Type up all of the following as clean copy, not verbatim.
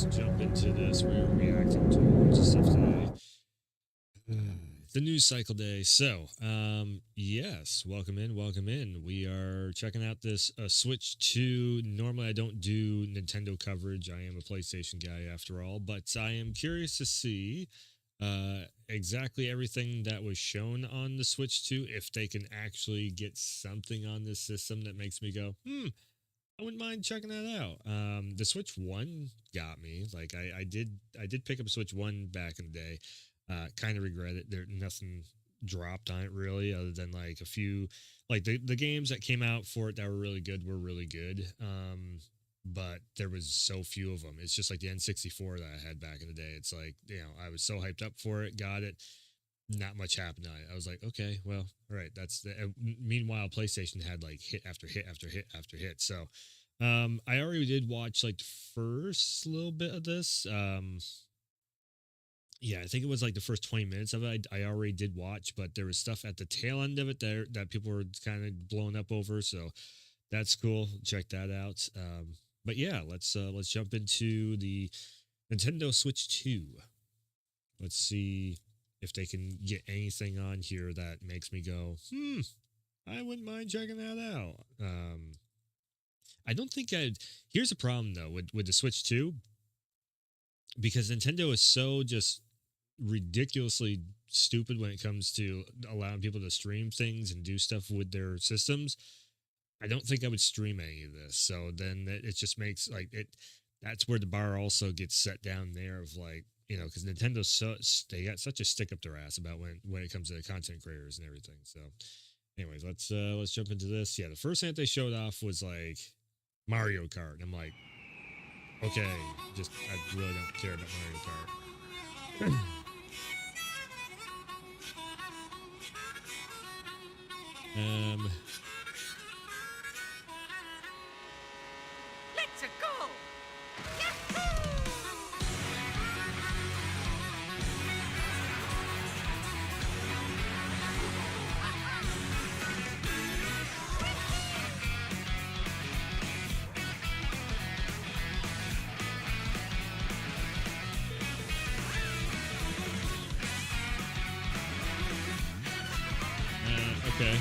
let's jump into this. We're reacting to a bunch of stuff today. The news cycle day. So, yes, welcome in, welcome in. We are checking out this Switch 2. Normally, I don't do Nintendo coverage. I am a PlayStation guy after all, but I am curious to see exactly everything that was shown on the Switch 2, if they can actually get something on this system that makes me go, I wouldn't mind checking that out. The Switch 1 got me. Like I did pick up Switch 1 back in the day. Kind of regret it. There nothing dropped on it really, other than like a few, like the games that came out for it that were really good were really good. But there was so few of them. It's just like the N64 that I had back in the day. It's like, I was so hyped up for it, got it. Not much happened on it. I was like, okay, well, all right. That's the. Meanwhile, PlayStation had like hit after hit after hit after hit. So, I already did watch like the first little bit of this. Yeah, I think it was like the first 20 minutes of it. I already did watch, but there was stuff at the tail end of it there that people were kind of blowing up over. So that's cool. Check that out. But yeah, let's jump into the Nintendo Switch 2. Let's see if they can get anything on here that makes me go, I wouldn't mind checking that out. I don't think here's a problem though with the Switch 2, because Nintendo is so just ridiculously stupid when it comes to allowing people to stream things and do stuff with their systems. I don't think I would stream any of this. So then it just makes like it. That's where the bar also gets set down there of like, because Nintendo's they got such a stick up their ass about when it comes to the content creators and everything. So, anyways, let's jump into this. Yeah, the first thing that they showed off was like Mario Kart, and I'm like, okay, I really don't care about Mario Kart. Let's go! Okay.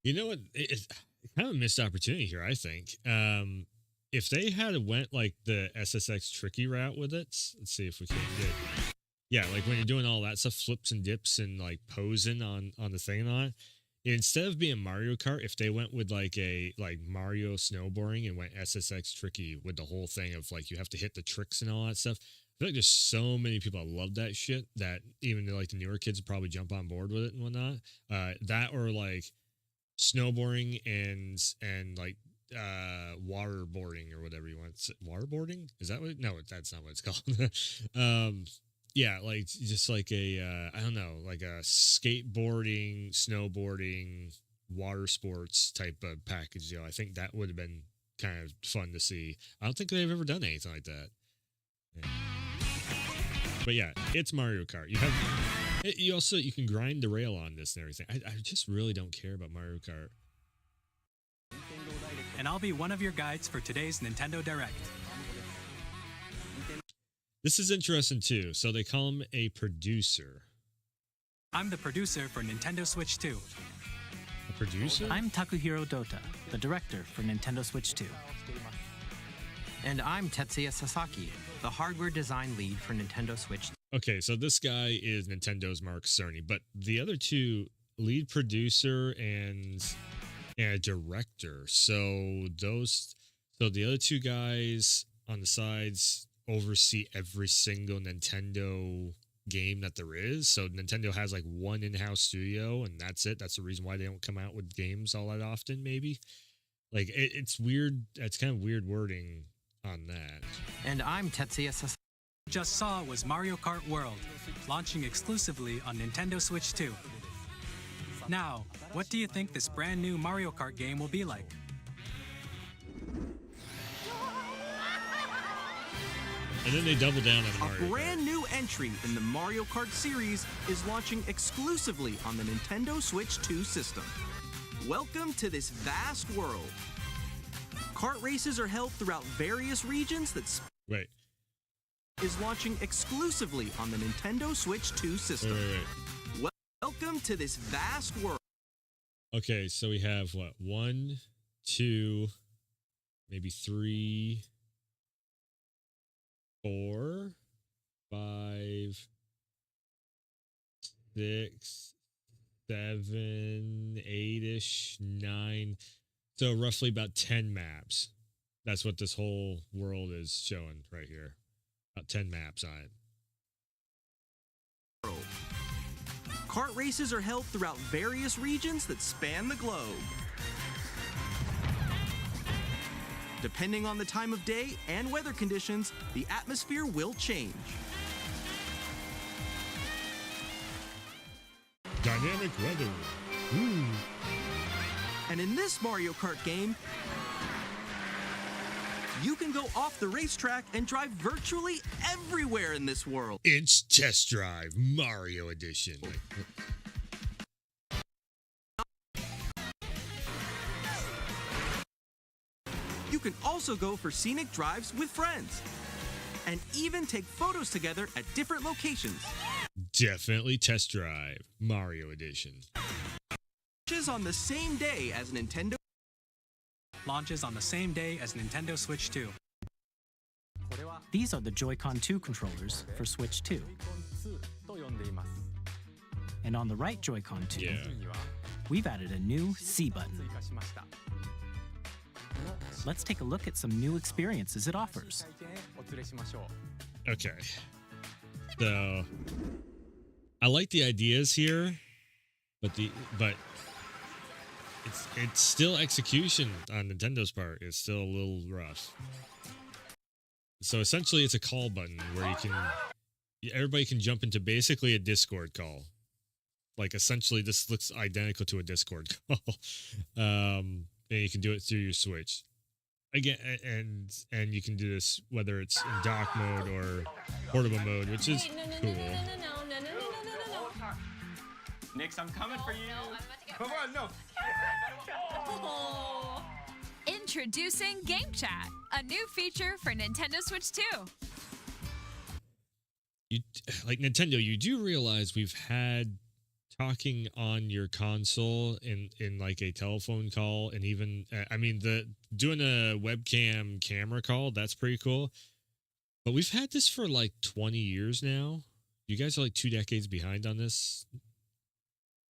You know what? It's kind of a missed opportunity here, I think. If they had went like the SSX tricky route with it, let's see if we can get. Yeah, like when you're doing all that stuff, flips and dips and like posing on the thing on it. Instead of being Mario Kart, if they went with like a Mario snowboarding and went SSX tricky with the whole thing of like you have to hit the tricks and all that stuff, I feel like there's so many people that love that shit that even like the newer kids would probably jump on board with it and whatnot. That or like snowboarding and like waterboarding or whatever you want. Waterboarding? Is that what? No, that's not what it's called. Yeah, like just like a I don't know, like a skateboarding, snowboarding, water sports type of package deal. I think that would have been kind of fun to see. I don't think they've ever done anything like that. Yeah. But yeah, it's Mario Kart. You can grind the rail on this and everything. I just really don't care about Mario Kart. And I'll be one of your guides for today's Nintendo Direct. This is interesting too. So they call him a producer. I'm the producer for Nintendo Switch 2. A producer? I'm Takuhiro Dota, the director for Nintendo Switch 2. And I'm Tetsuya Sasaki, the hardware design lead for Nintendo Switch. Okay, so this guy is Nintendo's Mark Cerny, but the other two, lead producer and director. So the other two guys on the sides oversee every single Nintendo game that there is. So Nintendo has like one in-house studio and that's it. That's the reason why they don't come out with games all that often, maybe. Like it's weird. It's kind of weird wording on that. And I'm Tetsuya Sasaki. Just saw was Mario Kart World, launching exclusively on Nintendo Switch 2. Now, what do you think this brand new Mario Kart game will be like? And then they double down on A Mario Kart. brand new entry in the Mario Kart series is launching exclusively on the Nintendo Switch 2 system. Welcome to this vast world. Kart races are held throughout various regions that Wait. is launching exclusively on the Nintendo Switch 2 system. Wait. Welcome to this vast world. Okay, so we have what? 1, 2, maybe 3, 4, 5, 6, 7, 8-ish, 9. So roughly about 10 maps. That's what this whole world is showing right here. About 10 maps on it. Kart races are held throughout various regions that span the globe. Depending on the time of day and weather conditions, the atmosphere will change. Dynamic weather. Ooh. And in this Mario Kart game, you can go off the racetrack and drive virtually everywhere in this world. It's Test Drive Mario Edition. You can also go for scenic drives with friends and even take photos together at different locations. Definitely Test Drive Mario Edition. Launches on the same day as Nintendo. Launches on the same day as Nintendo Switch 2. These are the Joy-Con 2 controllers for Switch 2. And on the right Joy-Con 2, Yeah. we've added a new C button. Let's take a look at some new experiences it offers. Okay. So I like the ideas here, but it's still execution on Nintendo's part is still a little rough. So essentially it's a call button where everybody can jump into basically a Discord call. Like essentially this looks identical to a Discord call. And you can do it through your Switch. Again, and you can do this whether it's in dock mode or portable mode, which is cool. Nix, I'm coming for you. Come on, no. Introducing Game Chat, a new feature for Nintendo Switch 2. Like Nintendo, you do realize we've had talking on your console in like a telephone call, and even I mean doing a webcam camera call, that's pretty cool. But we've had this for like 20 years now. You guys are like 2 decades behind on this.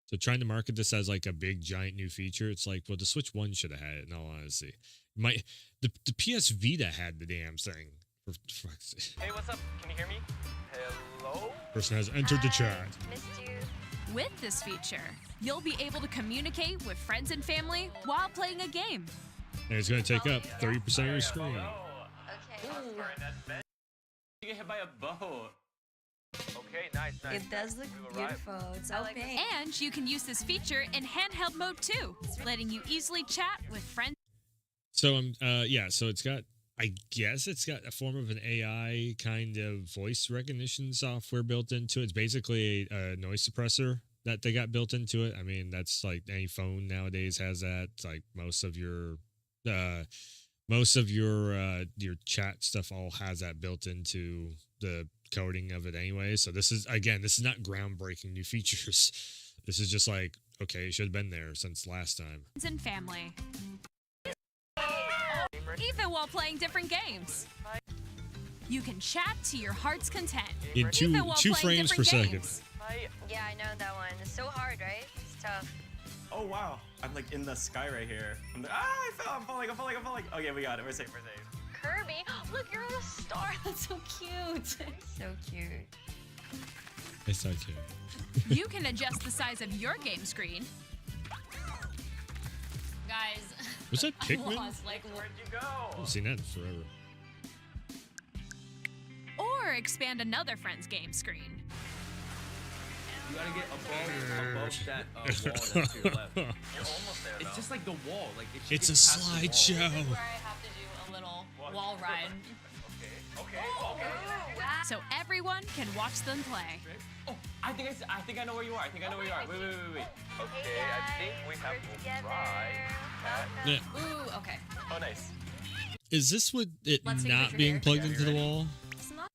So trying to market this as like a big giant new feature, it's like, well, the Switch 1 should have had it, in all honesty. The PS Vita had the damn thing. For fuck's sake. Hey, what's up? Can you hear me? Hello? Person has entered the chat. Missed you. With this feature, you'll be able to communicate with friends and family while playing a game. And it's going to take up 30% of your screen. Okay. You get hit by a boat. Okay, nice. It does look beautiful. It's so pink. And you can use this feature in handheld mode too, letting you easily chat with friends. So so it's got, I guess it's got a form of an AI kind of voice recognition software built into it. It's basically a noise suppressor that they got built into it. I mean, that's like any phone nowadays has that. It's like most of your chat stuff all has that built into the coding of it anyway. So this is not groundbreaking new features. This is just like, okay, it should have been there since last time. And family. Even while playing different games. You can chat to your heart's content. In two frames per second. Yeah, I know that one. It's so hard, right? It's tough. Oh, wow. I'm like in the sky right here. I fell. I'm falling. Okay, we got it. We're safe. Kirby, look, you're a star. That's so cute. So cute. It's so cute. You can adjust the size of your game screen. Guys, Was that Pikmin? Where'd you go? I haven't seen that in forever. Or expand another friend's game screen. You gotta get above that wall that's to your left. You're almost there, though. It's just like the wall. Like It's a past the wall. slideshow. where I have to do a little wall ride. Okay. Okay. so everyone can watch them play. Oh, I think I know where you are. I think I know where you are. Wait. Okay, I think we have to try that. Yeah. Ooh, okay. Oh, nice. Is this with it Let's take a not picture being here. plugged Yeah, into the you're wall? It's not.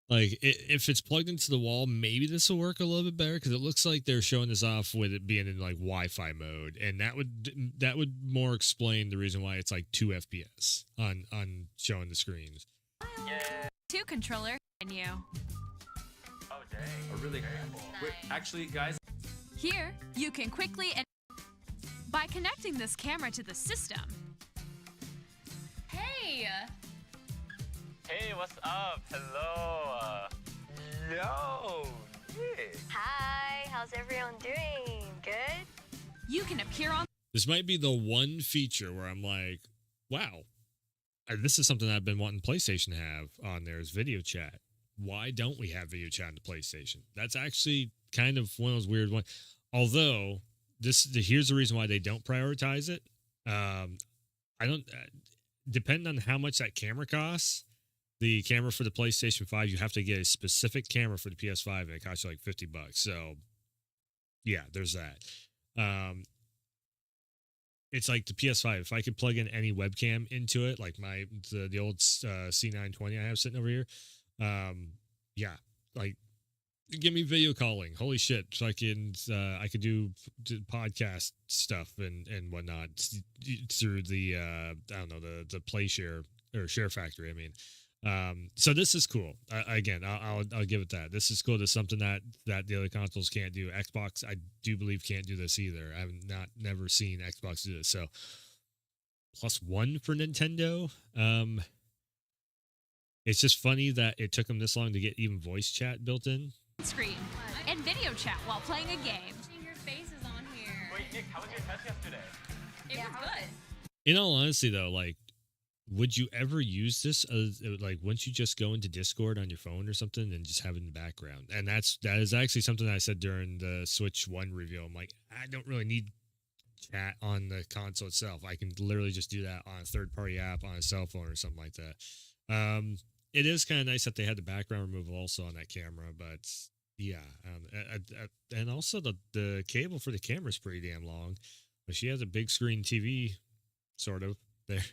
Like, if it's plugged into the wall, maybe this will work a little bit better because it looks like they're showing this off with it being in like Wi-Fi mode, and that would more explain the reason why it's like 2 FPS on showing the screens. Yeah. 2 controller menu. Oh, dang. Oh, really? Wait, actually, guys. Here, you can quickly and by connecting this camera to the system. Hey! Hey, what's up? Hello. Yo. Nick. Hi, how's everyone doing? Good? You can appear on This might be the one feature where I'm like, wow, this is something I've been wanting PlayStation to have on there is video chat. Why don't we have video chat on the PlayStation? That's actually kind of one of those weird ones. Although here's the reason why they don't prioritize it. I don't depend on how much that camera costs. The camera for the PlayStation 5, you have to get a specific camera for the PS5, and it costs you like $50. So, yeah, there's that. It's like the PS5. If I could plug in any webcam into it, like the old C920 I have sitting over here, yeah, like give me video calling. Holy shit! So I could do podcast stuff and whatnot through the I don't know the Play Share or Share Factory. I mean. So this is cool. Again, I'll give it that. This is cool. This is something that the other consoles can't do. Xbox, I do believe, can't do this either. I've never seen Xbox do this. So +1 for Nintendo. It's just funny that it took them this long to get even voice chat built in. screen and video chat while playing a game. Your face is on here. Wait, Nick, how was your test yesterday? It was good. In all honesty, though, like, would you ever use this like once you just go into Discord on your phone or something and just have it in the background? And that is actually something I said during the Switch 1 review. I'm like, I don't really need chat on the console itself. I can literally just do that on a third-party app on a cell phone or something like that. It is kind of nice that they had the background removal also on that camera, but yeah. And also the cable for the camera is pretty damn long. But she has a big screen TV, sort of, there.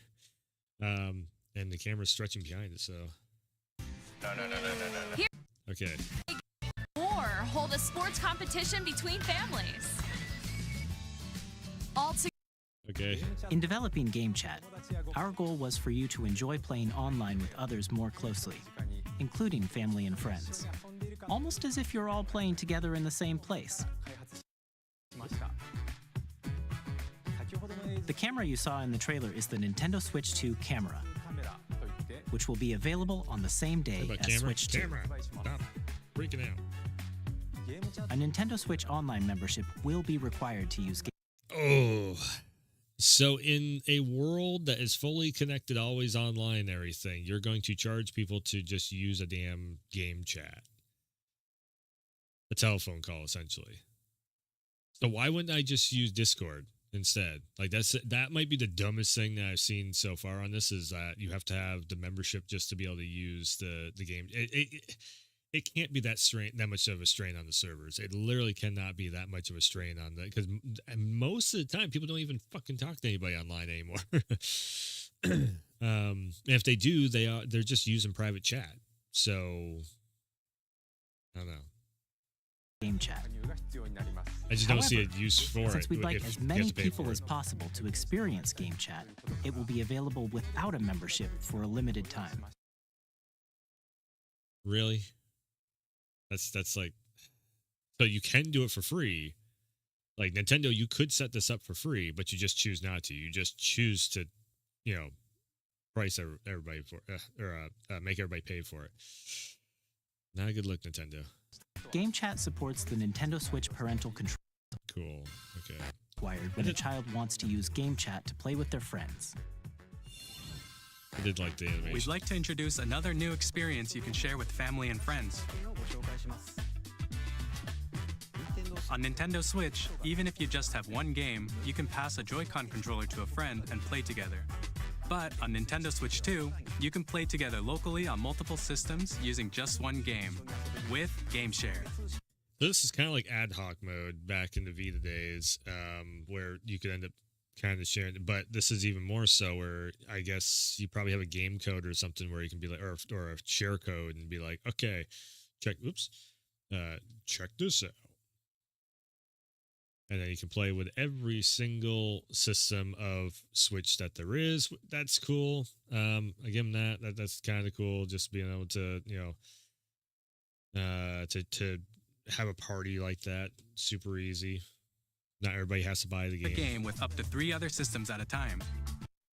And the camera's stretching behind it, so. No. Here. Okay. Or hold a sports competition between families. All together. Okay. In developing Game Chat, our goal was for you to enjoy playing online with others more closely, including family and friends. Almost as if you're all playing together in the same place. The camera you saw in the trailer is the Nintendo Switch 2 camera, which will be available on the same day as Switch 2. Stop freaking out. A Nintendo Switch Online membership will be required to use Oh. So in a world that is fully connected, always online and everything, you're going to charge people to just use a damn game chat. A telephone call, essentially. So why wouldn't I just use Discord instead? Like that might be the dumbest thing that I've seen so far on this, is that you have to have the membership just to be able to use the game. It can't be that much of a strain on the servers. It literally cannot be that much of a strain on that, because most of the time people don't even fucking talk to anybody online anymore. And if they do, they're just using private chat. So I don't know. Game Chat. I just don't see a use for it. Since we'd like as you have many to pay people for as it. possible to experience Game Chat, it will be available without a membership for a limited time. Really? That's like, so you can do it for free. Like Nintendo, you could set this up for free, but you just choose not to. You just choose to, price everybody for make everybody pay for it. Not a good look, Nintendo. Game Chat supports the Nintendo Switch parental control Cool. Okay. required when a child wants to use Game Chat to play with their friends. I did like the animation. We'd like to introduce another new experience you can share with family and friends. On Nintendo Switch, even if you just have one game, you can pass a Joy-Con controller to a friend and play together. But on Nintendo Switch 2, you can play together locally on multiple systems using just one game with GameShare. This is kind of like ad hoc mode back in the Vita days, where you could end up kind of sharing it. But this is even more so, where I guess you probably have a game code or something where you can be like, or a share code and be like, okay, check this out. And then you can play with every single system of Switch that there is. That's cool. I give them that. That's kind of cool. Just being able to, to have a party like that. Super easy. Not everybody has to buy the game. A game with up to 3 other systems at a time.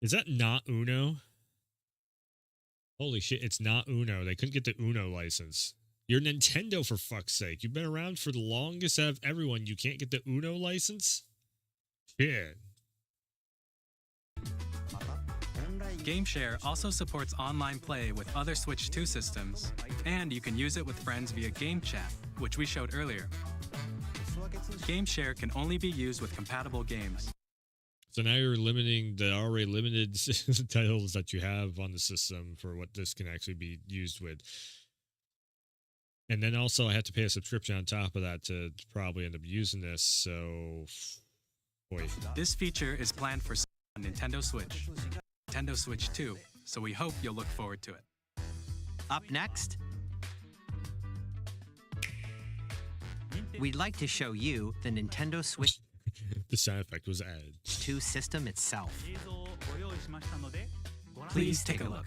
Is that not Uno? Holy shit, it's not Uno. They couldn't get the Uno license. You're Nintendo, for fuck's sake. You've been around for the longest out of everyone. You can't get the Uno license? Shit. GameShare also supports online play with other Switch 2 systems, and you can use it with friends via Game Chat, which we showed earlier. GameShare can only be used with compatible games. So now you're limiting the already limited titles that you have on the system for what this can actually be used with. And then also I have to pay a subscription on top of that to probably end up using this. So, boy. This feature is planned for on Nintendo Switch, Nintendo Switch 2, so we hope you'll look forward to it. Up next, we'd like to show you the Nintendo Switch The sound effect was added. 2 system itself. Please take a look.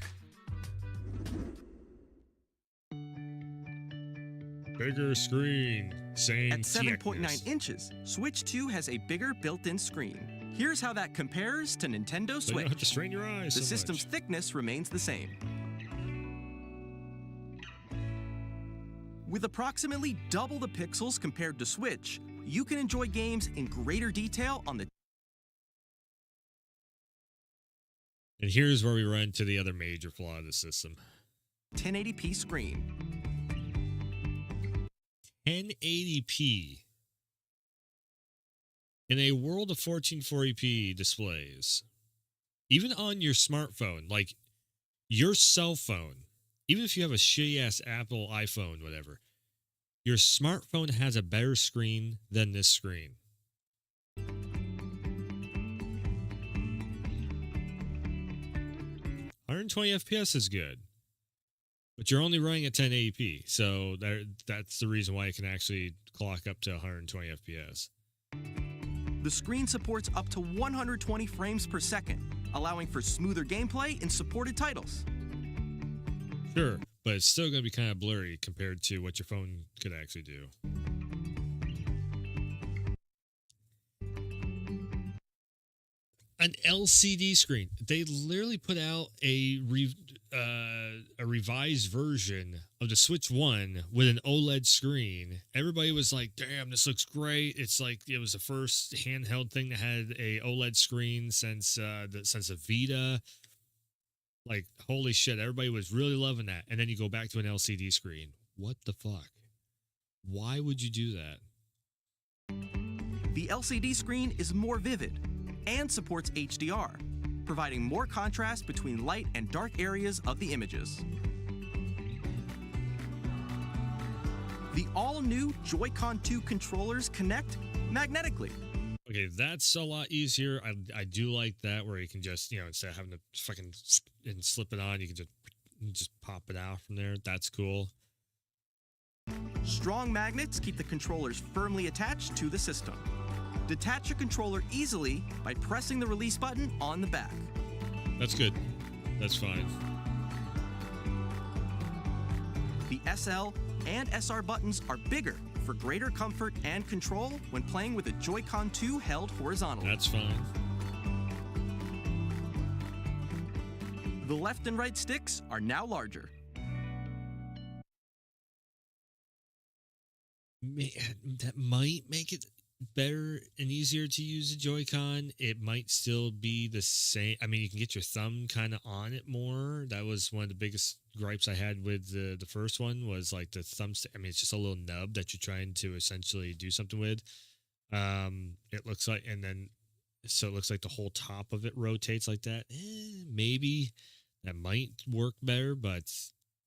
Bigger screen. Same At 7.9 thickness. inches, Switch 2 has a bigger built-in screen. Here's how that compares to Nintendo So you don't have to Switch. strain your eyes The so system's much. thickness remains the same. With approximately double the pixels compared to Switch, you can enjoy games in greater detail on the And here's where we run into the other major flaw of the system. 1080p screen. 1080p. In a world of 1440p displays, even on your smartphone, like your cell phone, even if you have a shitty ass Apple iPhone, whatever, your smartphone has a better screen than this screen. FPS is good, but you're only running at 1080p, so that's the reason why it can actually clock up to 120 FPS. The screen supports up to 120 frames per second, allowing for smoother gameplay in supported titles. Sure, but it's still going to be kind of blurry compared to what your phone could actually do. An LCD screen. They literally put out a revised version of the Switch 1 with an OLED screen. Everybody was like, damn, this looks great. It's like it was the first handheld thing that had a OLED screen since the Vita. Like, holy shit, everybody was really loving that. And then you go back to an LCD screen. What the fuck? Why would you do that? The LCD screen is more vivid and supports HDR, providing more contrast between light and dark areas of the images. The all-new Joy-Con 2 controllers connect magnetically. Okay, that's a lot easier. I do like that, where you can just, instead of having to fucking and slip it on, you can just pop it out from there. That's cool. Strong magnets keep the controllers firmly attached to the system. Detach your controller easily by pressing the release button on the back. That's good. That's fine. The SL and SR buttons are bigger for greater comfort and control when playing with a Joy-Con 2 held horizontally. That's fine. The left and right sticks are now larger. Man, that might make it better and easier to use a Joy-Con. It might still be the same. I mean, you can get your thumb kind of on it more. That was one of the biggest gripes I had with the first one, was like the thumbstick. I mean, it's just a little nub that you're trying to essentially do something with. It looks like, and then so it looks like the whole top of it rotates like that. Maybe that might work better, but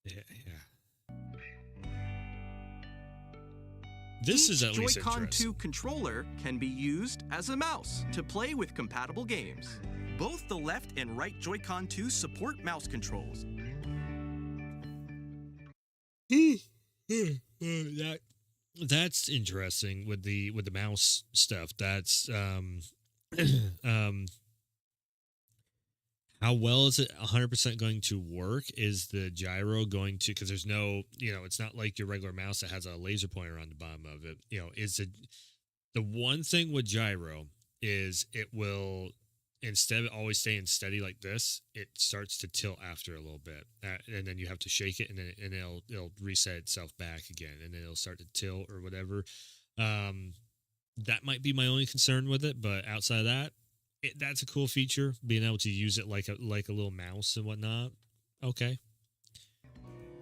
yeah. This is at least Joy-Con interesting. 2 controller can be used as a mouse to play with compatible games. Both the left and right Joy-Con 2 support mouse controls. That's interesting with the mouse stuff. That's how well is it 100% going to work? Is the gyro going to, because there's no, it's not like your regular mouse that has a laser pointer on the bottom of it. Is it the one thing with gyro is it will, instead of always staying steady like this, it starts to tilt after a little bit, and then you have to shake it, and then it'll reset itself back again, and then it'll start to tilt or whatever. That might be my only concern with it, but outside of that, that's a cool feature, being able to use it like a little mouse and whatnot. Okay.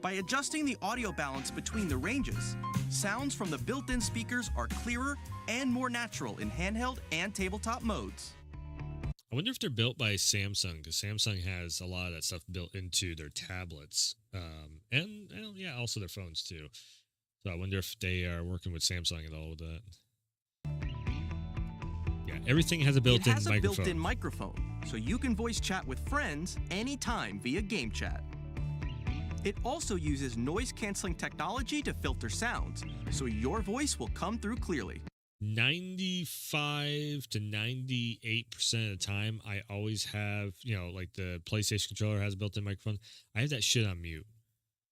By adjusting the audio balance between the ranges, sounds from the built-in speakers are clearer and more natural in handheld and tabletop modes. I wonder if they're built by Samsung, because Samsung has a lot of that stuff built into their tablets, and yeah, also their phones too. So I wonder if they are working with Samsung at all with that. Yeah, everything has a built-in microphone. It has a built-in microphone, so you can voice chat with friends anytime via game chat. It also uses noise-canceling technology to filter sounds, so your voice will come through clearly. 95 to 98% of the time, I always have, like the PlayStation controller has a built-in microphone. I have that shit on mute.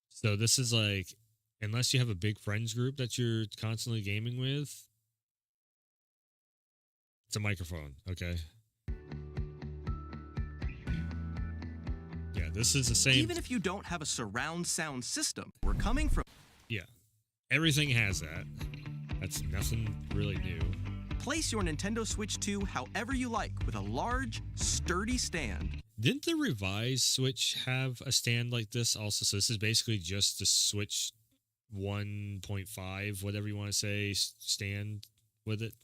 So this is like, unless you have a big friends group that you're constantly gaming with, it's a microphone, okay? Yeah, this is the same. Even if you don't have a surround sound system, we're coming from... Yeah, everything has that. That's nothing really new. Place your Nintendo Switch 2 however you like with a large, sturdy stand. Didn't the revised Switch have a stand like this also? So this is basically just the Switch 1.5, whatever you want to say, stand with it.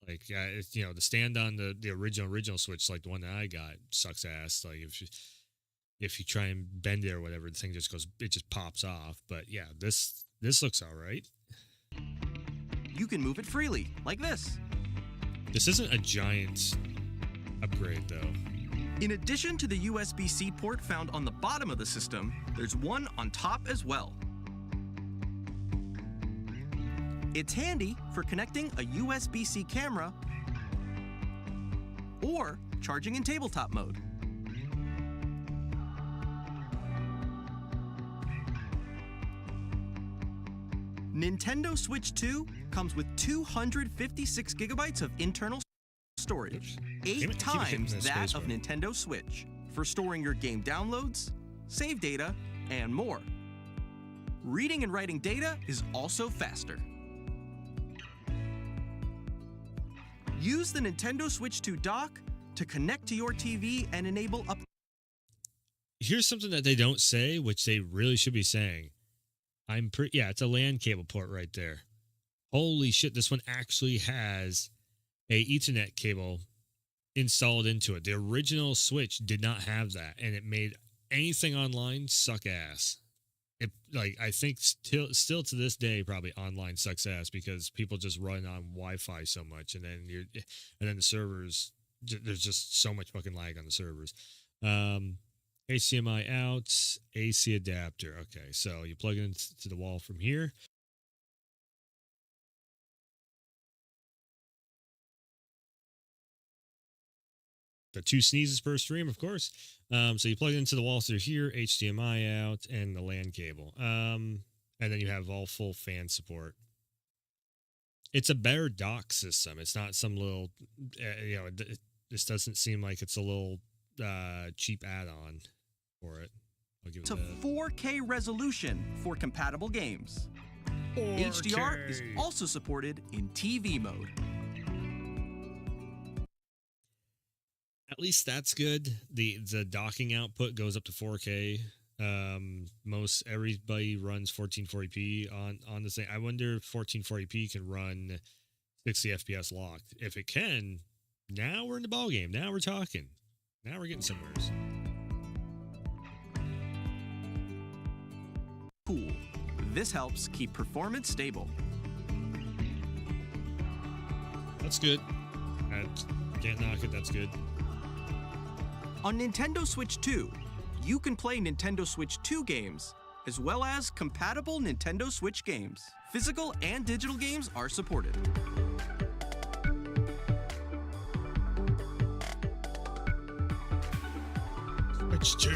Like, the stand on the original Switch, like the one that I got, sucks ass. Like if you try and bend it or whatever, the thing just pops off. But yeah, this looks all right. You can move it freely, like this. This isn't a giant upgrade, though. In addition to the USB-C port found on the bottom of the system, there's one on top as well. It's handy for connecting a USB-C camera or charging in tabletop mode. Nintendo Switch 2 comes with 256 gigabytes of internal storage, 8 times that of Nintendo Switch, for storing your game downloads, save data, and more. Reading and writing data is also faster. Use the Nintendo Switch 2 dock to connect to your TV and enable up. Here's something that they don't say, which they really should be saying. It's a LAN cable port right there. Holy shit, this one actually has a Ethernet cable installed into it. The original Switch did not have that, and it made anything online suck ass. I think still to this day, probably online sucks ass because people just run on Wi-Fi so much, and then the servers, there's just so much fucking lag on the servers. HDMI out, AC adapter. Okay, so you plug it into the wall from here. The 2 sneezes per stream, of course. So you plug it into the wall through here, HDMI out, and the LAN cable. And then you have all full fan support. It's a better dock system. It's not some little, this doesn't seem like it's a little cheap add-on for it. I'll give it to that. 4K resolution for compatible games. 4K. HDR is also supported in TV mode. At least that's good. The docking output goes up to 4K. Most everybody runs 1440p on the thing. I wonder if 1440p can run 60 FPS locked. If it can, Now we're in the ball game. Now we're talking. Now we're getting somewhere. Cool. This helps keep performance stable. That's good. I can't knock it. That's good. On Nintendo Switch 2, you can play Nintendo Switch 2 games, as well as compatible Nintendo Switch games. Physical and digital games are supported. Switch 2.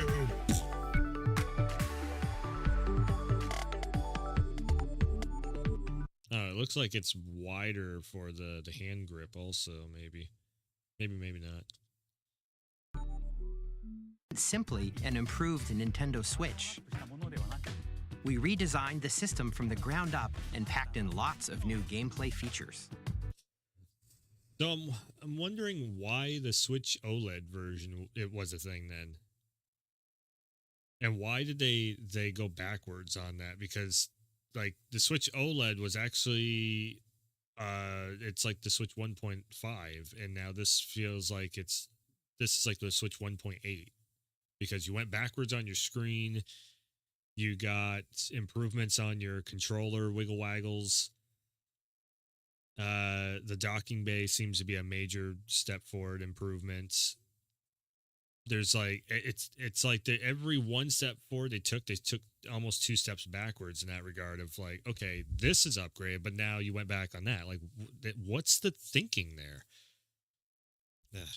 Oh, it looks like it's wider for the hand grip also, maybe. Maybe not. Simply an improved Nintendo Switch. We redesigned the system from the ground up and packed in lots of new gameplay features. So I'm wondering why the Switch OLED version it was a thing then. And why did they go backwards on that? Because like the Switch OLED was actually it's like the Switch 1.5 and now this feels like this is like the Switch 1.8 because you went backwards on your screen, you got improvements on your controller wiggle waggles. The docking bay seems to be a major step forward improvement. There's like it's like every one step forward they took almost two steps backwards in that regard of like, okay, this is upgraded, but now you went back on that. Like, what's the thinking there? Ugh.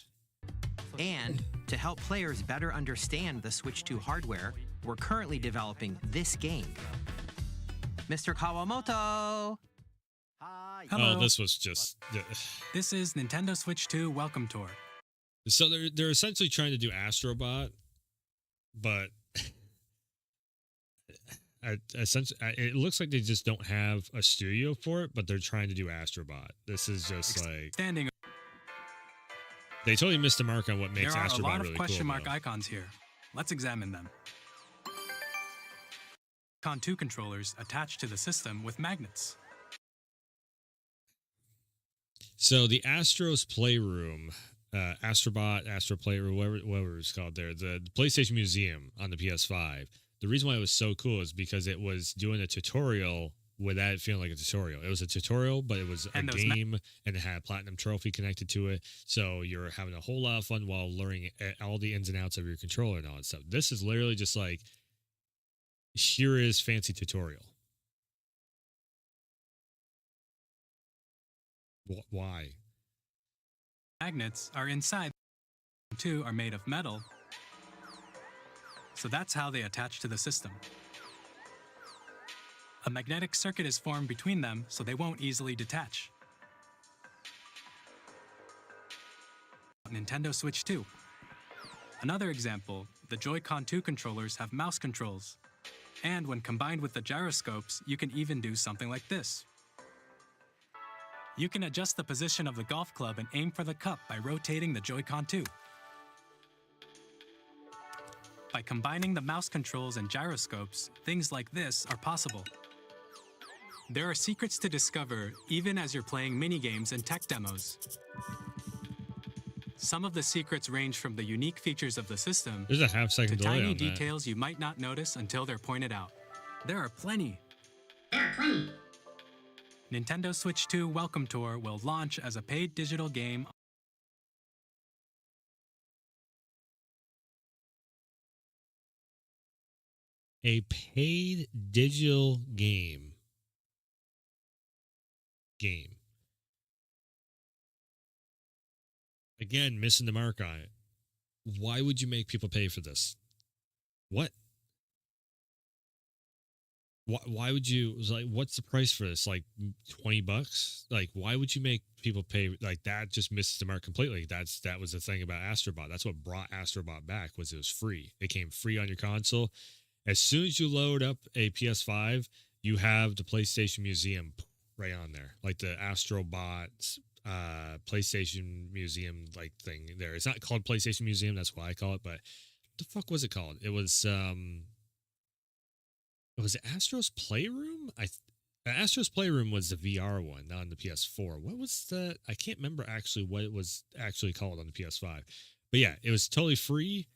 And to help players better understand the Switch 2 hardware, we're currently developing this game. Mr. Kawamoto! Hello. Oh, this was just... This is Nintendo Switch 2 Welcome Tour. So they're essentially trying to do Astrobot, but essentially it looks like they just don't have a studio for it, but they're trying to do Astrobot. This is just like Standing. they totally missed the mark on what makes There are Astrobot a lot of really question cool. mark icons here. Let's examine them. Con 2 controllers attached to the system with magnets. So the Astro's Playroom, Astrobot, Astro Playroom, whatever it's called there, the PlayStation Museum on the PS5. The reason why it was so cool is because it was doing a tutorial without it feeling like a tutorial. It was a tutorial, but it was a game and it had a platinum trophy connected to it. So you're having a whole lot of fun while learning all the ins and outs of your controller and all that stuff. This is literally just like, here is fancy tutorial. Why? Magnets are inside. 2 are made of metal. So that's how they attach to the system. A magnetic circuit is formed between them so they won't easily detach. Nintendo Switch 2. Another example, the Joy-Con 2 controllers have mouse controls. And when combined with the gyroscopes, you can even do something like this. You can adjust the position of the golf club and aim for the cup by rotating the Joy-Con 2. By combining the mouse controls and gyroscopes, things like this are possible. There are secrets to discover even as you're playing minigames and tech demos. Some of the secrets range from the unique features of the system There's a half-second to delay tiny on that. details you might not notice until they're pointed out. There are plenty. Nintendo Switch 2 Welcome Tour will launch as a paid digital game. A paid digital game. Again, missing the mark on it. Why would you make people pay for this? What? Why would you, like, what's the price for this? Like $20? Like, why would you make people pay? Like, that just misses the mark completely. That was the thing about Astrobot. That's what brought Astrobot back, was it was free. It came free on your console. As soon as you load up a PS5, you have the PlayStation Museum right on there. Like the Astrobot PlayStation Museum like thing there. It's not called PlayStation Museum, that's what I call it, but what the fuck was it called? It was it Astro's Playroom? Astro's Playroom was the VR one, not on the PS4. What was that? I can't remember actually what it was actually called on the PS5. But yeah, it was totally free,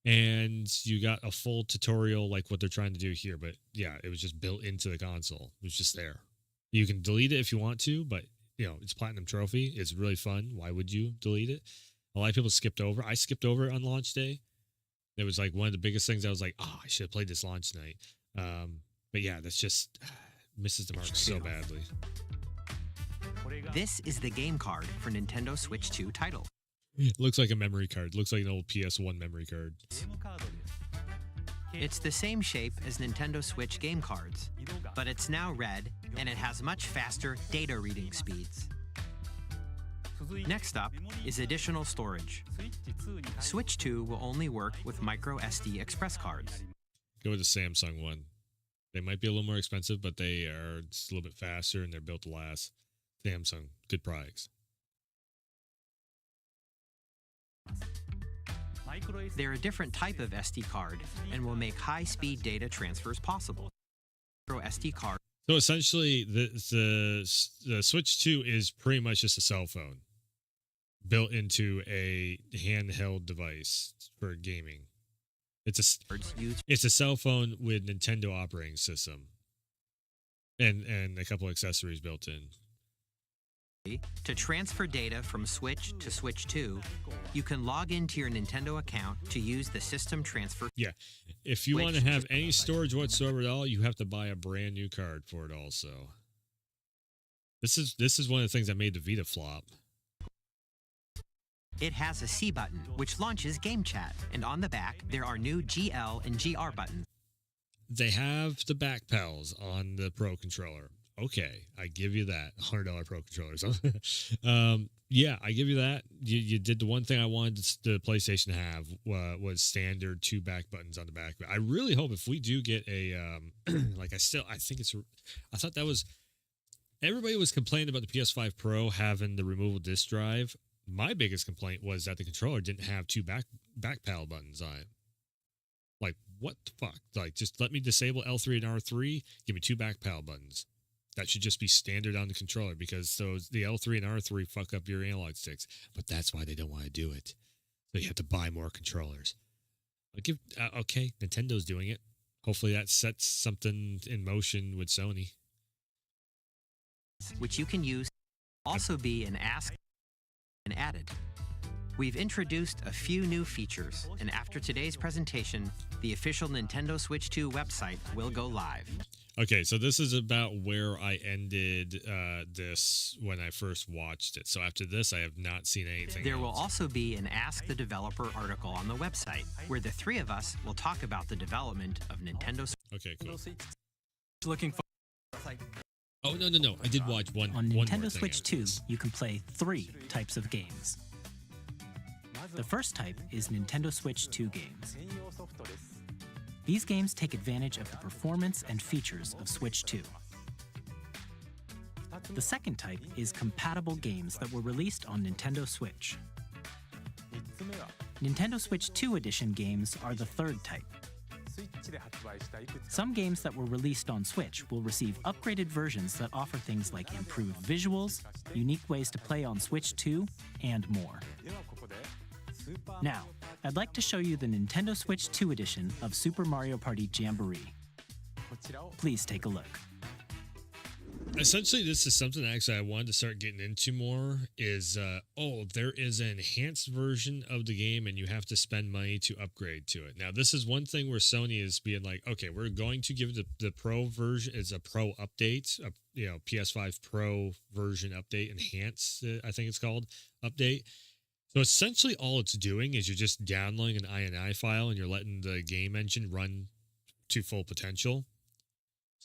and you got a full tutorial like what they're trying to do here. But yeah, it was just built into the console. It was just there. You can delete it if you want to, but it's Platinum Trophy. It's really fun. Why would you delete it? A lot of people skipped over. I skipped over it on launch day. It was like one of the biggest things. I was like, I should have played this launch night. But yeah, that's just misses the mark so badly. This is the game card for Nintendo Switch 2 title. It looks like a memory card. It looks like an old PS1 memory card. It's the same shape as Nintendo Switch game cards, but it's now red and it has much faster data reading speeds. Next up is additional storage. Switch 2 will only work with micro SD express cards. Go with the Samsung one. They might be a little more expensive, but they are just a little bit faster and they're built to last. Samsung, good products. They're a different type of SD card and will make high-speed data transfers possible. Micro SD card. So essentially, the Switch 2 is pretty much just a cell phone built into a handheld device for gaming. It's a cell phone with Nintendo operating system and a couple accessories built in. To transfer data from Switch to Switch 2, you can log into your Nintendo account to use the system transfer. Yeah, if you want to have any storage whatsoever at all, you have to buy a brand new card for it also. This is one of the things that made the Vita flop. It has a C button, which launches Game Chat, and on the back, there are new GL and GR buttons. They have the back pals on the Pro controller. Okay, I give you that. $100 Pro controllers. Yeah, I give you that. You did the one thing I wanted the PlayStation to have was standard 2 back buttons on the back. But I really hope if we do get a I thought that was everybody was complaining about the PS5 Pro having the removable disc drive. My biggest complaint was that the controller didn't have 2 back pal buttons on it. Like, what the fuck? Like, just let me disable L3 and R3. Give me 2 back pal buttons. That should just be standard on the controller because the L3 and R3 fuck up your analog sticks. But that's why they don't want to do it. So you have to buy more controllers. Okay, Nintendo's doing it. Hopefully that sets something in motion with Sony. Which you can use also be an ask and added. We've introduced a few new features, and after today's presentation, the official Nintendo Switch 2 website will go live. Okay, so this is about where I ended this when I first watched it. So after this, I have not seen anything There else. will also be an Ask the Developer article on the website, where the 3 of us will talk about the development of Nintendo Switch. Okay, cool. Looking for Oh, no. I did watch one. On one more Nintendo thing Switch after 2, this. you can play 3 types of games. The first type is Nintendo Switch 2 games. These games take advantage of the performance and features of Switch 2. The second type is compatible games that were released on Nintendo Switch. Nintendo Switch 2 Edition games are the third type. Some games that were released on Switch will receive upgraded versions that offer things like improved visuals, unique ways to play on Switch 2, and more. Now, I'd like to show you the Nintendo Switch 2 edition of Super Mario Party Jamboree. Please take a look. Essentially, this is something actually I wanted to start getting into more is, there is an enhanced version of the game and you have to spend money to upgrade to it. Now, this is one thing where Sony is being like, okay, we're going to give the Pro version, it's a Pro update, PS5 Pro version update, enhanced, I think it's called, update. So essentially all it's doing is you're just downloading an INI file and you're letting the game engine run to full potential.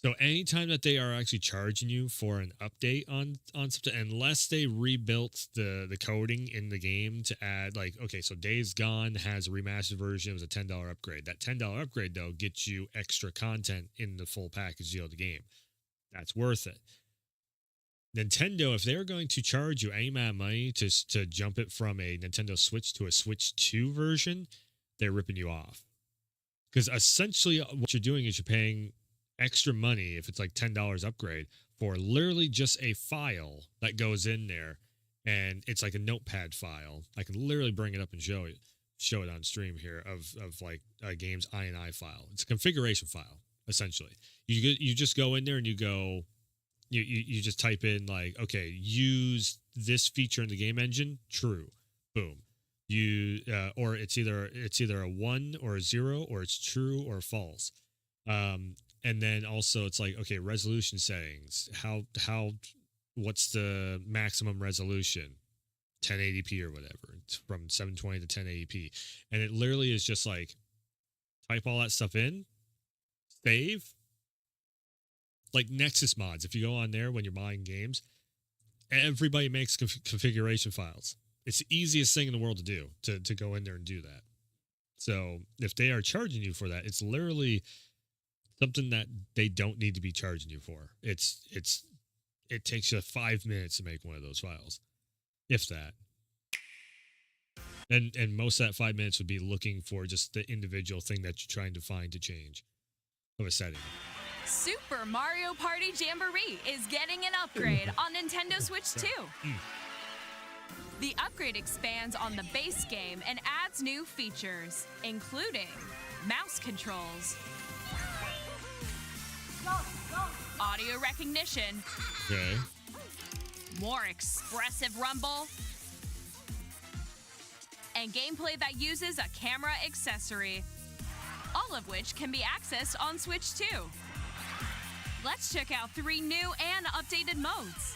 So anytime that they are actually charging you for an update on something, unless they rebuilt the coding in the game to add, like, okay, so Days Gone has a remastered version. It was a $10 upgrade. That $10 upgrade, though, gets you extra content in the full package deal of the game. That's worth it. Nintendo, if they're going to charge you any amount of money to jump it from a Nintendo Switch to a Switch 2 version, they're ripping you off. Because essentially what you're doing is you're paying extra money, if it's like $10 upgrade, for literally just a file that goes in there, and it's like a notepad file. I can literally bring it up and show it on stream here of like a game's INI file. It's a configuration file essentially. You just go in there and you go. You just type in like, okay, use this feature in the game engine. True, boom. Or it's either a 1 or a 0, or it's true or false. And then also it's like, okay, resolution settings. What's the maximum resolution? 1080p or whatever. It's from 720 to 1080p, and it literally is just like type all that stuff in, save. Like Nexus mods, if you go on there when you're buying games, everybody makes configuration files. It's the easiest thing in the world to do, to go in there and do that. So if they are charging you for that, it's literally something that they don't need to be charging you for. It takes you 5 minutes to make one of those files, if that. And most of that 5 minutes would be looking for just the individual thing that you're trying to find to change of a setting. Super Mario Party Jamboree is getting an upgrade on Nintendo Switch 2. The upgrade expands on the base game and adds new features, including mouse controls, audio recognition, Okay. more expressive rumble, and gameplay that uses a camera accessory, all of which can be accessed on Switch 2. Let's check out 3 new and updated modes.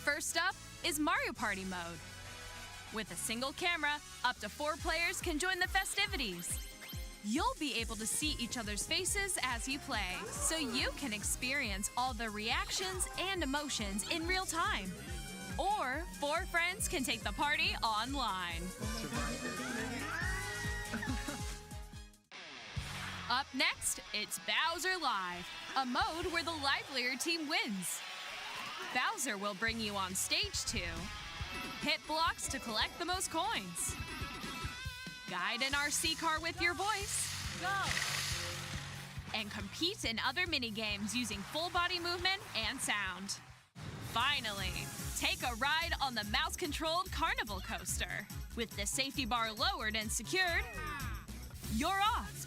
First up is Mario Party mode. With a single camera, up to 4 players can join the festivities. You'll be able to see each other's faces as you play, so you can experience all the reactions and emotions in real time. Or 4 friends can take the party online. Up next, it's Bowser Live, a mode where the livelier team wins. Bowser will bring you on stage to hit blocks to collect the most coins, guide an RC car with your voice, and compete in other mini-games using full body movement and sound. Finally, take a ride on the mouse-controlled carnival coaster. With the safety bar lowered and secured, you're off.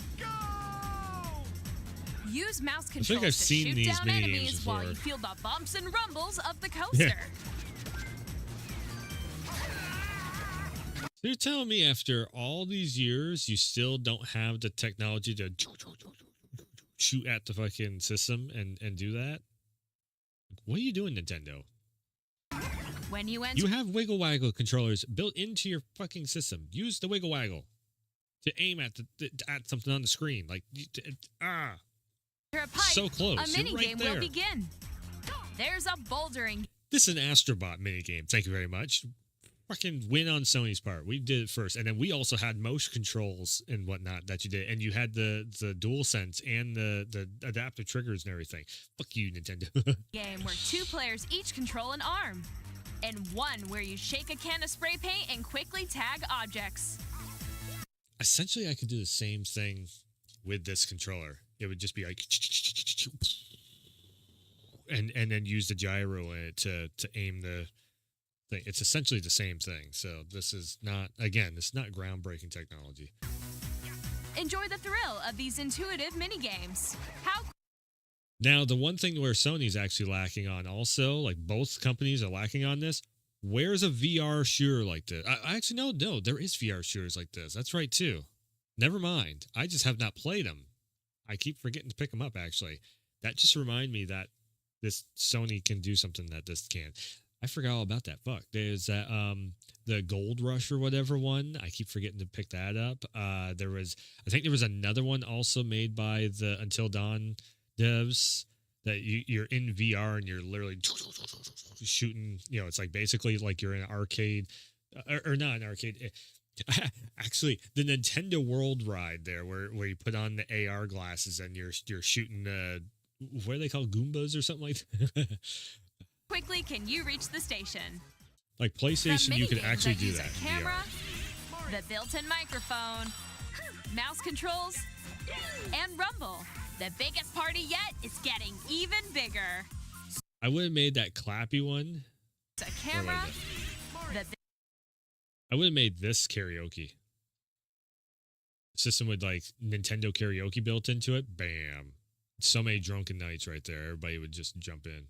Use mouse controls I've to seen shoot these down mini enemies games while before. you feel the bumps and rumbles of the coaster. So you're telling me after all these years, you still don't have the technology to shoot at the fucking system and do that? What are you doing, Nintendo? When you enter You have wiggle waggle controllers built into your fucking system. Use the wiggle waggle to aim at at something on the screen. Like a pipe, so close. a You're mini right game there. will begin. There's a bouldering. This is an Astrobot minigame. Thank you very much. Fucking win on Sony's part. We did it first. And then we also had motion controls and whatnot that you did. And you had the DualSense and the adaptive triggers and everything. Fuck you, Nintendo. Game where 2 players each control an arm. And 1 where you shake a can of spray paint and quickly tag objects. Essentially, I could do the same thing with this controller. It would just be like, and then use the gyro in it to aim the thing. It's essentially the same thing. So this is not groundbreaking technology. Enjoy the thrill of these intuitive mini-games. How Now, the one thing where Sony's actually lacking on also, like both companies are lacking on this, where's a VR shooter like this? I actually, no, there is VR shooters like this. That's right, too. Never mind. I just have not played them. I keep forgetting to pick them up, actually. That just reminded me that this Sony can do something that this can't. I forgot all about that. Fuck. There's that, the Gold Rush or whatever one. I keep forgetting to pick that up. I think there was another one also made by the Until Dawn devs that you're in VR and you're literally shooting, it's like basically like you're in an arcade or not an arcade. Actually, the Nintendo World ride there where you put on the AR glasses and you're shooting what are they called, Goombas or something like that? quickly can you reach the station? Like PlayStation, you could actually do use that. A in camera, VR. the built-in microphone, mouse controls, and rumble. The biggest party yet is getting even bigger. I would have made that clappy one. It's a camera. I would have made this karaoke system with like Nintendo karaoke built into it. Bam. So many drunken nights right there. Everybody would just jump in.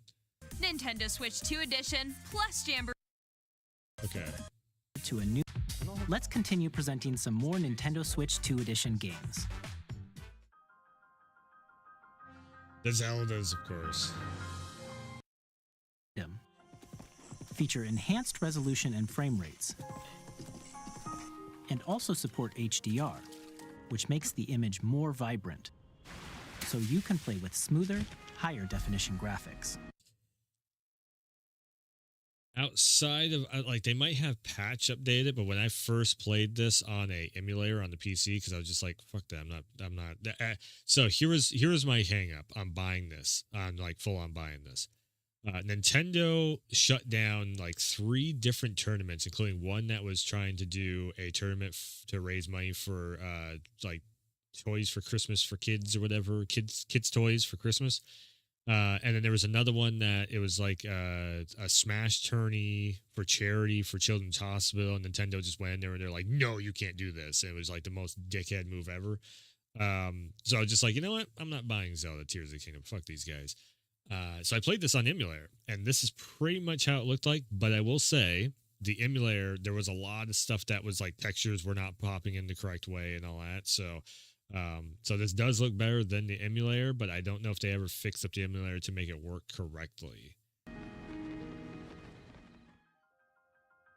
Nintendo Switch 2 edition plus Jamboree. Okay. To a new. Let's continue presenting some more Nintendo Switch 2 edition games. The Zeldas, of course. Feature enhanced resolution and frame rates, and also support HDR, which makes the image more vibrant, so you can play with smoother, higher definition graphics. Outside of like they might have patch updated, but when I first played this on a emulator on the PC, because I was just like, fuck that, I'm not. So here was my hang up on buying this, on like full on buying this. Nintendo shut down like 3 different tournaments, including one that was trying to do a tournament to raise money for like toys for Christmas for kids or whatever, kids toys for Christmas. And then there was another one that it was like a Smash tourney for charity for Children's Hospital, and Nintendo just went in there and they're like, no, you can't do this. And it was like the most dickhead move ever. So I was just like, you know what? I'm not buying Zelda Tears of the Kingdom. Fuck these guys. So I played this on emulator, and this is pretty much how it looked like. But I will say, the emulator, there was a lot of stuff that was like textures were not popping in the correct way and all that. So this does look better than the emulator, but I don't know if they ever fixed up the emulator to make it work correctly.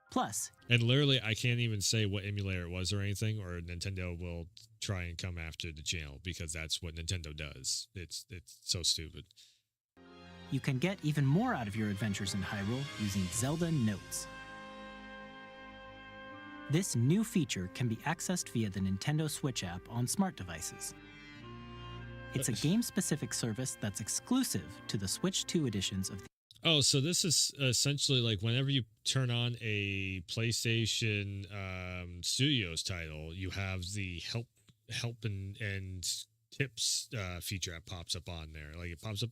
Plus, and literally, I can't even say what emulator it was or anything, or Nintendo will try and come after the channel, because that's what Nintendo does. It's so stupid. You can get even more out of your adventures in Hyrule using Zelda Notes. This new feature can be accessed via the Nintendo Switch app on smart devices. It's a game-specific service that's exclusive to the Switch 2 editions of the. Oh, so this is essentially like whenever you turn on a PlayStation Studios title, you have the help and tips feature that pops up on there. Like it pops up,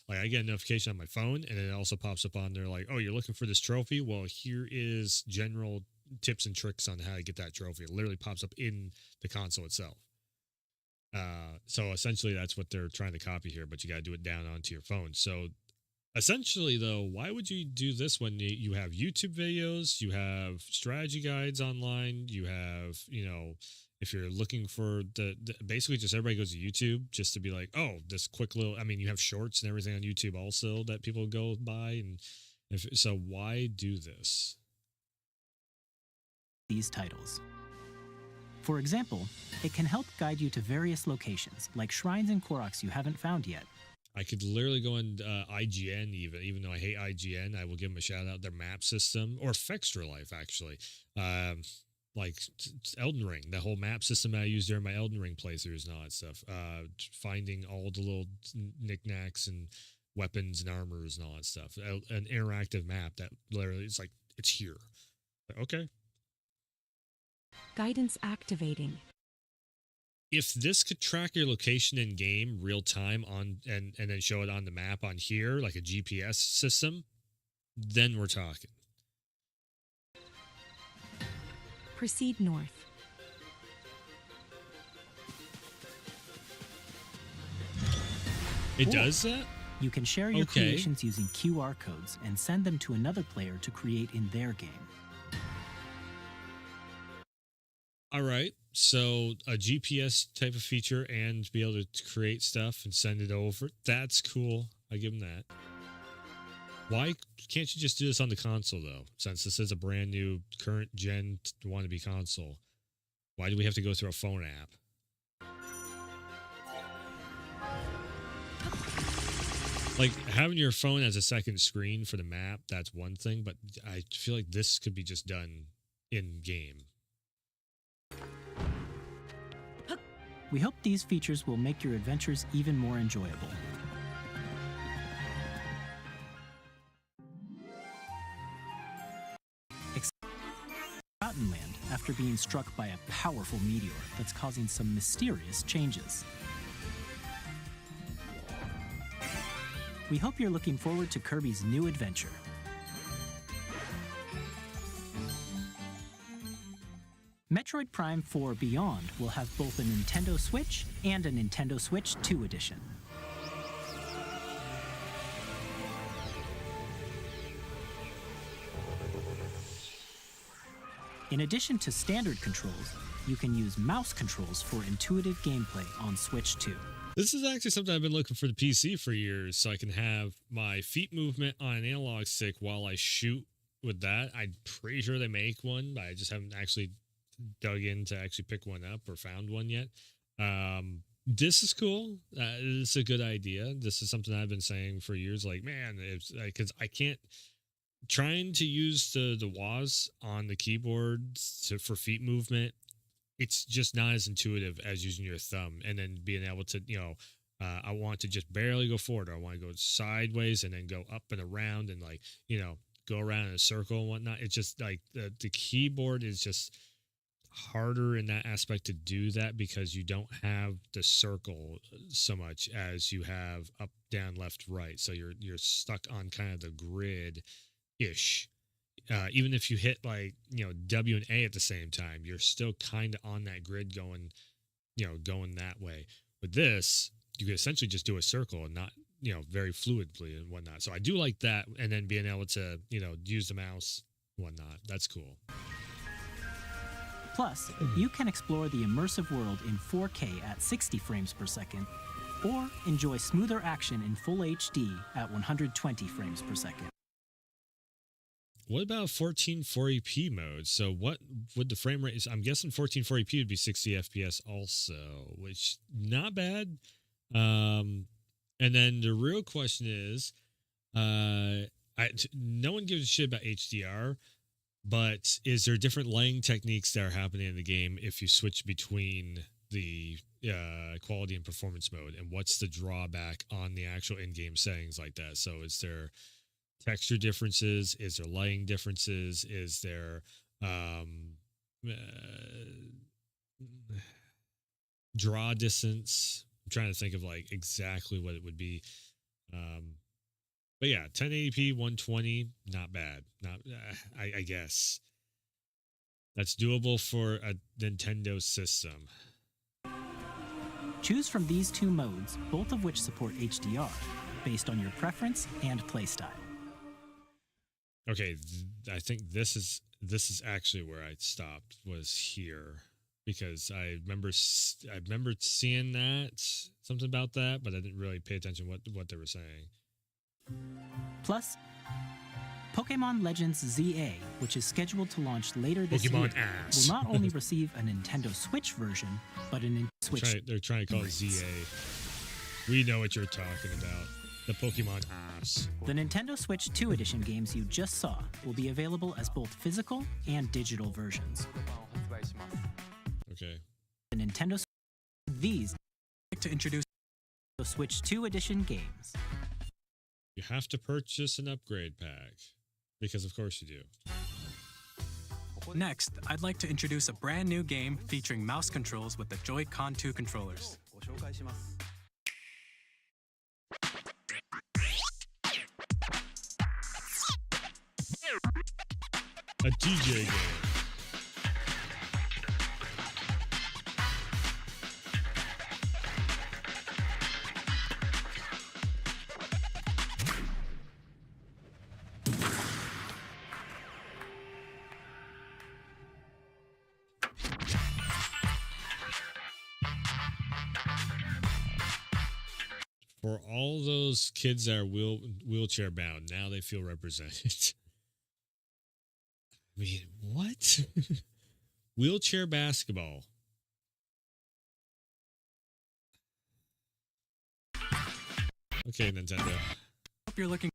like I get a notification on my phone, and it also pops up on there like, oh, you're looking for this trophy? Well, here is general tips and tricks on how to get that trophy. It literally pops up in the console itself. So essentially that's what they're trying to copy here, but you got to do it down onto your phone. So essentially though, why would you do this when you have YouTube videos, you have strategy guides online, you have, if you're looking for the basically just everybody goes to YouTube just to be like, oh, this quick little, I mean, you have shorts and everything on YouTube also that people go by. And so why do this? These titles. For example, it can help guide you to various locations, like shrines and Koroks you haven't found yet. I could literally go on IGN even though I hate IGN, I will give them a shout out. Their map system, or Fextra Life actually, like Elden Ring, the whole map system I used during my Elden Ring playthroughs and all that stuff. Finding all the little knickknacks and weapons and armors and all that stuff. An interactive map that literally it's like it's here. Okay. Guidance activating. If this could track your location in game real time on and then show it on the map on here, like a GPS system, then we're talking. Proceed north. It does that? You can share your creations using QR codes and send them to another player to create in their game. All right, so a GPS type of feature and be able to create stuff and send it over. That's cool. I give them that. Why can't you just do this on the console, though? Since this is a brand new current gen wannabe console, why do we have to go through a phone app? Like, having your phone as a second screen for the map, that's one thing, but I feel like this could be just done in-game. We hope these features will make your adventures even more enjoyable. Forgotten Land after being struck by a powerful meteor that's causing some mysterious changes. We hope you're looking forward to Kirby's new adventure. Metroid Prime 4 Beyond will have both a Nintendo Switch and a Nintendo Switch 2 edition. In addition to standard controls, you can use mouse controls for intuitive gameplay on Switch 2. This is actually something I've been looking for the PC for years, so I can have my feet movement on an analog stick while I shoot with that. I'm pretty sure they make one, but I just haven't actually dug in to actually pick one up or found one yet. This is cool. It's a good idea. This is something I've been saying for years. Like, man, it's because I can't trying to use the WAS on the keyboard for feet movement. It's just not as intuitive as using your thumb and then being able to, I want to just barely go forward, or I want to go sideways and then go up and around and go around in a circle and whatnot. It's just like the keyboard is just harder in that aspect to do that because you don't have the circle so much as you have up, down, left, right. So you're stuck on kind of the grid ish. Even if you hit W and A at the same time, you're still kind of on that grid going that way. With this, you can essentially just do a circle and not, very fluidly and whatnot. So I do like that. And then being able to, use the mouse and whatnot. That's cool. Plus, you can explore the immersive world in 4K at 60 frames per second, or enjoy smoother action in full HD at 120 frames per second. What about 1440p mode? So what would the frame rate is? I'm guessing 1440p would be 60 FPS also, which not bad. And then the real question is, no one gives a shit about HDR, but is there different lighting techniques that are happening in the game if you switch between the quality and performance mode? And what's the drawback on the actual in-game settings like that? So is there texture differences? Is there lighting differences? Is there draw distance? I'm trying to think of exactly what it would be. But yeah, 1080p 120, not bad. Not I guess that's doable for a Nintendo system. Choose from these two modes, both of which support HDR, based on your preference and playstyle. Okay, I think this is actually where I stopped, was here, because I remember seeing something about that, but I didn't really pay attention what they were saying. Plus, Pokemon Legends ZA, which is scheduled to launch later this year, will not only receive a Nintendo Switch version, but a Nintendo Switch. They're trying to call it ZA. We know what you're talking about. The Pokemon ass. The Nintendo Switch 2 edition games you just saw will be available as both physical and digital versions. Okay. The Nintendo these To introduce the Switch 2 edition games. You have to purchase an upgrade pack, because of course you do. Next, I'd like to introduce a brand new game featuring mouse controls with the Joy-Con 2 controllers. A DJ game. For all those kids that are wheelchair bound, now they feel represented. I mean, what? Wheelchair basketball. Okay, Nintendo. Hope you're looking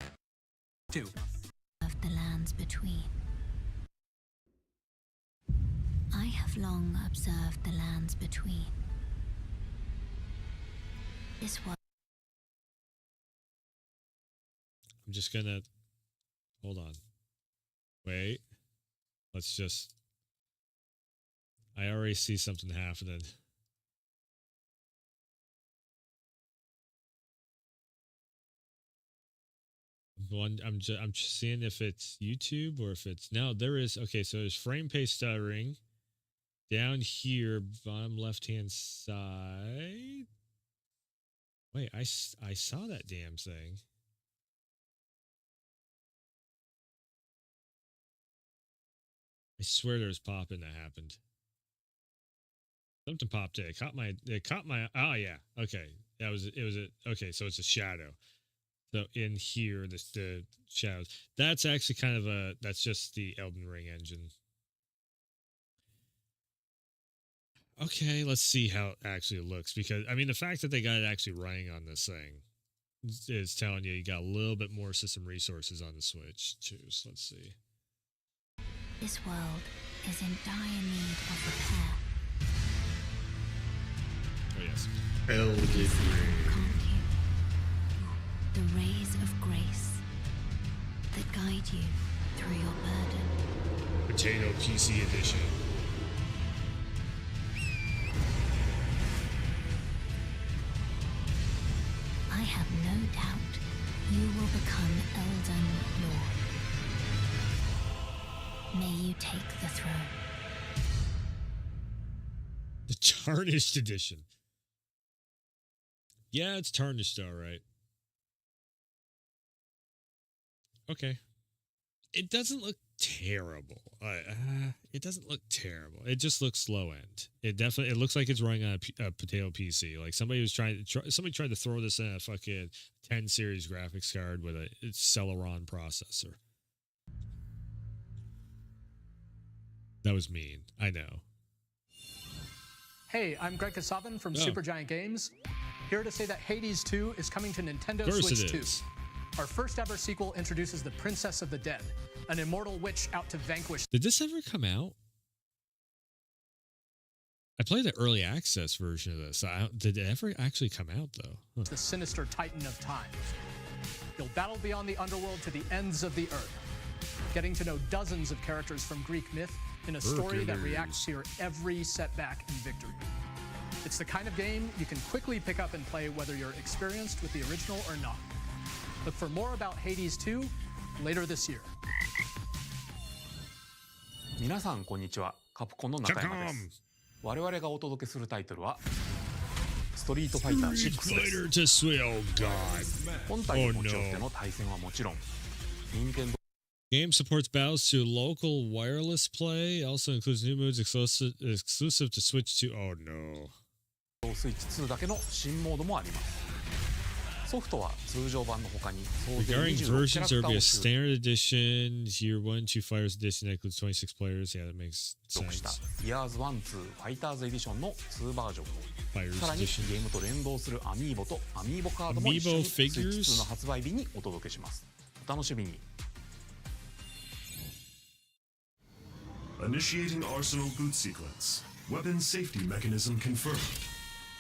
too. Of the lands between. I have long observed the lands between. This was. I'm just gonna hold on. Wait. Let's just. I already see something happening. I'm just seeing if it's YouTube or if it's no. There is okay. So there's frame pace stuttering down here, bottom left hand side. Wait, I saw that damn thing. I swear there's popping that happened. Something popped in. It caught my. Oh yeah. Okay. Okay. So it's a shadow. So in here, the shadows. That's actually kind of that's just the Elden Ring engine. Okay, let's see how it actually looks. Because, I mean, the fact that they got it actually running on this thing is telling you got a little bit more system resources on the Switch, too. So let's see. This world is in dire need of repair. Oh, yes. Elden Ring. The rays of grace that guide you through your burden. Potato PC edition. I have no doubt you will become Elden Lord. May you take the throne. The Tarnished edition. Yeah, it's tarnished, all right. Okay. It doesn't look terrible. It doesn't look terrible. It just looks low end. It looks like it's running on a potato PC. Like somebody tried to throw this in a fucking 10 series graphics card with a Celeron processor. That was mean. I know. Hey, I'm Greg Kasavin from Supergiant Games. Here to say that Hades 2 is coming to Nintendo Of course Switch it 2. is. Our first ever sequel introduces the Princess of the Dead, an immortal witch out to vanquish. Did this ever come out? I played the early access version of this. Did it ever actually come out, though? Huh. The sinister titan of time. You'll battle beyond the underworld to the ends of the earth, getting to know dozens of characters from Greek myth in a story that reacts to your every setback and victory. It's the kind of game you can quickly pick up and play whether you're experienced with the original or not. Look for more about Hades 2 later this year. 皆さんこんにちは。カプコンの中山です。我々がお届けするタイトルはストリートファイター6です。本体を持ち寄っての対戦はもちろん、任天堂 Game supports battles to local wireless play. Also includes new modes exclusive to Switch 2. Oh no. スイッチ2だけの新モードもあります。ソフトは通常版の他に総勢 Regarding 26キャラ versions, ク there タ will be ー a を収 standard edition, Year 1, 2 Fighters edition that includes 26 players. Yeah, that makes 録した sense. Years 1, 2 Fighters Edition の2バージョン Fighters さらに edition. ゲームと連動するアミーボとアミーボカードも一緒に Amiibo スイッチ figures? 2の発売日にお届けします。お楽しみに。 Initiating Arsenal boot sequence. Weapon safety mechanism confirmed.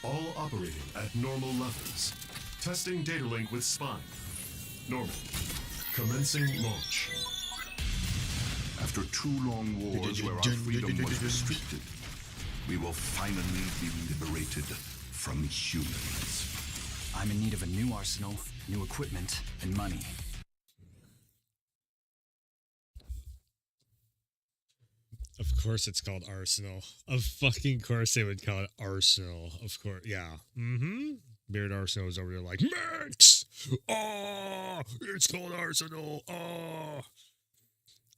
All operating at normal levels. Testing data link with spine. Normal. Commencing launch. After 2 long wars where our freedom was restricted, we will finally be liberated from humans. I'm in need of a new arsenal, new equipment, and money. Of course it's called Arsenal. Of fucking course they would call it Arsenal. Of course. Yeah. Mm-hmm. Beard Arsenal was over there like, Max! Oh, it's called Arsenal. Oh,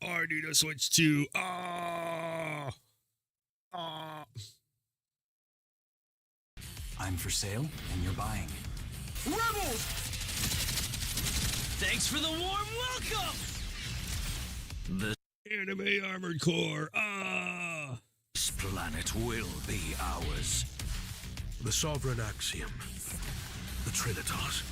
I need a Switch 2. Ah. Ah. I'm for sale, and you're buying. Rebels! Thanks for the warm welcome! The Anime Armored Core. Ah. This planet will be ours. The Sovereign Axiom, the Trinitas,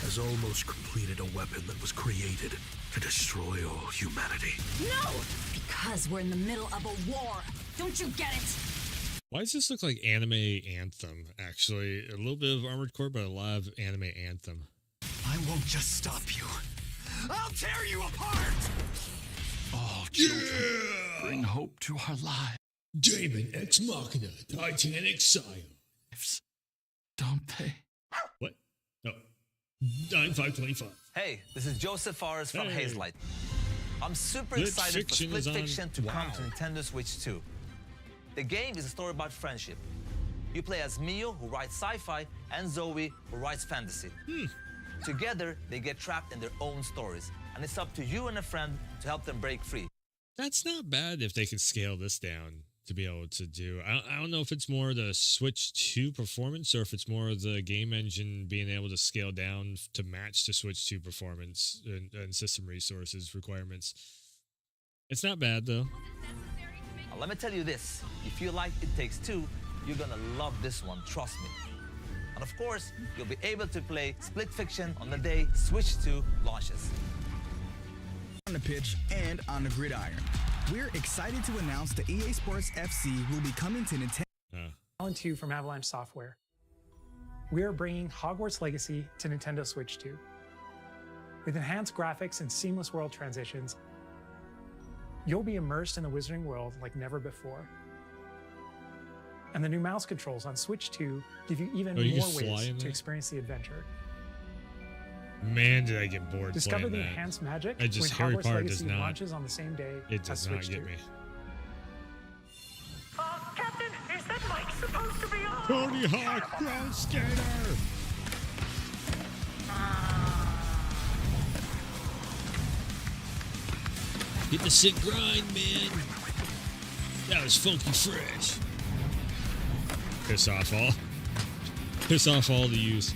has almost completed a weapon that was created to destroy all humanity. No! Because we're in the middle of a war. Don't you get it? Why does this look like Anime Anthem, actually? A little bit of Armored Core, but a lot of Anime Anthem. I won't just stop you. I'll tear you apart! All children, bring hope to our lives. Daemon Ex Machina, Titanic Scion. Don't they? What? No. 9525. Hey, this is Joseph Forrest from Hey. Hazelight. I'm super Split excited for Fiction Split is on- Fiction to come wow. to Nintendo Switch 2. The game is a story about friendship. You play as Mio, who writes sci-fi, and Zoe, who writes fantasy. Together, they get trapped in their own stories, and it's up to you and a friend to help them break free. That's not bad if they can scale this down to be able to do. I don't know if it's more the Switch 2 performance or if it's more the game engine being able to scale down to match the Switch 2 performance and system resources requirements. It's not bad though. Now, let me tell you this. If you like It Takes Two, you're gonna love this one, trust me. And of course, you'll be able to play Split Fiction on the day Switch 2 launches. On the pitch and on the gridiron. We're excited to announce the EA Sports FC will be coming to Nintendo. Alan 2 from Avalanche Software. We are bringing Hogwarts Legacy to Nintendo Switch 2. With enhanced graphics and seamless world transitions, you'll be immersed in the Wizarding world like never before. And the new mouse controls on Switch 2 give you even you more can fly ways in to there? experience the adventure. Man, did I get bored Discover playing the that. enhanced magic I just when Harry Hogwarts Potter Legacy does not. launches on the same day It as does not Switch get 2. me. Captain, is that mic supposed to be on? Tony Hawk Pro Skater. Get the sick grind, man. That was funky fresh. Piss off all the use.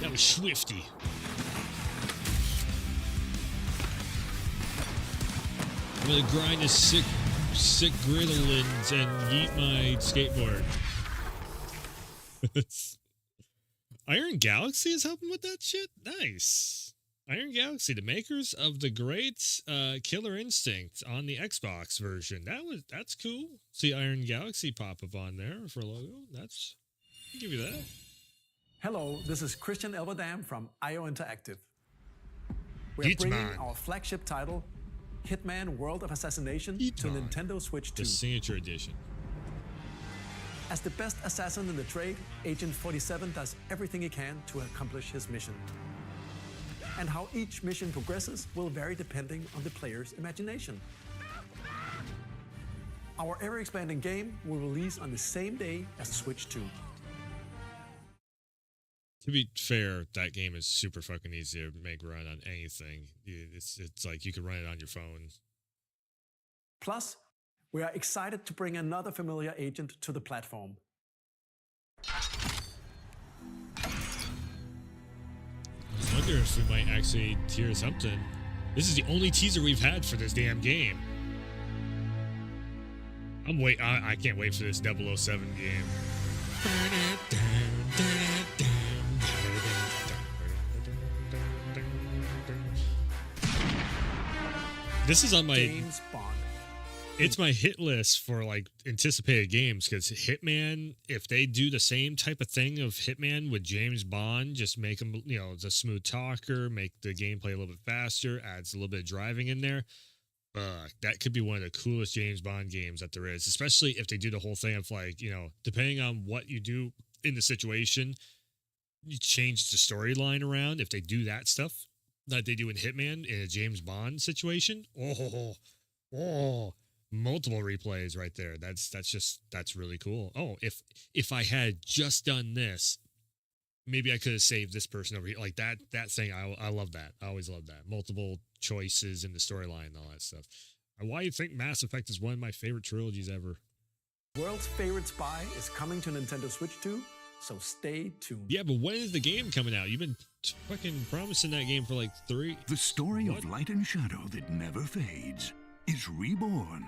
That was swifty. I'm gonna grind this sick griddlins and yeet my skateboard. Iron Galaxy is helping with that shit? Nice. Iron Galaxy, the makers of the great Killer Instinct on the Xbox version. That's cool. See Iron Galaxy pop up on there for a logo. I'll give you that. Hello, this is Christian Elverdam from IO Interactive. We are bringing our flagship title, Hitman World of Assassination, to Nintendo Switch 2. The Signature Edition. As the best assassin in the trade, Agent 47 does everything he can to accomplish his mission. And how each mission progresses will vary depending on the player's imagination. Our ever-expanding game will release on the same day as Switch 2. To be fair, that game is super fucking easy to make run on anything. It's like you can run it on your phone. Plus, we are excited to bring another familiar agent to the platform. I wonder if we might actually hear something. This is the only teaser we've had for this damn game. I can't wait for this 007 game. This is on my James Bond. It's my hit list for like anticipated games because Hitman, if they do the same type of thing of Hitman with James Bond, just make him, the smooth talker, make the gameplay a little bit faster, adds a little bit of driving in there. That could be one of the coolest James Bond games that there is, especially if they do the whole thing of like, depending on what you do in the situation, you change the storyline around. If they do that stuff that they do in Hitman in a James Bond situation, multiple replays right there. That's really cool. Oh, if I had just done this, maybe I could have saved this person over here. Like that thing, I love that. I always love that. Multiple choices in the storyline and all that stuff. And why you think Mass Effect is one of my favorite trilogies ever. World's favorite spy is coming to Nintendo Switch 2, so stay tuned. Yeah, but when is the game coming out? You've been fucking promising that game for like 3. The story of light and shadow that never fades is reborn.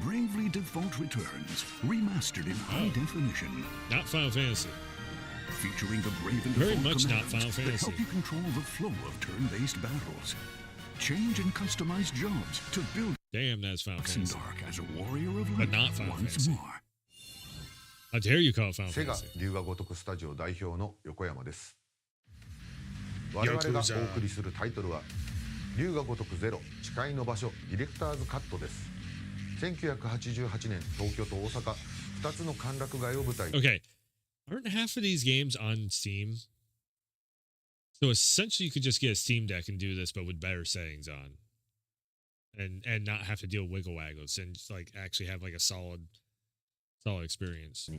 Bravely Default returns, remastered in high definition. Not Final Fantasy. Featuring the Brave and Very Default much not commands Final that Fantasy. help you control the flow of turn-based battles. Change and customize jobs to build. Damn, that's Final Fantasy. Dark as a warrior of light But not Final once Fantasy. more. How dare you call it Final セガ Fantasy? 龍が如くスタジオ代表の横山です我々がお送りするタイトルは龍が如くゼロ誓いの場所ディレクターズカットです1988年東京と大阪 Okay, aren't half of these games on Steam? So essentially, you could just get a Steam Deck and do this, but with better settings on, and not have to deal with wiggle waggles and just, like actually have like a solid experience.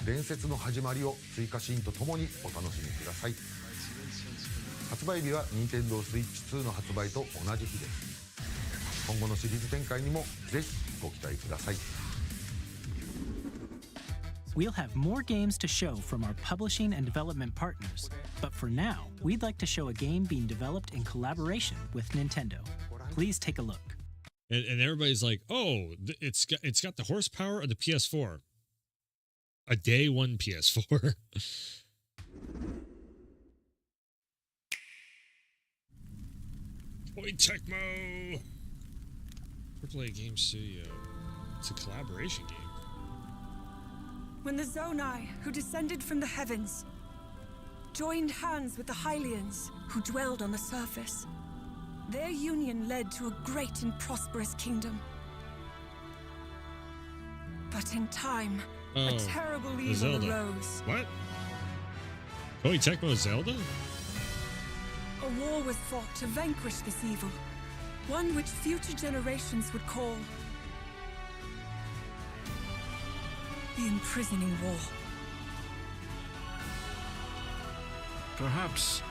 伝説の始まりを追加シーンとともにお楽しみください。発売日は Nintendo Switch 2の発売と同じ日です。今後のシリーズ展開にもぜひご期待ください。We'll have more games to show from our publishing and development partners, but for now, we'd like to show a game being developed in collaboration with Nintendo. Please take a look. And everybody's like, "Oh, it's got the horsepower of the PS4." A day one PS4. Toy Tecmo. AAA Game Studio. It's a collaboration game. When the Zonai, who descended from the heavens, joined hands with the Hylians, who dwelled on the surface, their union led to a great and prosperous kingdom. But in time, a terrible evil arose. What? Toy Tecmo Zelda? A war was fought to vanquish this evil, one which future generations would call the Imprisoning War. Perhaps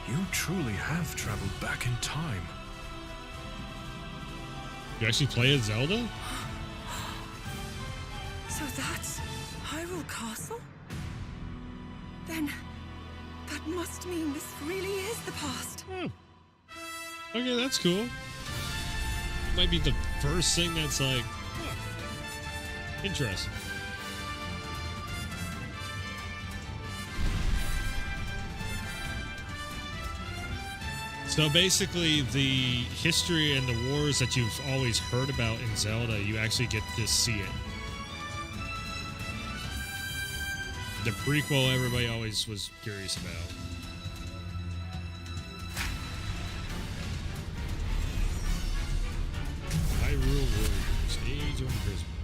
you truly have traveled back in time. You actually play as Zelda? So that's Hyrule Castle? Then that must mean this really is the past. Okay, that's cool. Might be the first thing that's like, interesting. So basically, the history and the wars that you've always heard about in Zelda, you actually get to see it. The prequel, everybody always was curious about. Hyrule Warriors, Age of Imprisonment.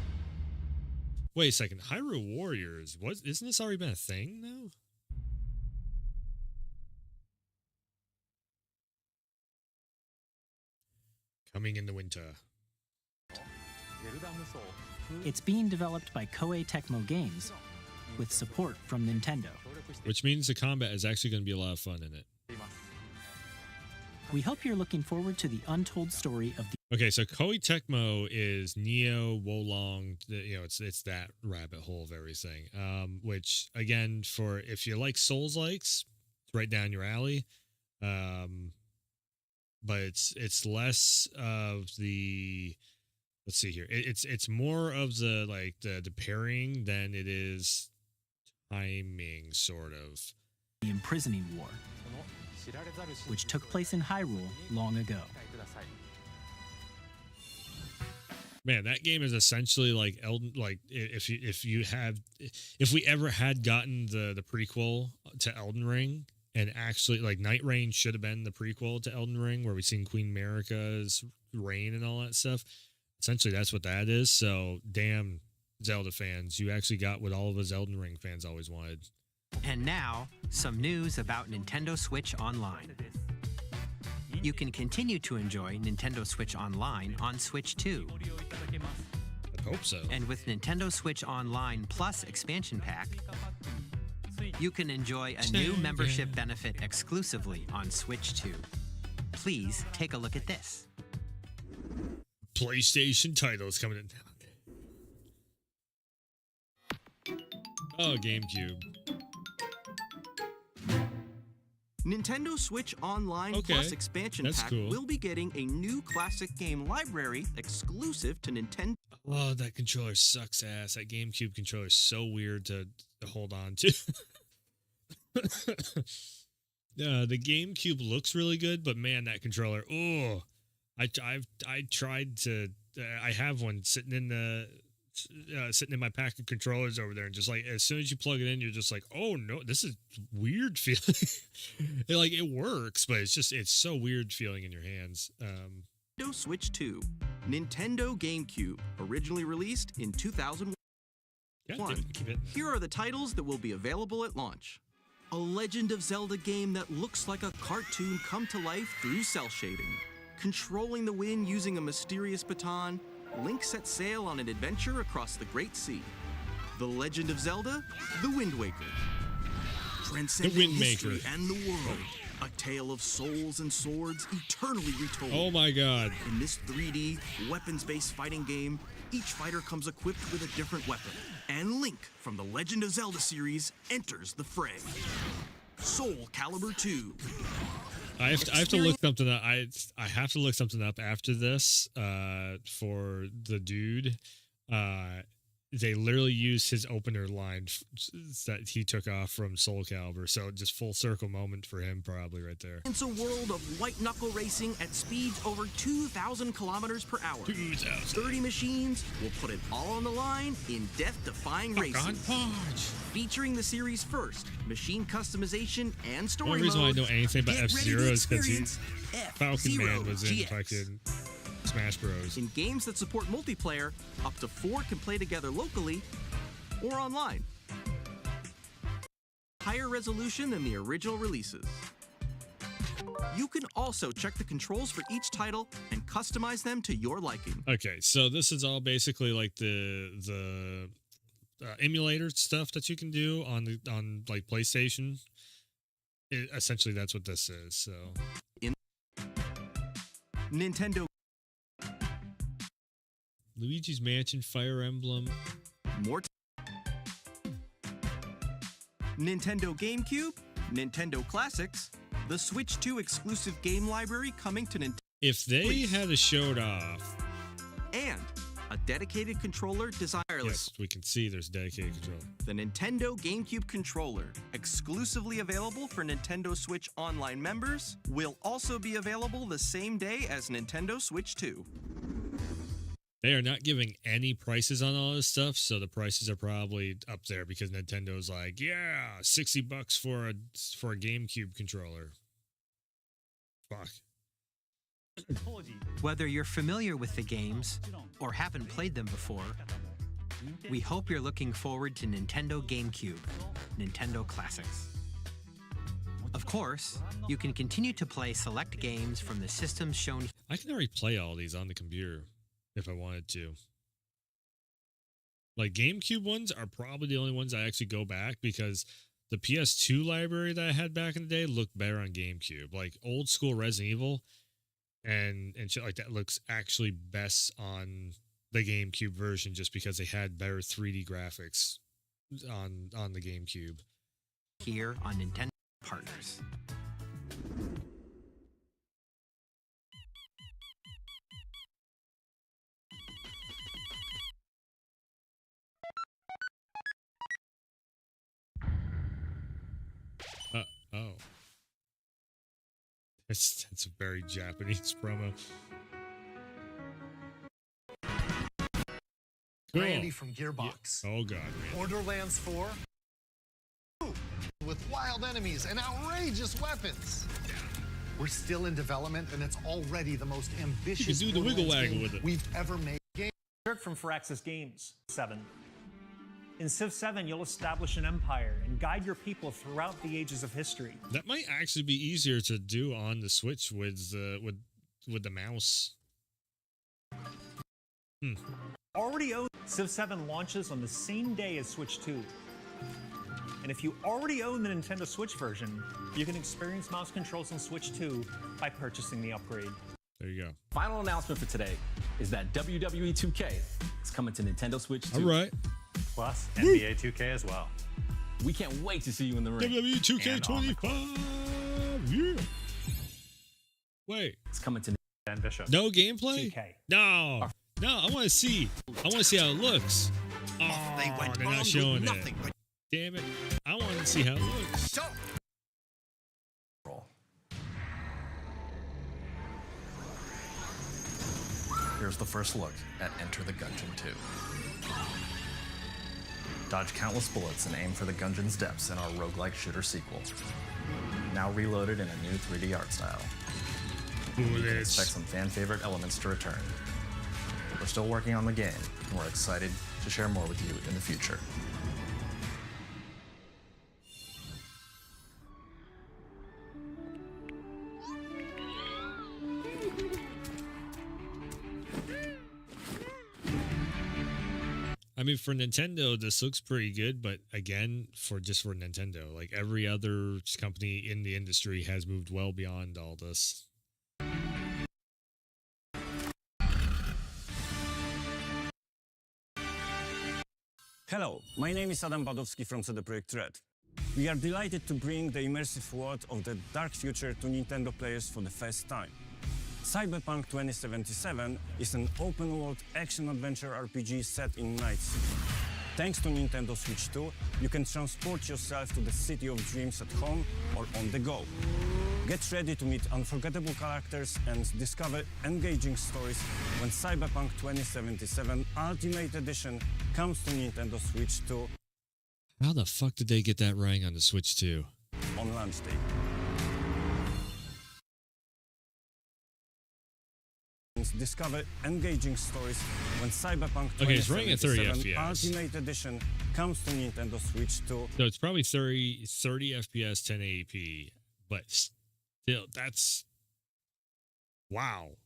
Wait a second, Hyrule Warriors, isn't this already been a thing now? Coming in the winter. It's being developed by Koei Tecmo Games with support from Nintendo. Which means the combat is actually going to be a lot of fun in it. We hope you're looking forward to the untold story of the... Okay, so Koei Tecmo is Neo, Wolong, it's that rabbit hole of everything. Which, again, for if you like Souls-likes, it's right down your alley. But it's less of the, let's see here. It's more of the parrying than it is timing, sort of. The Imprisoning War, which took place in Hyrule long ago. Man, that game is essentially like Elden. Like if we ever had gotten the prequel to Elden Ring. And actually, like, Night Rain should have been the prequel to Elden Ring, where we've seen Queen Marika's reign and all that stuff. Essentially, that's what that is. So, damn, Zelda fans, you actually got what all of us Elden Ring fans always wanted. And now, some news about Nintendo Switch Online. You can continue to enjoy Nintendo Switch Online on Switch 2. I hope so. And with Nintendo Switch Online Plus expansion pack, you can enjoy a new membership benefit exclusively on Switch 2. Please take a look at this. PlayStation titles coming in. Oh, GameCube. Nintendo Switch Online Plus expansion pack will be getting a new classic game library exclusive to Nintendo. Oh, that controller sucks ass. That GameCube controller is so weird to hold on to. The GameCube looks really good, but man, that controller, I tried to, I have one sitting in my pack of controllers over there, and just like, as soon as you plug it in, you're just like, oh no, this is weird feeling. It works, but it's so weird feeling in your hands. Nintendo Switch 2. Nintendo GameCube, originally released in 2001. Here are the titles that will be available at launch. A Legend of Zelda game that looks like a cartoon come to life through cell shading. Controlling the wind using a mysterious baton, Link sets sail on an adventure across the Great Sea. The Legend of Zelda, The Wind Waker. Transcending history and the world. A tale of souls and swords eternally retold. Oh my god. In this 3D, weapons-based fighting game, each fighter comes equipped with a different weapon. And Link from the Legend of Zelda series enters the fray. Soul Calibur 2. I have to look something up. I have to look something up after this for the dude. They literally used his opener line that he took off from Soul Calibur, so just full circle moment for him probably right there. It's a world of white knuckle racing at speeds over 2,000 kilometers per hour. 30 machines will put it all on the line in death-defying racing. Featuring the series' first machine customization and story mode. The only reason why I know anything about F-Zero is because Falcon Man was in fucking Smash Bros. In games that support multiplayer, up to 4 can play together locally or online. Higher resolution than the original releases. You can also check the controls for each title and customize them to your liking. Okay, so this is all basically like the emulator stuff that you can do on like PlayStation. Essentially, that's what this is. So, in Nintendo. Luigi's Mansion, Fire Emblem. Nintendo GameCube, Nintendo Classics, the Switch 2 exclusive game library coming to Nintendo. If they had showed off. And a dedicated controller designed. Yes, we can see there's dedicated controller. The Nintendo GameCube controller, exclusively available for Nintendo Switch Online members, will also be available the same day as Nintendo Switch 2. They are not giving any prices on all this stuff, so the prices are probably up there because Nintendo's like, yeah, $60 for a GameCube controller. Fuck. Whether you're familiar with the games or haven't played them before, we hope you're looking forward to Nintendo GameCube, Nintendo Classics. Of course, you can continue to play select games from the systems shown. I can already play all these on the computer if I wanted to. Like GameCube ones are probably the only ones I actually go back because the PS2 library that I had back in the day looked better on GameCube. Like old school Resident Evil and shit like that looks actually best on the GameCube version just because they had better 3D graphics on the GameCube. Here on Nintendo Partners. Oh. That's a very Japanese promo. Cool. Randy from Gearbox. Yeah. Oh god, man. Borderlands 4 with wild enemies and outrageous weapons. We're still in development, and it's already the most ambitious you can do the wiggle waggle with it. We've ever made. Dirk from Firaxis Games 7. In Civ 7, you'll establish an empire and guide your people throughout the ages of history. That might actually be easier to do on the Switch with the mouse. Already own Civ 7 launches on the same day as Switch 2. And if you already own the Nintendo Switch version, you can experience mouse controls on Switch 2 by purchasing the upgrade. There you go. Final announcement for today is that WWE 2K is coming to Nintendo Switch 2. All right. Plus NBA 2K as well. We can't wait to see you in the ring. WWE 2K25. Yeah. Wait. It's coming to Dan Bishop. No gameplay? 2K. No. No, I want to see. I want to see how it looks. Oh, they're not showing it. Damn it. I want to see how it looks. Here's the first look at Enter the Gungeon 2. Dodge countless bullets and aim for the Gungeon's depths in our roguelike shooter sequel. Now reloaded in a new 3D art style. You can expect some fan favorite elements to return. We're still working on the game, and we're excited to share more with you in the future. I mean, for Nintendo, this looks pretty good, but again, for Nintendo, like every other company in the industry has moved well beyond all this. Hello, my name is Adam Badowski from CD Projekt Red. We are delighted to bring the immersive world of the dark future to Nintendo players for the first time. Cyberpunk 2077 is an open-world action-adventure RPG set in Night City. Thanks to Nintendo Switch 2, you can transport yourself to the city of dreams at home or on the go. Get ready to meet unforgettable characters and discover engaging stories when Cyberpunk 2077 Ultimate Edition comes to Nintendo Switch 2. How the fuck did they get that running on the Switch 2? On launch day. Discover engaging stories when Cyberpunk 2077 Ultimate Edition comes to Nintendo Switch 2. So it's probably 30 FPS 1080p, but still, that's wow.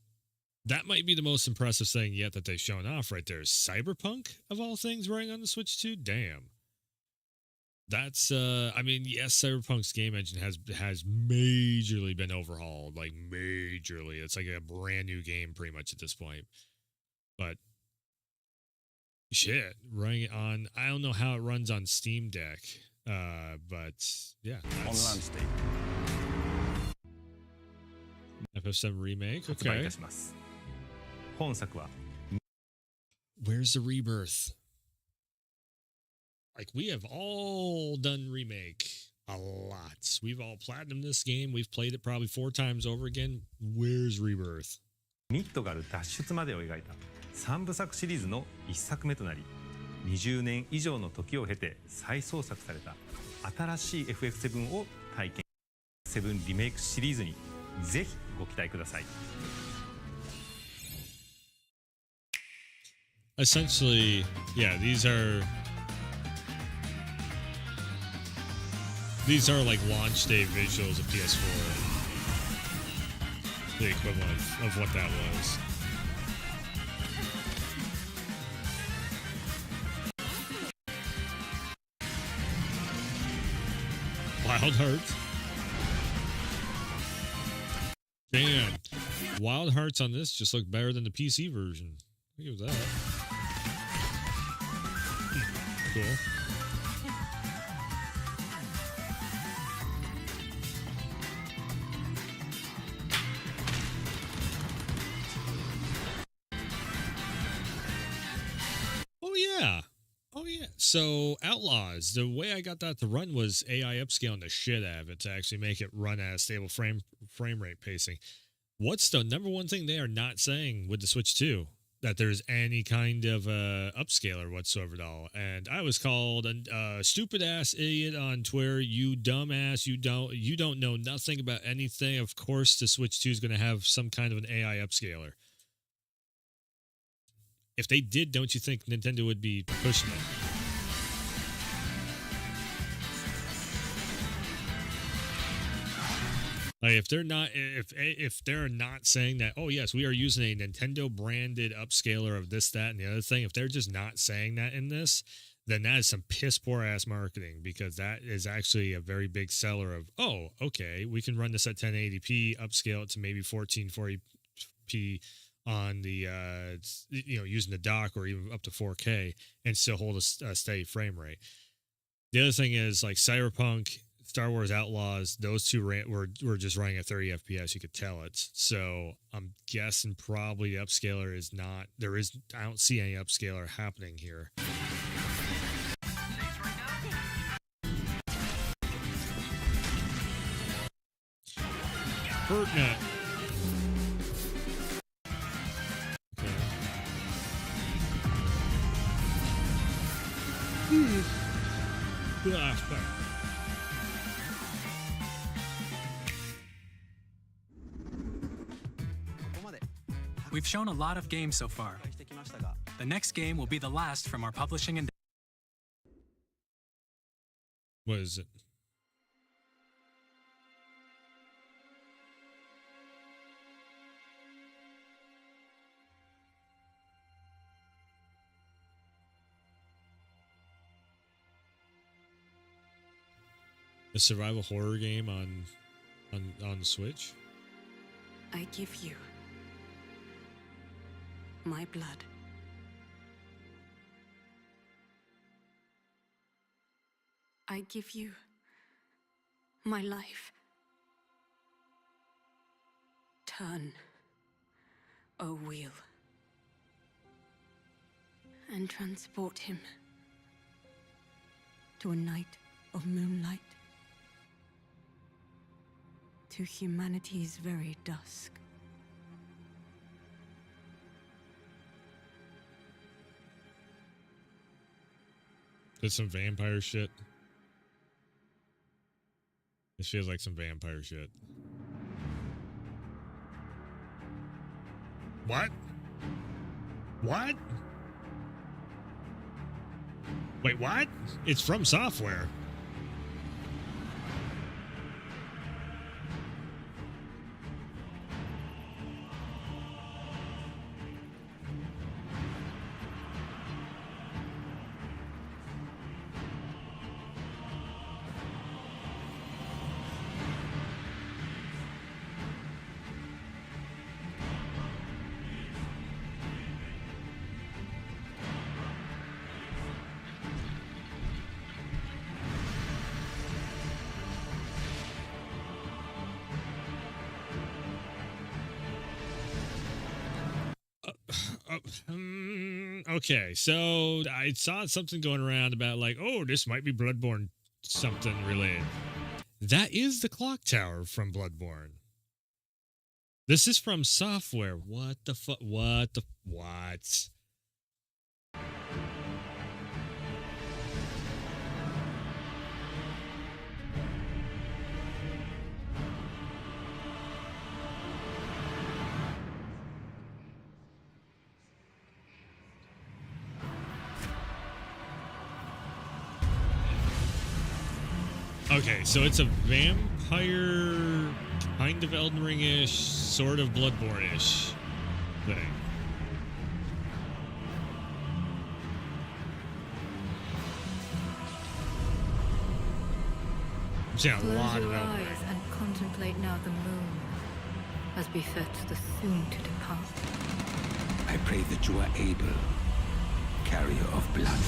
That might be the most impressive thing yet that they've shown off right there. Cyberpunk, of all things, running on the Switch 2? Damn. That's I mean, yes, Cyberpunk's game engine has majorly been overhauled, like majorly. It's like a brand new game pretty much at this point. But shit, running on, I don't know how it runs on Steam Deck. But yeah, on launch day. FF7 remake. Okay. 本作は Where's the rebirth? Like, we have all done remake a lot. We've all platinumed this game. We've played it probably 4 times over again. Where's Rebirth? ミッドガル脱出までを描いた3部作シリーズの1作目となり、20年以上の時を経て再創作された新しい FF7 を体験。7リメイクシリーズにぜひご期待ください。Essentially, yeah, these are like launch day visuals of PS4. The equivalent of what that was. Wild Hearts. Man, Wild Hearts on this just look better than the PC version. Look at that. Cool. Oh yeah. So Outlaws, the way I got that to run was AI upscaling the shit out of it to actually make it run at a stable frame rate pacing. What's the number one thing they are not saying with the Switch 2? That there's any kind of upscaler whatsoever at all. And I was called a stupid ass idiot on Twitter. You dumbass. You don't know nothing about anything. Of course, the Switch 2 is going to have some kind of an AI upscaler. If they did, don't you think Nintendo would be pushing it? Like if they're not saying that, oh yes, we are using a Nintendo branded upscaler of this, that, and the other thing. If they're just not saying that in this, then that is some piss poor ass marketing, because that is actually a very big seller of, oh, okay, we can run this at 1080p, upscale it to maybe 1440p on the using the dock, or even up to 4K, and still hold a steady frame rate. The other thing is like Cyberpunk, Star Wars Outlaws, those two were just running at 30 FPS. You could tell it. So I'm guessing probably the upscaler is not. I don't see any upscaler happening here. BirdNet. We've shown a lot of games so far, the next game will be the last from our publishing and... What is it? A survival horror game on Switch? I give you my blood. I give you my life. Turn, O wheel, and transport him to a night of moonlight, to humanity's very dusk. That's some vampire shit. This feels like some vampire shit. What? What? Wait, what? It's From Software. Okay, so I saw something going around about like, oh, this might be Bloodborne something related. That is the clock tower from Bloodborne. This is From Software. What the fuck? What? Okay, so it's a vampire, kind of Elden Ring-ish, sort of Bloodborne-ish thing. I'm seeing a lot of Elden Ring. Close your eyes and contemplate now the moon, as befits the soon to depart. I pray that you are able, carrier of blood.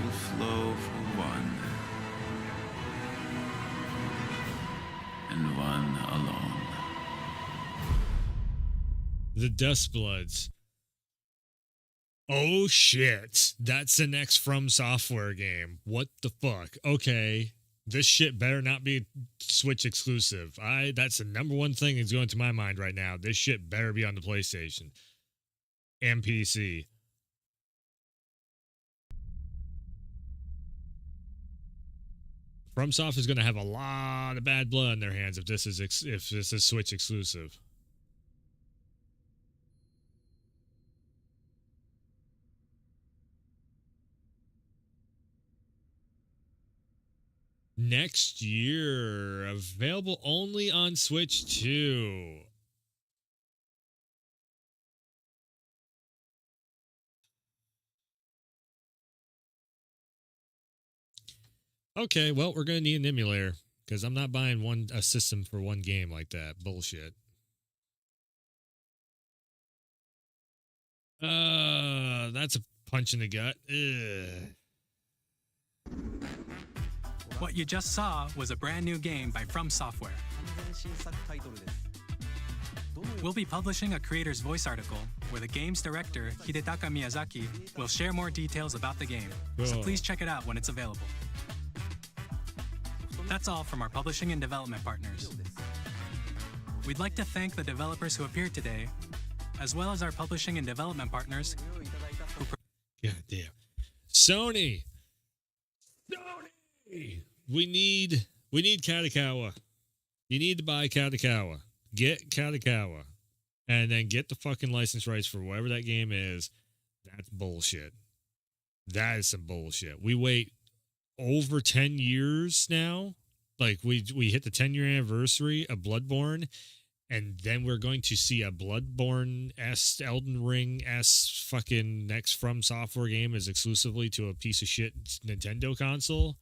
Will flow for one, and one alone. The Dustbloods. Oh shit. That's the next From Software game. What the fuck? Okay. This shit better not be Switch exclusive. That's the number one thing that's going to my mind right now. This shit better be on the PlayStation and PC. FromSoft is going to have a lot of bad blood in their hands if this is Switch exclusive. Next year, available only on Switch 2. Okay, well, we're going to need an emulator because I'm not buying a system for one game like that. Bullshit. That's a punch in the gut. Ugh. What you just saw was a brand new game by From Software. We'll be publishing a creator's voice article where the game's director, Hidetaka Miyazaki, will share more details about the game. So please check it out when it's available. That's all from our publishing and development partners. We'd like to thank the developers who appeared today, as well as our publishing and development partners who... God damn. Sony! We need Katakawa. You need to buy Katakawa. Get Katakawa. And then get the fucking license rights for whatever that game is. That's bullshit. That is some bullshit. We wait over 10 years now. Like, we hit the 10-year anniversary of Bloodborne, and then we're going to see a Bloodborne-esque, Elden Ring-esque fucking next From Software game is exclusively to a piece of shit Nintendo console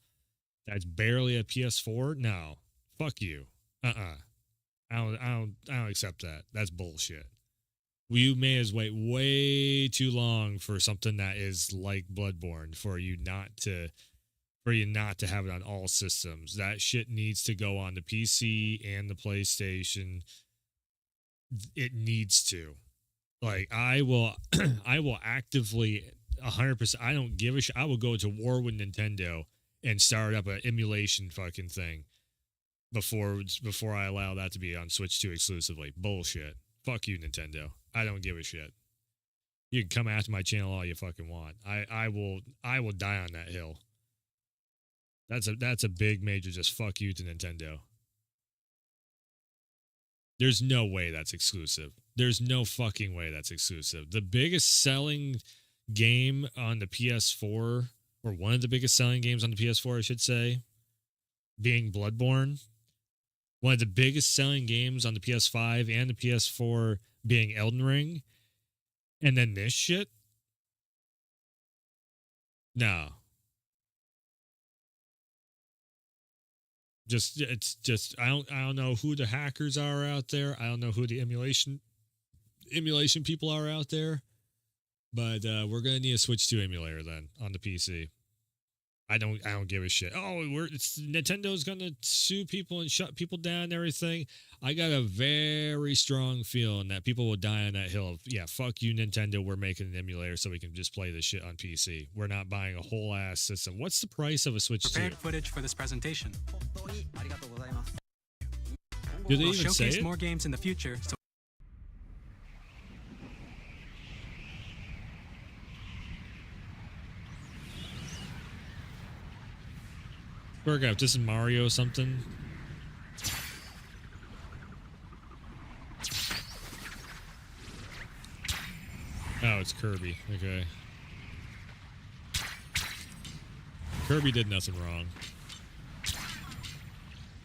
that's barely a PS4? No. Fuck you. I don't accept that. That's bullshit. You may as wait way too long for something that is like Bloodborne for you not to have it on all systems. That shit needs to go on the PC and the PlayStation. It needs to. Like, I will actively 100%. I don't give a shit. I will go to war with Nintendo and start up an emulation fucking thing before I allow that to be on Switch 2 exclusively. Bullshit. Fuck you, Nintendo. I don't give a shit. You can come after my channel all you fucking want. I will die on that hill. That's a big major just fuck you to Nintendo. There's no way that's exclusive. There's no fucking way that's exclusive. The biggest selling game on the PS4, or one of the biggest selling games on the PS4, I should say, being Bloodborne. One of the biggest selling games on the PS5 and the PS4 being Elden Ring. And then this shit? No. It's just I don't know who the hackers are out there. I don't know who the emulation people are out there. But we're gonna need a Switch 2 emulator then on the PC. I don't give a shit. Oh, Nintendo's gonna sue people and shut people down and everything. I got a very strong feeling that people will die on that hill of, yeah, fuck you, Nintendo. We're making an emulator so we can just play this shit on PC. We're not buying a whole ass system. What's the price of a Switch 2? Prepared footage for this presentation. Do they we'll even say showcase it? more games in the future. So Work out. This is Mario something. Oh, it's Kirby. Okay. Kirby did nothing wrong.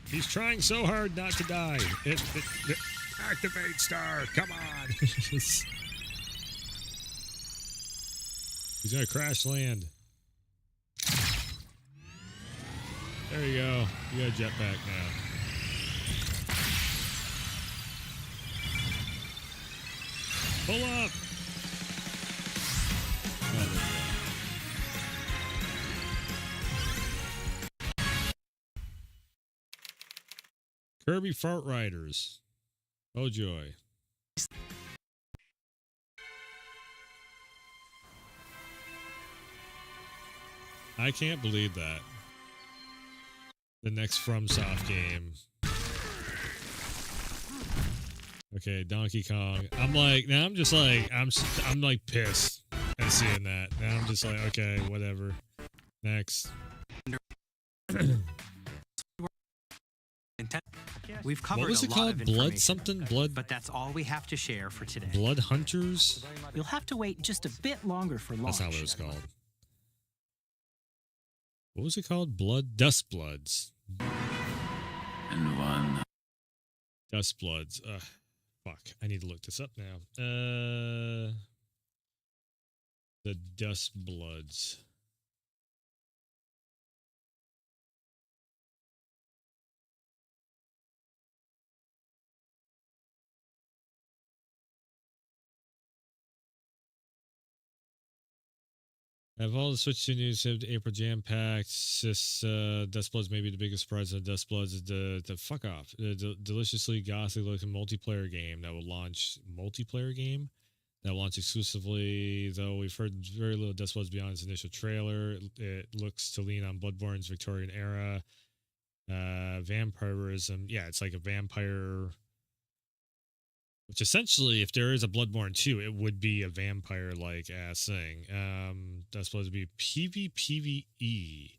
He's trying so hard not to die. Activate star. Come on. He's gonna crash land. There you go. You got a jetpack now. Pull up. Oh, there you go. Kirby Fart Riders. Oh joy. I can't believe that. The next FromSoft game. Okay, Donkey Kong. I'm like pissed at seeing that. Now I'm just like, okay, whatever. Next. We've covered what was it called? Blood something? Blood? But that's all we have to share for today. Blood Hunters? You'll have to wait just a bit longer for launch. That's not what it was called. What was it called? Dust Bloods. And one. Dust Bloods. Fuck. I need to look this up now. The Dust Bloods. Have all the Switch 2 news saved April jam packed. Dust Bloods may be the biggest surprise of Dust Bloods is the fuck off. The deliciously gothic looking multiplayer game that will launch exclusively, though we've heard very little Dust Bloods beyond its initial trailer. It looks to lean on Bloodborne's Victorian era Vampirism. Yeah, it's like a vampire. Which essentially, if there is a Bloodborne 2, it would be a vampire-like ass thing. That's supposed to be PvPvE.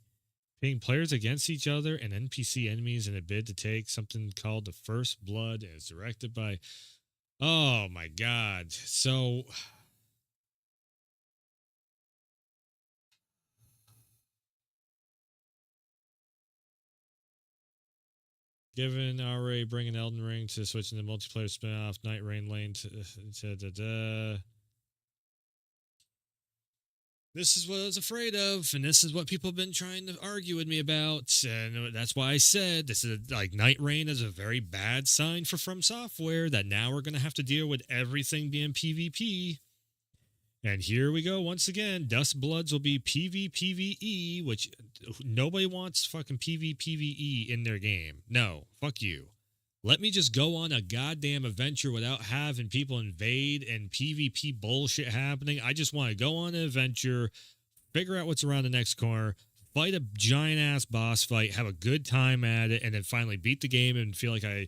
Pitting players against each other and NPC enemies in a bid to take something called the First Blood, and it's directed by... Oh my god. So... Given already bringing Elden Ring to switching the multiplayer spin-off, Night Rain Lane to This is what I was afraid of, and this is what people have been trying to argue with me about, and that's why I said this is like Night Rain is a very bad sign for From Software, that now we're going to have to deal with everything being PvP. And here we go once again. Dust Bloods will be PvPvE, which nobody wants fucking PvPvE in their game. No, fuck you. Let me just go on a goddamn adventure without having people invade and PvP bullshit happening. I just want to go on an adventure, figure out what's around the next corner, fight a giant-ass boss fight, have a good time at it, and then finally beat the game and feel like I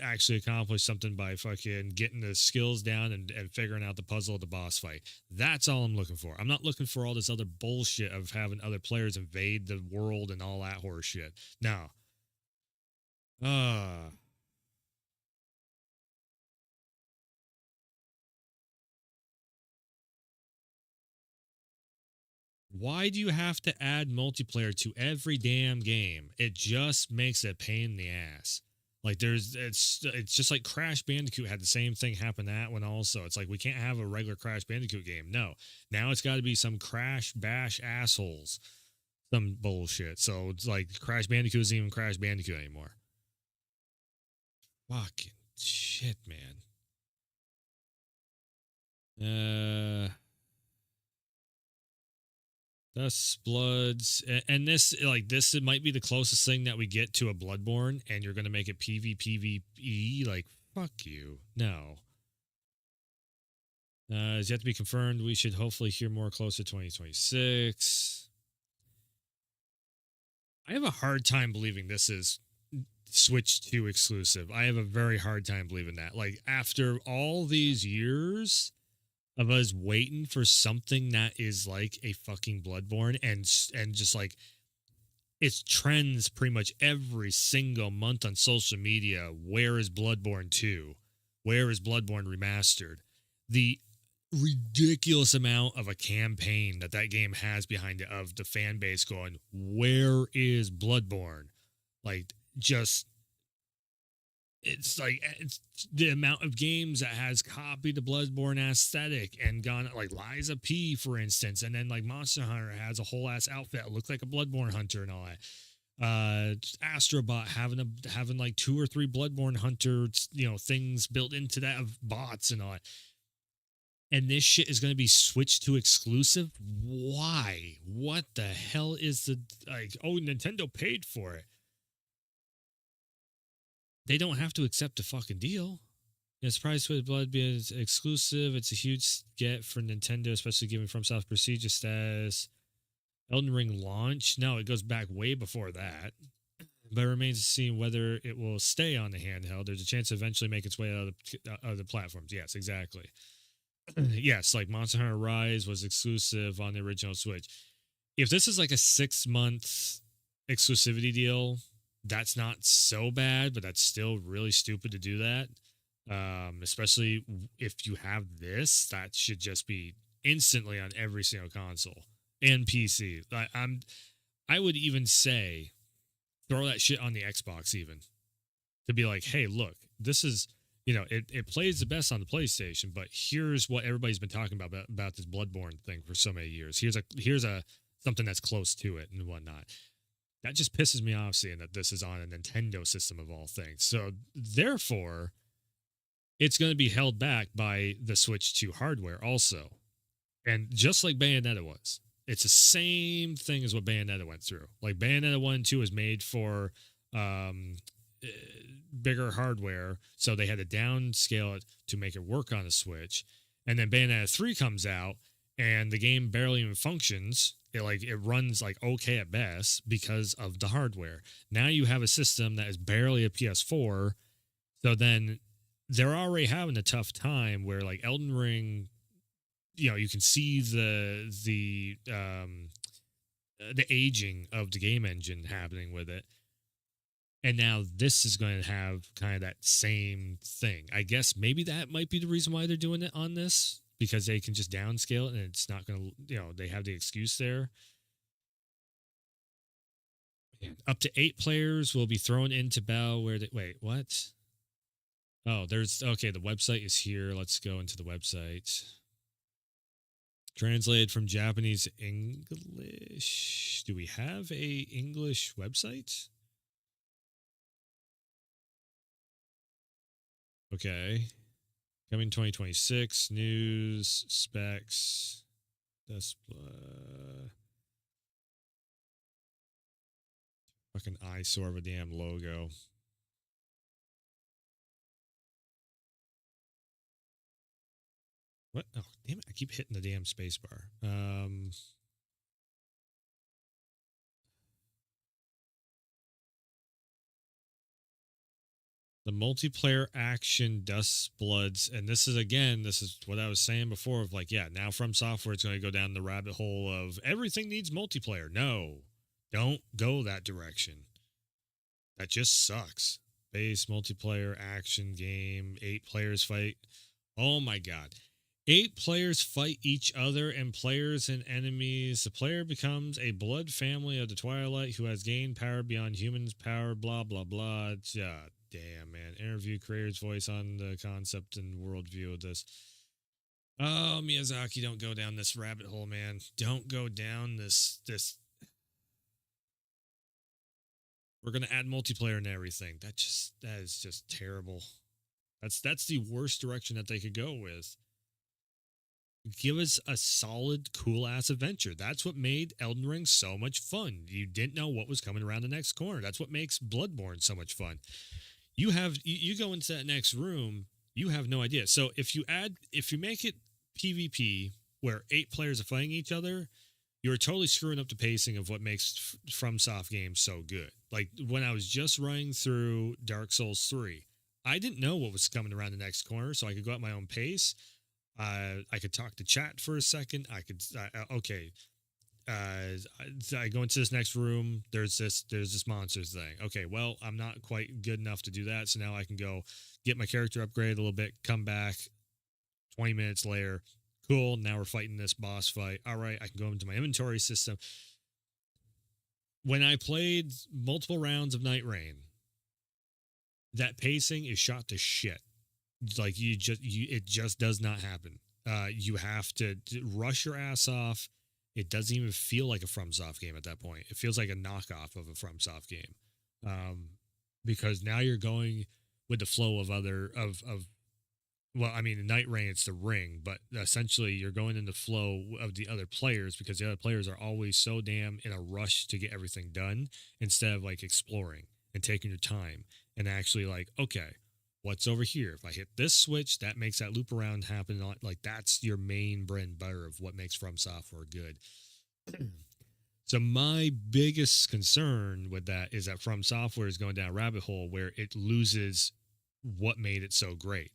actually accomplished something by fucking getting the skills down and figuring out the puzzle of the boss fight. That's all I'm looking for. I'm not looking for all this other bullshit of having other players invade the world and all that horse shit. No. Why do you have to add multiplayer to every damn game? It just makes it a pain in the ass. Like it's just like Crash Bandicoot had the same thing happen that one also. It's like we can't have a regular Crash Bandicoot game. No. Now it's got to be some Crash Bash assholes. Some bullshit. So it's like Crash Bandicoot isn't even Crash Bandicoot anymore. Fucking shit, man. Dust Bloods, and this it might be the closest thing that we get to a Bloodborne, and you're gonna make it PvPvE. Like, fuck you. No. Is yet to be confirmed. We should hopefully hear more closer to 2026. I have a hard time believing this is Switch 2 exclusive. I have a very hard time believing that. Like, after all these years of us waiting for something that is like a fucking Bloodborne, and just like it's trends pretty much every single month on social media. Where is Bloodborne 2? Where is Bloodborne Remastered? The ridiculous amount of a campaign that game has behind it, of the fan base going, where is Bloodborne? Like, just it's the amount of games that has copied the Bloodborne aesthetic and gone, like Liza P, for instance, and then like Monster Hunter has a whole ass outfit that looked like a Bloodborne hunter and all that. Astrobot having like 2 or 3 Bloodborne hunter things built into that of bots and all that. And this shit is going to be Switch 2 exclusive? Why? What the hell is Nintendo paid for it. They don't have to accept a fucking deal. It's surprised with Blood being exclusive. It's a huge get for Nintendo, especially given FromSoft prestigious status. Elden Ring launch? No, it goes back way before that. But it remains to see whether it will stay on the handheld. There's a chance to eventually make its way out of other platforms. Yes, exactly. Yes, like Monster Hunter Rise was exclusive on the original Switch. If this is like a 6-month exclusivity deal, that's not so bad, but that's still really stupid to do that. Especially if you have this, that should just be instantly on every single console and PC. I would even say throw that shit on the Xbox even, to be like, hey, look, this is, it plays the best on the PlayStation, but here's what everybody's been talking about this Bloodborne thing for so many years. Here's a something that's close to it and whatnot. That just pisses me off seeing that this is on a Nintendo system of all things. So therefore, it's going to be held back by the Switch 2 hardware also. And just like Bayonetta was, it's the same thing as what Bayonetta went through. Like Bayonetta 1 and 2 was made for bigger hardware, so they had to downscale it to make it work on a Switch. And then Bayonetta 3 comes out, and the game barely even functions. It runs like okay at best because of the hardware. Now you have a system that is barely a PS4, so then they're already having a tough time where like Elden Ring, you can see the aging of the game engine happening with it. And now this is going to have kind of that same thing. I guess maybe that might be the reason why they're doing it on this, because they can just downscale it and it's not going to, they have the excuse there. Up to 8 players will be thrown into battle wait, what? Oh, the website is here. Let's go into the website. Translated from Japanese English. Do we have a English website? Okay. Coming 2026. News, specs, display. Fucking eyesore of a damn logo. What? Oh, damn it. I keep hitting the damn spacebar. The multiplayer action Dust Bloods. And this is what I was saying before of like, yeah, now From Software is going to go down the rabbit hole of everything needs multiplayer. No, don't go that direction. That just sucks. Base multiplayer action game, 8 players fight. Oh my God. 8 players fight each other and players and enemies. The player becomes a blood family of the Twilight who has gained power beyond humans' power, blah, blah, blah. Damn, man. Interview creator's voice on the concept and worldview of this. Oh, Miyazaki, don't go down this rabbit hole, man. Don't go down this. We're going to add multiplayer and everything. That is just terrible. That's the worst direction that they could go with. Give us a solid, cool-ass adventure. That's what made Elden Ring so much fun. You didn't know what was coming around the next corner. That's what makes Bloodborne so much fun. You go into that next room, you have no idea. So if you make it PvP where 8 players are fighting each other, you're totally screwing up the pacing of what makes FromSoft games so good. Like when I was just running through Dark Souls 3, I didn't know what was coming around the next corner, so I could go at my own pace. I could talk to chat for a second. I go into this next room. There's this monsters thing. Okay, well, I'm not quite good enough to do that, so now I can go get my character upgraded a little bit, come back 20 minutes later. Cool, now we're fighting this boss fight. All right, I can go into my inventory system. When I played multiple rounds of Night Rain, that pacing is shot to shit. Like it just does not happen. You have to rush your ass off. It doesn't even feel like a FromSoft game at that point. It feels like a knockoff of a FromSoft game, because now you're going with the flow of well, I mean, in Night Rain it's the ring, but essentially you're going in the flow of the other players because the other players are always so damn in a rush to get everything done instead of like exploring and taking your time and actually like, okay, what's over here? If I hit this switch, that makes that loop around happen. Like that's your main bread and butter of what makes From Software good. So my biggest concern with that is that From Software is going down a rabbit hole where it loses what made it so great.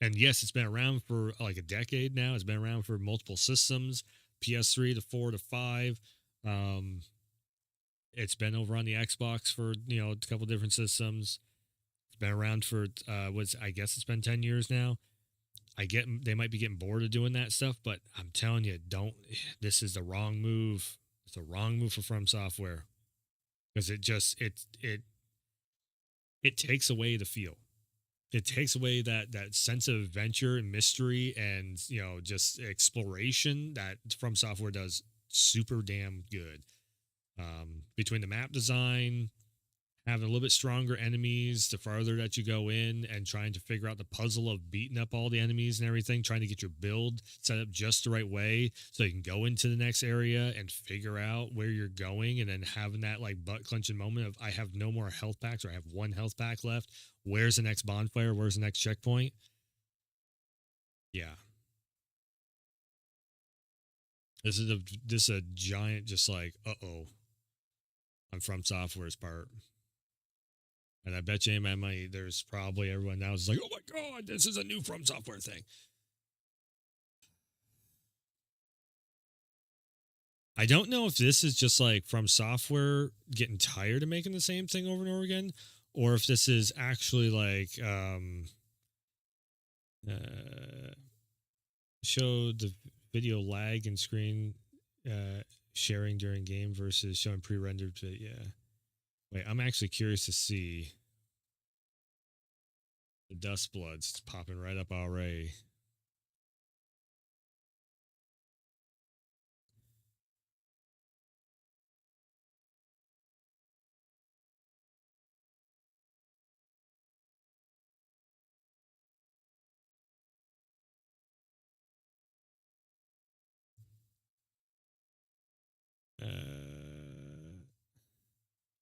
And yes, it's been around for like a decade now. It's been around for multiple systems, PS3 to 4 to 5. It's been over on the Xbox for, a couple different systems. Been around for I guess it's been 10 years now. I get they might be getting bored of doing that stuff, but I'm telling you, this is the wrong move. It's a wrong move for From Software because it takes away the feel. It takes away that sense of adventure and mystery and just exploration that From Software does super damn good. Between the map design, having a little bit stronger enemies the farther that you go in, and trying to figure out the puzzle of beating up all the enemies and everything, trying to get your build set up just the right way so you can go into the next area and figure out where you're going, and then having that like butt clenching moment of I have no more health packs or I have 1 health pack left. Where's the next bonfire? Where's the next checkpoint? Yeah. This is a giant, just like, uh-oh, I'm From Software's part. And I bet you ain't my money, there's probably everyone now is like, oh my God, this is a new From Software thing. I don't know if this is just like From Software getting tired of making the same thing over and over again, or if this is actually like show the video lag and screen sharing during game versus showing pre-rendered. Yeah. Wait, I'm actually curious to see the Dust Bloods popping right up already.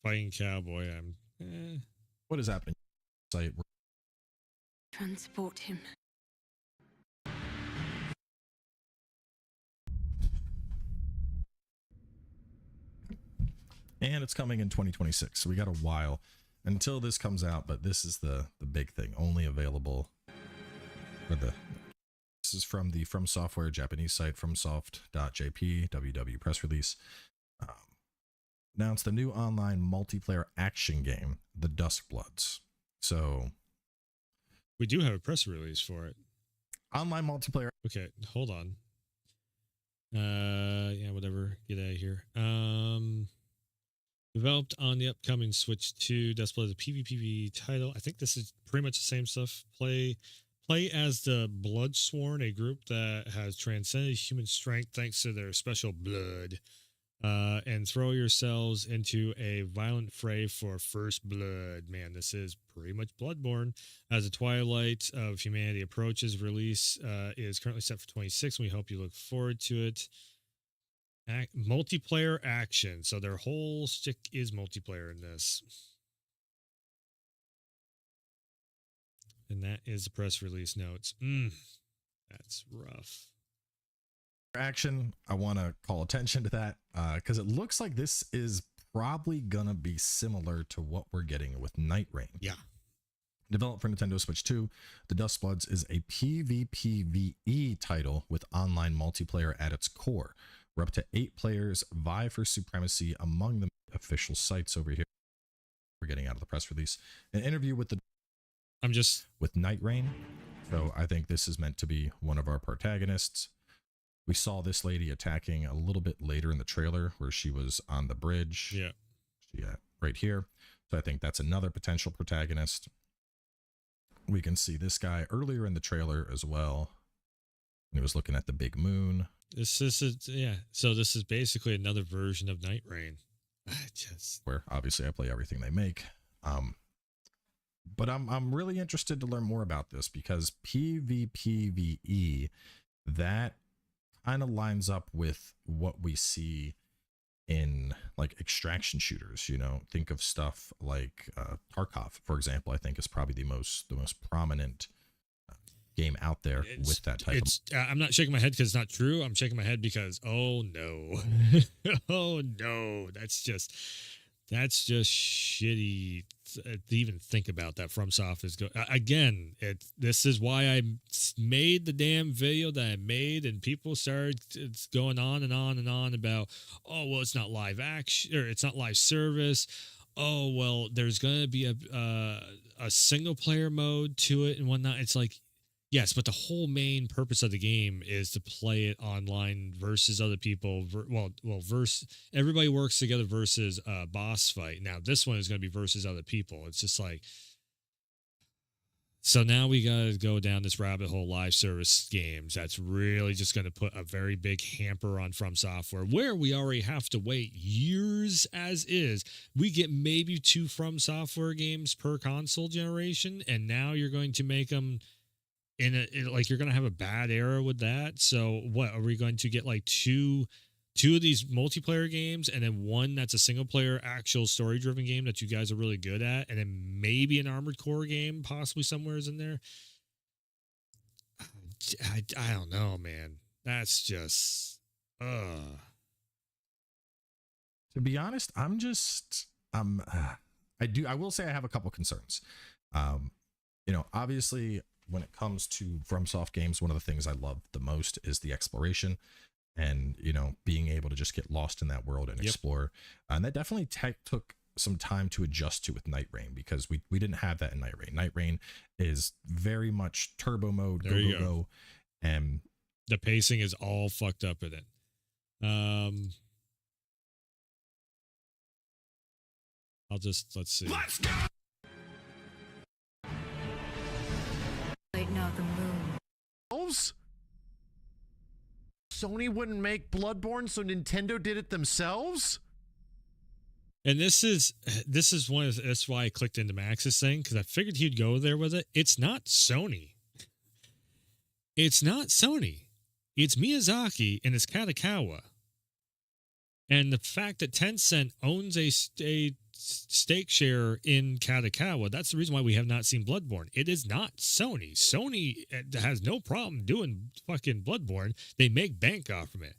Fighting Cowboy. What is happening? Site. Transport him. And it's coming in 2026, so we got a while until this comes out, but this is the big thing, only available for the. This is from the From Software Japanese site, fromsoft.jp, WW press release. Announced the new online multiplayer action game, The Dust Bloods. So we do have a press release for it. Online multiplayer. Okay, hold on. Yeah, whatever. Get out of here. Developed on the upcoming Switch 2, Dust Bloods, a PvP title. I think this is pretty much the same stuff. Play as the Bloodsworn, a group that has transcended human strength thanks to their special blood. And throw yourselves into a violent fray for first blood. Man, this is pretty much Bloodborne. As the twilight of humanity approaches, release is currently set for 26. We hope you look forward to it. Multiplayer action. So their whole stick is multiplayer in this. And that is the press release notes. That's rough. Action, I want to call attention to that because it looks like this is probably gonna be similar to what we're getting with Night Rain. Yeah. Developed for Nintendo Switch 2, The Dust Bloods is a PvPvE title with online multiplayer at its core, where up to 8 players vie for supremacy among the official sites over here. We're getting out of the press release. An interview with with Night Rain. So I think this is meant to be one of our protagonists. We saw this lady attacking a little bit later in the trailer where she was on the bridge. Yeah. Right here. So I think that's another potential protagonist. We can see this guy earlier in the trailer as well. He was looking at the big moon. This is So this is basically another version of Night Rain. Where obviously I play everything they make. But I'm really interested to learn more about this because PvPvE, that kind of lines up with what we see in like extraction shooters. You know, think of stuff like Tarkov, for example. I think is probably the most prominent game out there with that type I'm not shaking my head because it's not true. I'm shaking my head because oh no. Oh no, that's just shitty to even think about that. FromSoft is again. This is why I made the damn video that I made, and people started going on and on and on about, oh well, it's not live action or it's not live service. Oh well, there's gonna be a single player mode to it and whatnot. It's like, yes, but the whole main purpose of the game is to play it online versus other people. Everybody works together versus a boss fight. Now, this one is going to be versus other people. It's just like, so now we got to go down this rabbit hole, live service games. That's really just going to put a very big hamper on From Software, where we already have to wait years as is. We get maybe 2 From Software games per console generation, and now you're going to make them like you're going to have a bad era with that. So what are we going to get, like two of these multiplayer games and then one that's a single player actual story driven game that you guys are really good at, and then maybe an Armored Core game possibly somewhere's in there? I don't know, man. That's just To be honest, I will say I have a couple concerns. Obviously when it comes to FromSoft games, one of the things I love the most is the exploration and, being able to just get lost in that world and explore. And that definitely took some time to adjust to with Night Rain, because we didn't have that in Night Rain. Night Rain is very much turbo mode, go. And the pacing is all fucked up in it. Let's see. Let's go! Right now, the moon. Sony wouldn't make Bloodborne, so Nintendo did it themselves? And this is that's why I clicked into Max's thing, because I figured he'd go there with it. It's not Sony. It's not Sony. It's Miyazaki and it's Katakawa. And the fact that Tencent owns a stake share in Katakawa, that's the reason why we have not seen Bloodborne. It is not Sony. Sony has no problem doing fucking Bloodborne. They make bank off from it.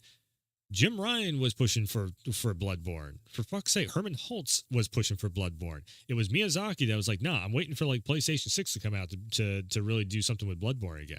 Jim Ryan was pushing for Bloodborne. For fuck's sake, Herman Holtz was pushing for Bloodborne. It was Miyazaki that was like, nah, I'm waiting for like PlayStation 6 to come out to really do something with Bloodborne again.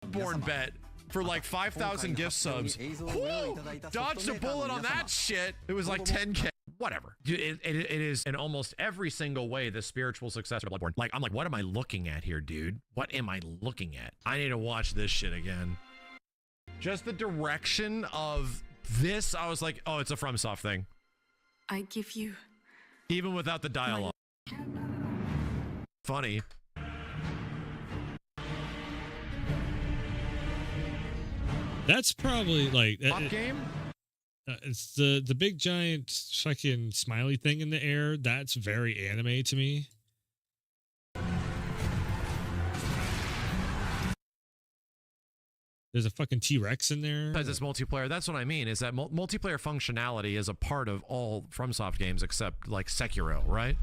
Bloodborne bet for like 5,000 gift subs. Woo! Dodged a bullet on that shit. It was like 10K. Whatever. It is in almost every single way the spiritual successor to Bloodborne. I'm like, what am I looking at here, dude? What am I looking at? I need to watch this shit again. Just the direction of this, I was like, oh, it's a FromSoft thing. I give you. Even without the dialogue. Funny. That's probably like Pop game. It's the big giant fucking smiley thing in the air. That's very anime to me. There's a fucking T-Rex in there. Because it's multiplayer. That's what I mean, is that multiplayer functionality is a part of all FromSoft games except like Sekiro, right?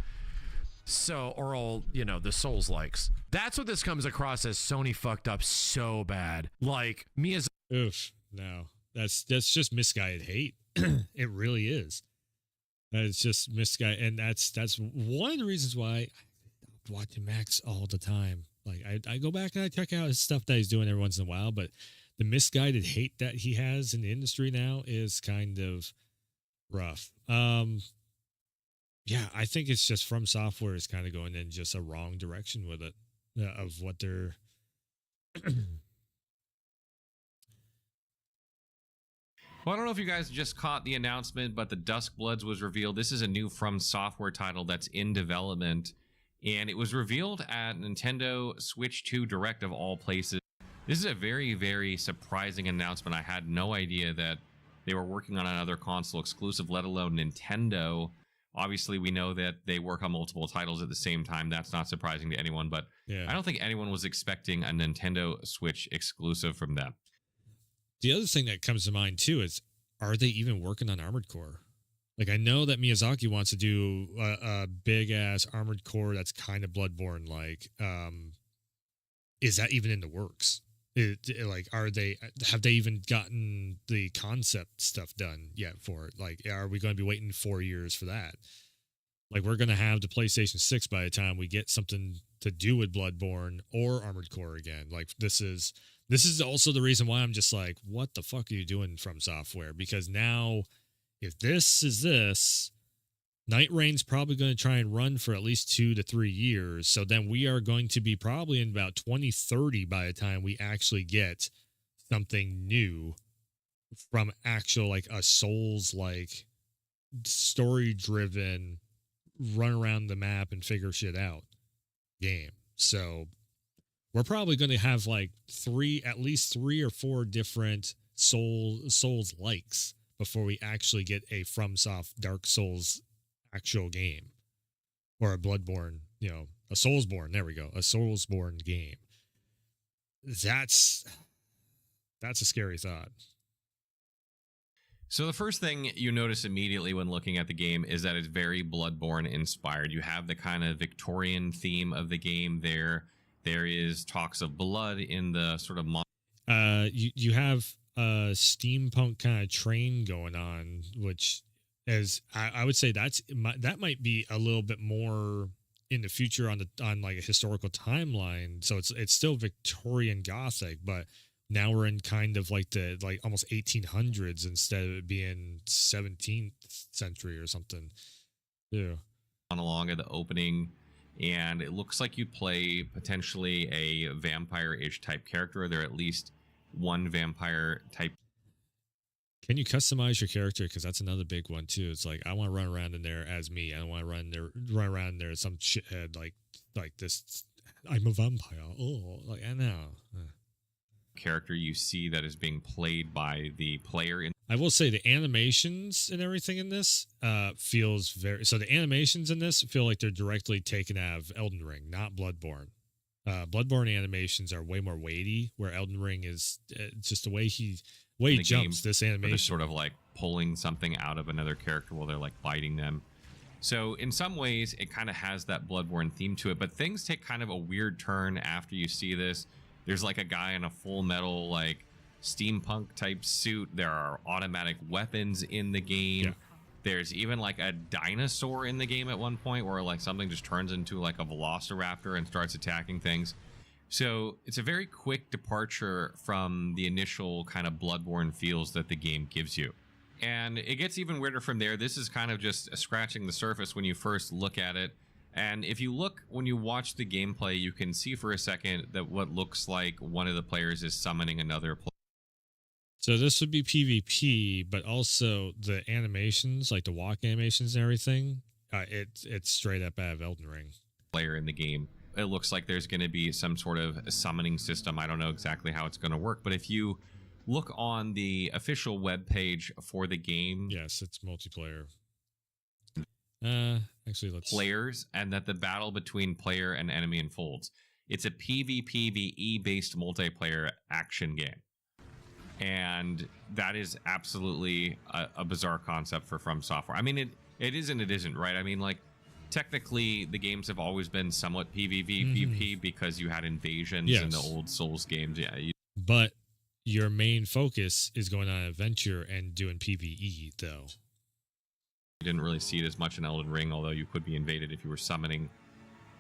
So, or all, the Souls likes. That's what this comes across as. Sony fucked up so bad. Like, Miyazaki. Oof, no. That's just misguided hate. It really is. It's just misguided, and that's one of the reasons why I stopped watching Max all the time. Like I go back and I check out his stuff that he's doing every once in a while, but the misguided hate that he has in the industry now is kind of rough. Yeah, I think it's just From Software is kind of going in just a wrong direction with it, of what they're. Well, I don't know if you guys just caught the announcement, but the Duskbloods was revealed. This is a new From Software title that's in development, and it was revealed at Nintendo Switch 2 Direct of all places. This is a very, very surprising announcement. I had no idea that they were working on another console exclusive, let alone Nintendo. Obviously, we know that they work on multiple titles at the same time. That's not surprising to anyone, but yeah. I don't think anyone was expecting a Nintendo Switch exclusive from them. The other thing that comes to mind, too, is are they even working on Armored Core? Like, I know that Miyazaki wants to do a big-ass Armored Core that's kind of Bloodborne-like. Is that even in the works? Have they even gotten the concept stuff done yet for it? Like, are we going to be waiting 4 years for that? Like, we're going to have the PlayStation 6 by the time we get something to do with Bloodborne or Armored Core again. Like, this is also the reason why I'm just like, what the fuck are you doing From Software? Because now, if this is this, Night Rain's probably going to try and run for at least 2 to 3 years. So then we are going to be probably in about 2030 by the time we actually get something new from actual, like, a Souls-like, story-driven, run around the map and figure shit out game. So we're probably going to have like at least 3 or 4 different Souls likes before we actually get a FromSoft Dark Souls actual game, or a Bloodborne, a Soulsborne. There we go, a Soulsborne game. That's a scary thought. So the first thing you notice immediately when looking at the game is that it's very Bloodborne inspired. You have the kind of Victorian theme of the game there. There is talks of blood in the sort of you have a steampunk kind of train going on, which as I would say that might be a little bit more in the future on like a historical timeline. So it's still Victorian Gothic, but now we're in kind of like the almost 1800s instead of it being 17th century or something. Yeah. Along at the opening, and it looks like you play potentially a vampire-ish type character. Or there at least one vampire type. Can you customize your character? Because that's another big one too. It's like I want to run around in there as me. I don't want to run around there as some shithead like this. I'm a vampire. Oh, like I know. Character you see that is being played by the player. I will say the animations and everything in this feels very. So the animations in this feel like they're directly taken out of Elden Ring, not Bloodborne. Bloodborne animations are way more weighty, where Elden Ring is just the way he jumps. This animation, sort of like pulling something out of another character while they're like biting them. So in some ways, it kind of has that Bloodborne theme to it, but things take kind of a weird turn after you see this. There's like a guy in a full metal like steampunk type suit. There are automatic weapons in the game. Yeah. There's even like a dinosaur in the game at one point where like something just turns into like a velociraptor and starts attacking things. So it's a very quick departure from the initial kind of Bloodborne feels that the game gives you. And it gets even weirder from there. This is kind of just scratching the surface when you first look at it. And if you look, when you watch the gameplay, you can see for a second that what looks like one of the players is summoning another player. So this would be PvP, but also the animations, like the walk animations and everything, it's straight up out of Elden Ring. Player in the game. It looks like there's going to be some sort of summoning system. I don't know exactly how it's going to work, but if you look on the official web page for the game, yes, it's multiplayer. Actually, let's players, and that the battle between player and enemy unfolds. It's a PvPvE based multiplayer action game, and that is absolutely a bizarre concept for From Software. I mean, it is and it isn't, right? I mean, like technically the games have always been somewhat PvP because you had invasions in the old Souls games. Yeah, but your main focus is going on adventure and doing PvE, though. You didn't really see it as much in Elden Ring, although you could be invaded if you were summoning.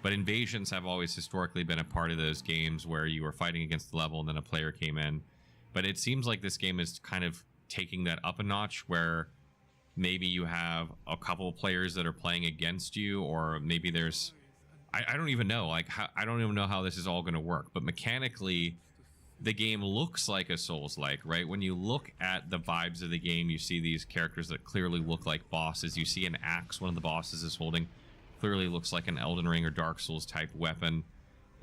But invasions have always historically been a part of those games where you were fighting against the level and then a player came in. But it seems like this game is kind of taking that up a notch, where maybe you have a couple of players that are playing against you, or maybe there's... I don't even know. I don't even know how this is all going to work. But mechanically, the game looks like a Souls-like, right? When you look at the vibes of the game, you see these characters that clearly look like bosses. You see an axe one of the bosses is holding. Clearly looks like an Elden Ring or Dark Souls type weapon.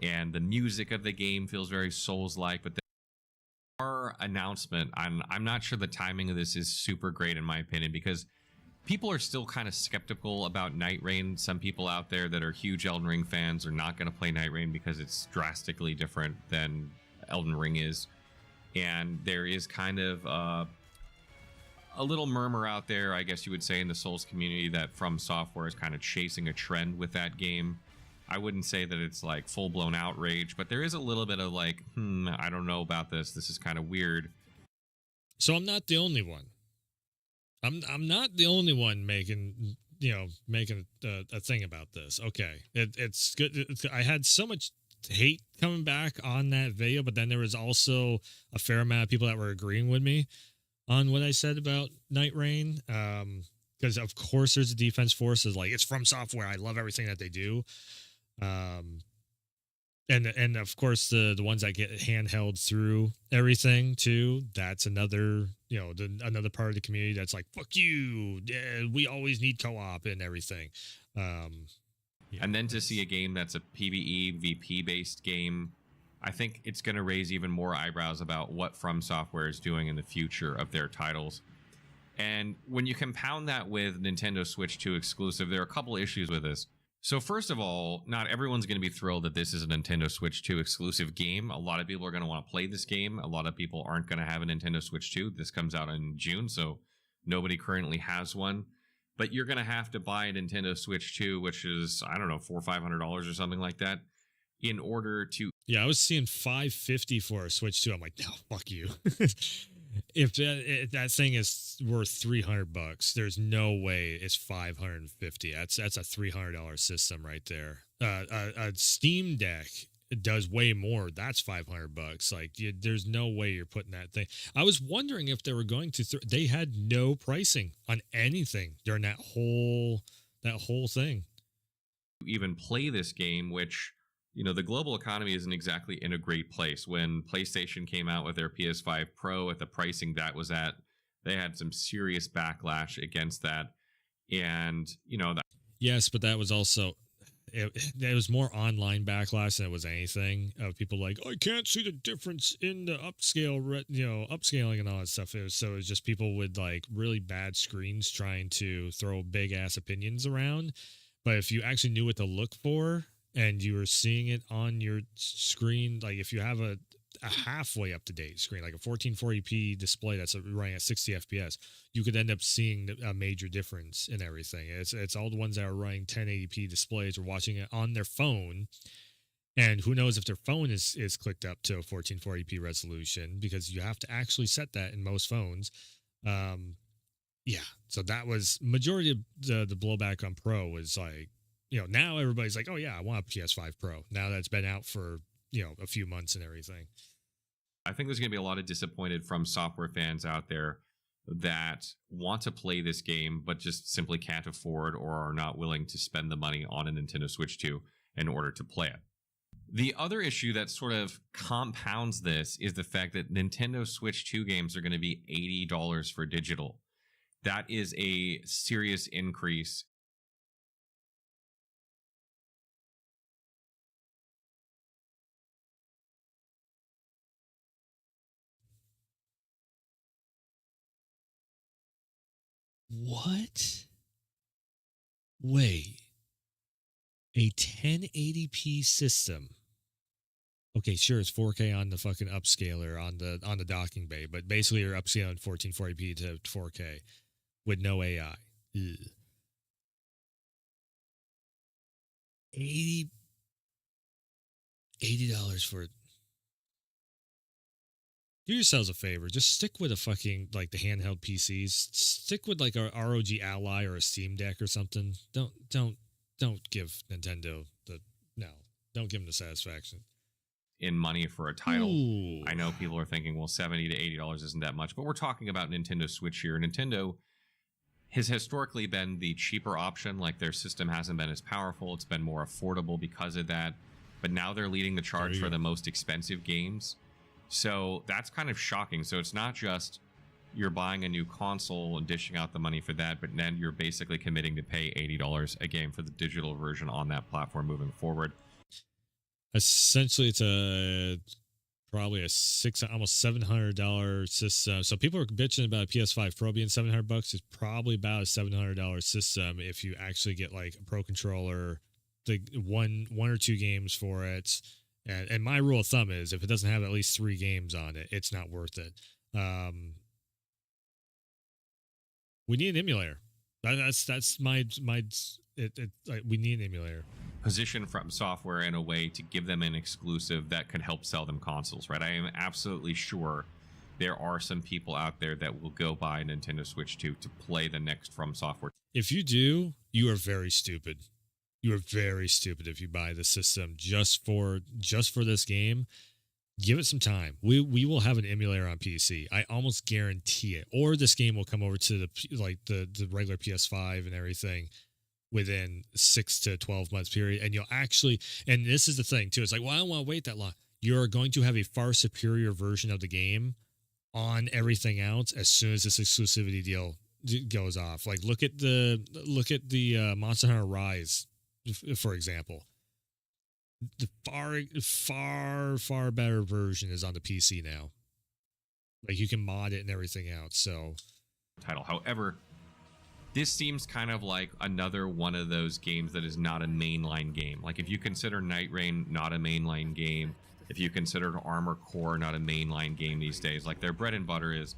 And the music of the game feels very Souls-like. But our announcement, I'm not sure the timing of this is super great in my opinion, because people are still kind of skeptical about Night Rain. Some people out there that are huge Elden Ring fans are not going to play Night Rain because it's drastically different than Elden Ring is, and there is kind of a little murmur out there, I guess you would say, in the Souls community that From Software is kind of chasing a trend with that game. I wouldn't say that it's like full-blown outrage, but there is a little bit of like, I don't know about this. This is kind of weird. So I'm not the only one. I'm not the only one making a thing about this. Okay, it's good. I had so much hate coming back on that video, but then there was also a fair amount of people that were agreeing with me on what I said about Night Rain, because of course there's a defense force is like, it's From Software, I love everything that they do, and of course the ones that get handheld through everything too, that's another another part of the community that's like, fuck you, we always need co-op and everything. Yeah. And then to see a game that's a PvE, VP based game, I think it's going to raise even more eyebrows about what From Software is doing in the future of their titles. And when you compound that with Nintendo Switch 2 exclusive, there are a couple issues with this. So first of all, not everyone's going to be thrilled that this is a Nintendo Switch 2 exclusive game. A lot of people are going to want to play this game. A lot of people aren't going to have a Nintendo Switch 2. This comes out in June, so nobody currently has one. But you're going to have to buy a Nintendo Switch 2, which is, I don't know, $400 or $500 or something like that. in order to. Yeah, I was seeing $550 for a Switch 2. I'm like, no, fuck you. If that thing is worth $300, there's no way it's $550. That's a $300 system right there. A Steam Deck does way more. That's $500. Like, there's no way you're putting that thing. I was wondering if they were going to. They had no pricing on anything during that whole thing. Even play this game, which, you know, the global economy isn't exactly in a great place. When PlayStation came out with their PS5 Pro at the pricing that was at, they had some serious backlash against that. And, you know, that. Yes, but that was also, it was more online backlash than it was anything of people like, I can't see the difference in the upscaling and all that stuff. It was just people with like really bad screens trying to throw big ass opinions around. But if you actually knew what to look for, and you were seeing it on your screen, like if you have a halfway up-to-date screen, like a 1440p display that's running at 60 FPS, you could end up seeing a major difference in everything. It's all the ones that are running 1080p displays or watching it on their phone, and who knows if their phone is clicked up to a 1440p resolution, because you have to actually set that in most phones. Yeah, so that was majority of the blowback on Pro was like, you know, now everybody's like, oh yeah, I want a PS5 Pro. Now that's been out for, you know, a few months and everything. I think there's going to be a lot of disappointed From Software fans out there that want to play this game, but just simply can't afford or are not willing to spend the money on a Nintendo Switch 2 in order to play it. The other issue that sort of compounds this is the fact that Nintendo Switch 2 games are going to be $80 for digital. That is a serious increase. What? Wait. A 1080p system. Okay, sure, it's 4K on the fucking upscaler on the docking bay, but basically you're upscaling 1440p to 4K with no AI. Ugh. $80 for it. Do yourselves a favor. Just stick with a fucking, like, the handheld PCs. Stick with like a ROG Ally or a Steam Deck or something. Don't give Nintendo don't give them the satisfaction. In money for a title. Ooh. I know people are thinking, well, $70 to $80 isn't that much, but we're talking about Nintendo Switch here. Nintendo has historically been the cheaper option. Like, their system hasn't been as powerful. It's been more affordable because of that. But now they're leading the charge for the most expensive games. So that's kind of shocking. So it's not just you're buying a new console and dishing out the money for that, but then you're basically committing to pay $80 a game for the digital version on that platform moving forward. Essentially, it's probably almost $700 system. So people are bitching about a PS5 Pro being $700. It's probably about a $700 system if you actually get like a Pro controller, the one or two games for it. And my rule of thumb is if it doesn't have at least 3 games on it, it's not worth it. We need an emulator. That's my we need an emulator. Position From Software in a way to give them an exclusive that could help sell them consoles, right? I am absolutely sure there are some people out there that will go buy a Nintendo Switch 2 to play the next From Software. If you do, you are very stupid. You are very stupid if you buy the system just for this game. Give it some time. We will have an emulator on PC. I almost guarantee it. Or this game will come over to the regular PS5 and everything within 6 to 12 months period. And you'll actually, and this is the thing too. It's like, well, I don't want to wait that long. You're going to have a far superior version of the game on everything else as soon as this exclusivity deal goes off. Like look at the Monster Hunter Rise, for example. The far better version is on the PC now. Like you can mod it and everything else. So title. However, this seems kind of like another one of those games that is not a mainline game. Like if you consider Night Rain not a mainline game, if you consider Armored Core not a mainline game these days, like their bread and butter is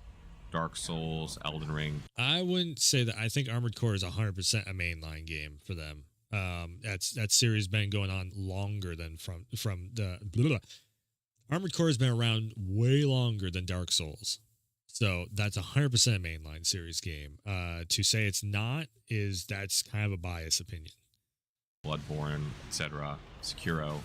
Dark Souls, Elden Ring. I wouldn't say that. I think Armored Core is 100% a mainline game for them. That series been going on longer than from the Armored Core has been around way longer than Dark Souls. So that's 100% a mainline series game. To say it's not that's kind of a biased opinion. Bloodborne, etc., Sekiro.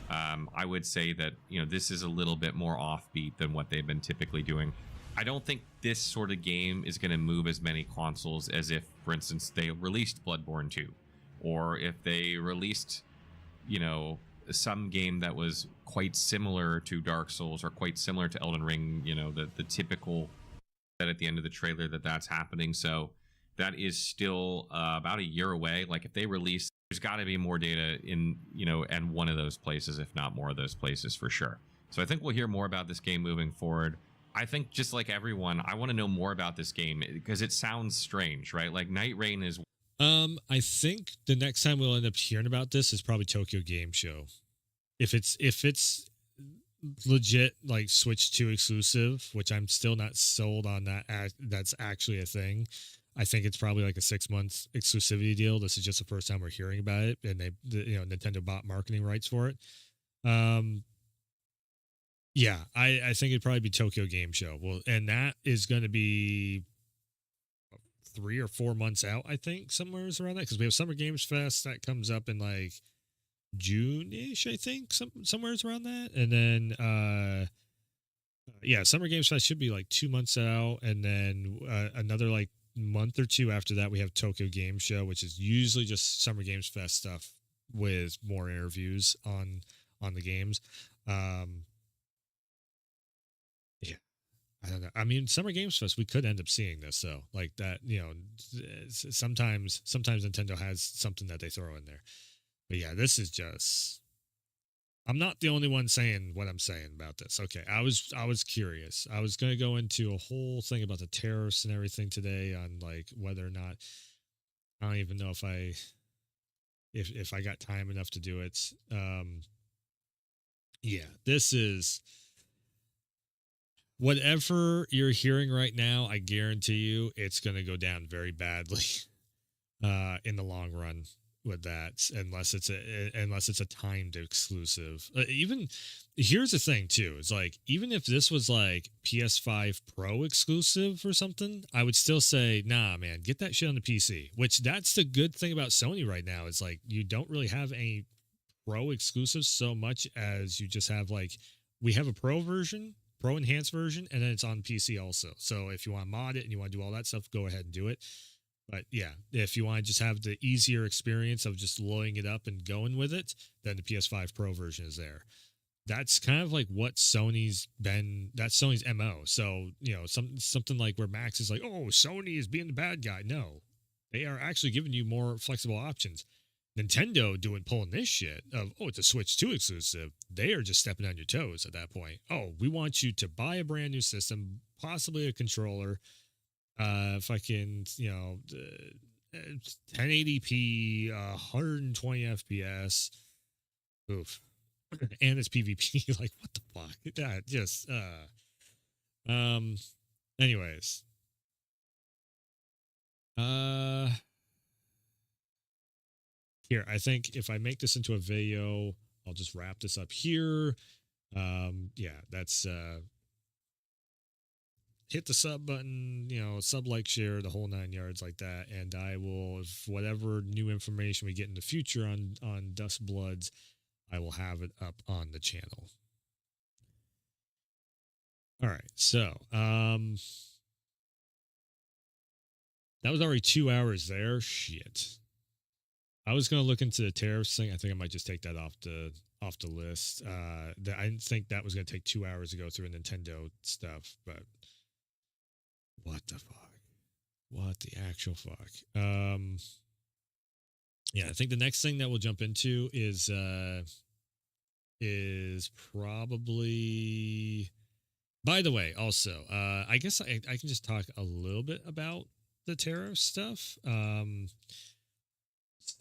I would say that this is a little bit more offbeat than what they've been typically doing. I don't think this sort of game is going to move as many consoles as if, for instance, they released Bloodborne 2, or if they released, some game that was quite similar to Dark Souls or quite similar to Elden Ring. The typical that at the end of the trailer that's happening. So that is still about a year away. Like if they release, there's got to be more data in and one of those places, if not more of those places, for sure. So I think we'll hear more about this game moving forward. I think just like everyone, I want to know more about this game because it sounds strange, right? Like Night Rain is. I think the next time we'll end up hearing about this is probably Tokyo Game Show. If it's legit like Switch 2 exclusive, which I'm still not sold on that's actually a thing. I think it's probably like a 6-month exclusivity deal. This is just the first time we're hearing about it, and Nintendo bought marketing rights for it. Yeah, I think it'd probably be Tokyo Game Show. Well, and that is going to be 3 or 4 months out, I think, somewhere around that, because we have Summer Games Fest that comes up in like June-ish, I think, somewhere around that, and then Summer Games Fest should be like 2 months out, and then another like month or two after that we have Tokyo Game Show, which is usually just Summer Games Fest stuff with more interviews on the games. I don't know. I mean, Summer Games Fest, we could end up seeing this, though. Like that, sometimes Nintendo has something that they throw in there. But yeah, this is just. I'm not the only one saying what I'm saying about this. Okay, I was curious. I was going to go into a whole thing about the tariffs and everything today on like whether or not. I don't even know if I got time enough to do it. Yeah, this is. Whatever you're hearing right now, I guarantee you it's going to go down very badly in the long run with that, unless it's a timed exclusive. Even here's the thing too: it's like even if this was like PS5 Pro exclusive or something, I would still say, nah, man, get that shit on the PC. Which that's the good thing about Sony right now is like you don't really have any Pro exclusives so much as you just have like we have a Pro version. Pro enhanced version, and then it's on PC also. So if you want to mod it and you want to do all that stuff, go ahead and do it. But yeah, if you want to just have the easier experience of just loading it up and going with it, then the PS5 Pro version is there. That's kind of like what that's Sony's MO. So, something like where Max is like, oh, Sony is being the bad guy. No, they are actually giving you more flexible options. Nintendo pulling this shit of, oh, it's a Switch 2 exclusive. They are just stepping on your toes at that point. Oh, we want you to buy a brand new system, possibly a controller, fucking, 1080p, 120 FPS. Oof. And it's PvP. Like, what the fuck? That just, anyways. Here, I think if I make this into a video, I'll just wrap this up here. Yeah, that's hit the sub button, sub, like, share, the whole 9 yards like that. And I will, if whatever new information we get in the future on Dust Bloods, I will have it up on the channel. All right, so that was already 2 hours there. Shit. I was going to look into the tariffs thing. I think I might just take that off the list. I didn't think that was going to take 2 hours to go through Nintendo stuff, but what the fuck? What the actual fuck? Yeah, I think the next thing that we'll jump into is probably. By the way, also, I guess I can just talk a little bit about the tariff stuff.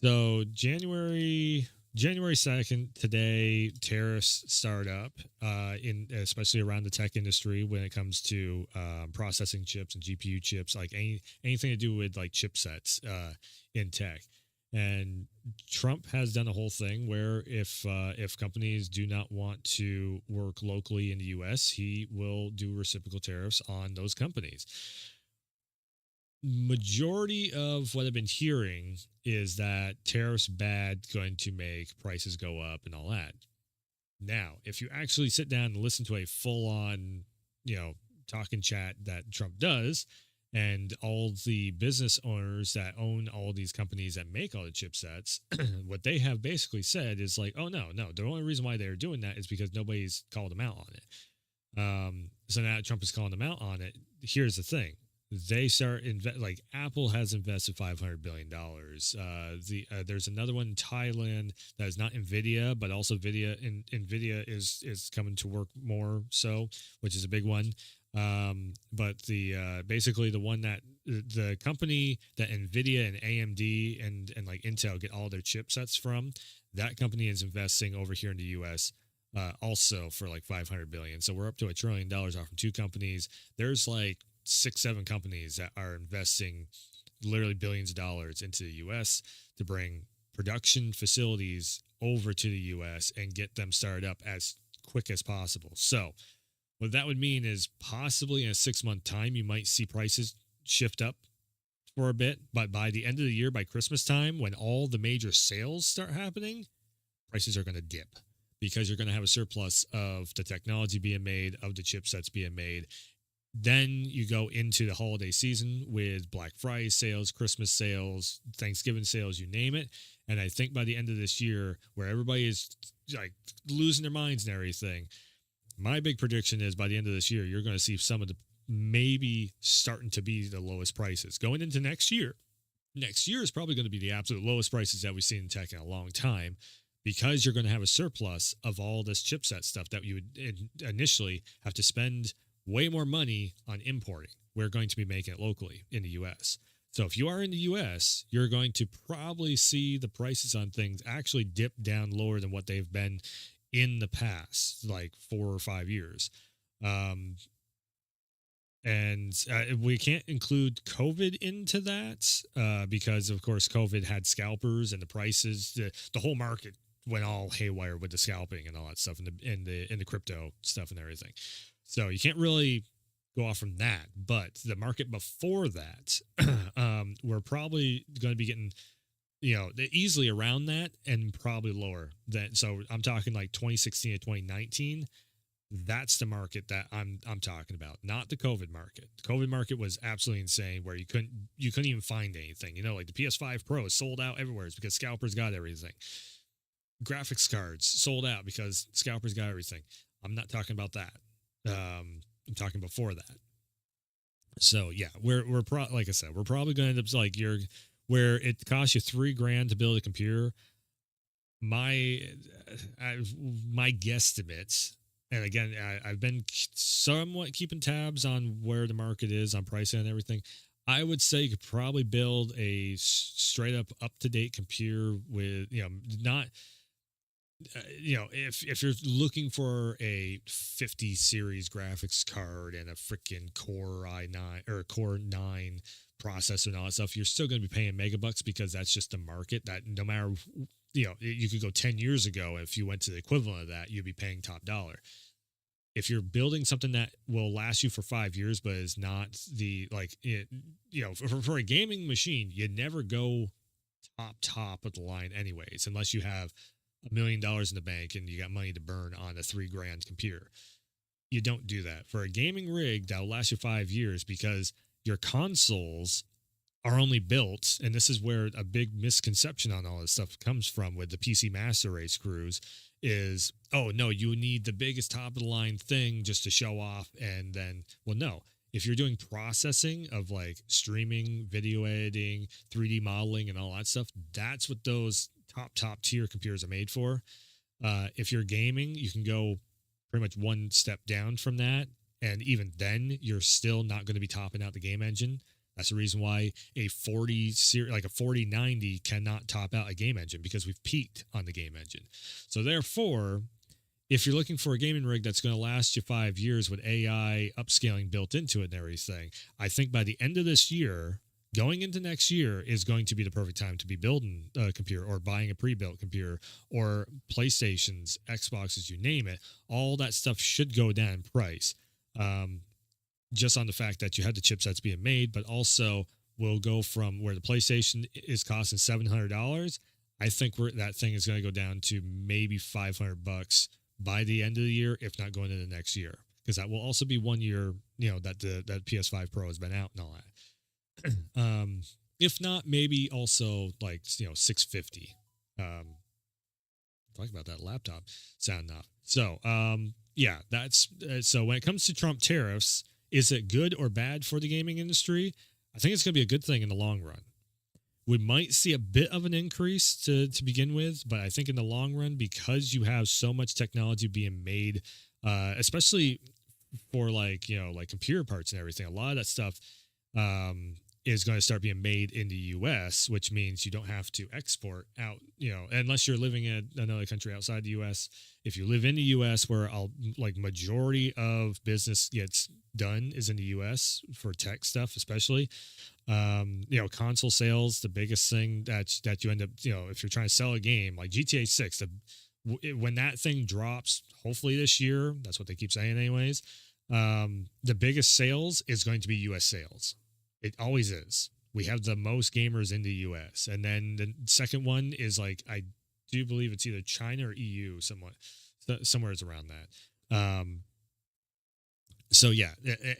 So January 2nd today, tariffs start up especially around the tech industry when it comes to processing chips and GPU chips, like anything to do with like chipsets in tech. And Trump has done a whole thing where if companies do not want to work locally in the U.S., he will do reciprocal tariffs on those companies. Majority of what I've been hearing is that tariffs bad, going to make prices go up and all that. Now, if you actually sit down and listen to a full-on, talking chat that Trump does, and all the business owners that own all these companies that make all the chipsets, what they have basically said is like, oh, no. The only reason why they're doing that is because nobody's called them out on it. So now Trump is calling them out on it. Here's the thing. They start like Apple has invested $500 billion. There's another one in Thailand that is not NVIDIA, but also NVIDIA is coming to work more so, which is a big one. But basically the one that the company that NVIDIA and AMD and like Intel get all their chipsets from, that company is investing over here in the US also for like $500 billion. So we're up to $1 trillion off from two companies. There's like 6-7 companies that are investing literally billions of dollars into the US to bring production facilities over to the US and get them started up as quick as possible. So what that would mean is possibly in a 6-month time, you might see prices shift up for a bit. But by the end of the year, by Christmas time, when all the major sales start happening, prices are going to dip because you're going to have a surplus of the technology being made, of the chipsets being made. Then you go into the holiday season with Black Friday sales, Christmas sales, Thanksgiving sales, you name it. And I think by the end of this year, where everybody is like losing their minds and everything, my big prediction is by the end of this year, you're going to see some of the maybe starting to be the lowest prices going into next year. Next year is probably going to be the absolute lowest prices that we've seen in tech in a long time, because you're going to have a surplus of all this chipset stuff that you would initially have to spend way more money on importing. We're going to be making it locally in the U.S. So if you are in the U.S., you're going to probably see the prices on things actually dip down lower than what they've been in the past, like 4 or 5 years. And we can't include COVID into that because, of course, COVID had scalpers and the prices, the whole market went all haywire with the scalping and all that stuff in the crypto stuff and everything. So you can't really go off from that. But the market before that, we're probably going to be getting, easily around that and probably lower than. So I'm talking like 2016 to 2019. That's the market that I'm talking about, not the COVID market. The COVID market was absolutely insane, where you couldn't even find anything. Like the PS5 Pro is sold out everywhere. It's because scalpers got everything. Graphics cards sold out because scalpers got everything. I'm not talking about that. I'm talking before that. So yeah, we're like I said, we're probably going to end up like where it costs you $3,000 to build a computer. My guesstimates, and again, I've been somewhat keeping tabs on where the market is on pricing and everything. I would say you could probably build a straight up to date computer with not. If you're looking for a 50 series graphics card and a freaking Core i9 or Core 9 processor and all that stuff, you're still going to be paying megabucks, because that's just the market. That no matter, you could go 10 years ago, if you went to the equivalent of that, you'd be paying top dollar. If you're building something that will last you for 5 years, but is not for a gaming machine, you never go top of the line anyways, unless you have $1 million in the bank and you got money to burn on a $3,000 computer. You don't do that for a gaming rig that'll last you 5 years, because your consoles are only built, and this is where a big misconception on all this stuff comes from with the PC Master Race crews, is, oh no, you need the biggest top of the line thing just to show off. And then, well, no, if you're doing processing of like streaming, video editing, 3D modeling and all that stuff, that's what those top tier computers are made for. If you're gaming, you can go pretty much one step down from that, and even then you're still not going to be topping out the game engine. That's the reason why a 4090 cannot top out a game engine, because we've peaked on the game engine. So therefore, if you're looking for a gaming rig that's going to last you 5 years with AI upscaling built into it and everything, I think by the end of this year, going into next year is going to be the perfect time to be building a computer or buying a pre-built computer or PlayStations, Xboxes, you name it. All that stuff should go down in price. Just on the fact that you had the chipsets being made, but also will go from where the PlayStation is costing $700. I think that thing is going to go down to maybe $500 by the end of the year, if not going into next year, because that will also be 1 year, that that PS5 Pro has been out and all that. If not, maybe also like $650. Talk about that laptop sound off. So yeah, that's so when it comes to Trump tariffs, is it good or bad for the gaming industry? I think it's going to be a good thing in the long run. We might see a bit of an increase to begin with, but I think in the long run, because you have so much technology being made, especially for like computer parts and everything, a lot of that stuff is going to start being made in the U.S., which means you don't have to export out, unless you're living in another country outside the U.S. If you live in the U.S., where majority of business gets done is in the U.S. for tech stuff, especially, console sales, the biggest thing that you end up, if you're trying to sell a game like GTA 6, when that thing drops, hopefully this year, that's what they keep saying anyways, the biggest sales is going to be U.S. sales. It always is. We have the most gamers in the U.S. And then the second one is I do believe it's either China or EU, somewhere around that. So yeah,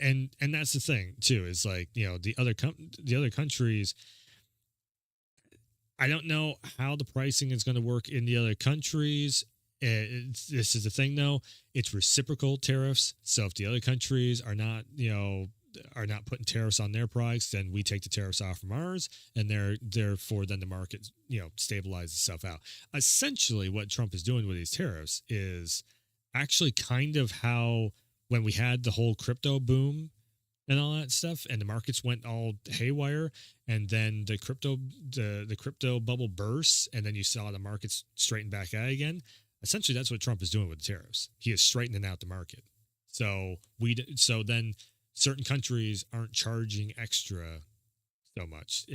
and that's the thing too, is the other countries. I don't know how the pricing is going to work in the other countries. This is the thing though; it's reciprocal tariffs. So if the other countries are not putting tariffs on their products, then we take the tariffs off from ours, and therefore then the market stabilizes itself out. Essentially, what Trump is doing with these tariffs is actually kind of how when we had the whole crypto boom and all that stuff, and the markets went all haywire, and then the crypto bubble burst, and then you saw the markets straighten back out again. Essentially, that's what Trump is doing with the tariffs. He is straightening out the market. So then certain countries aren't charging extra so much.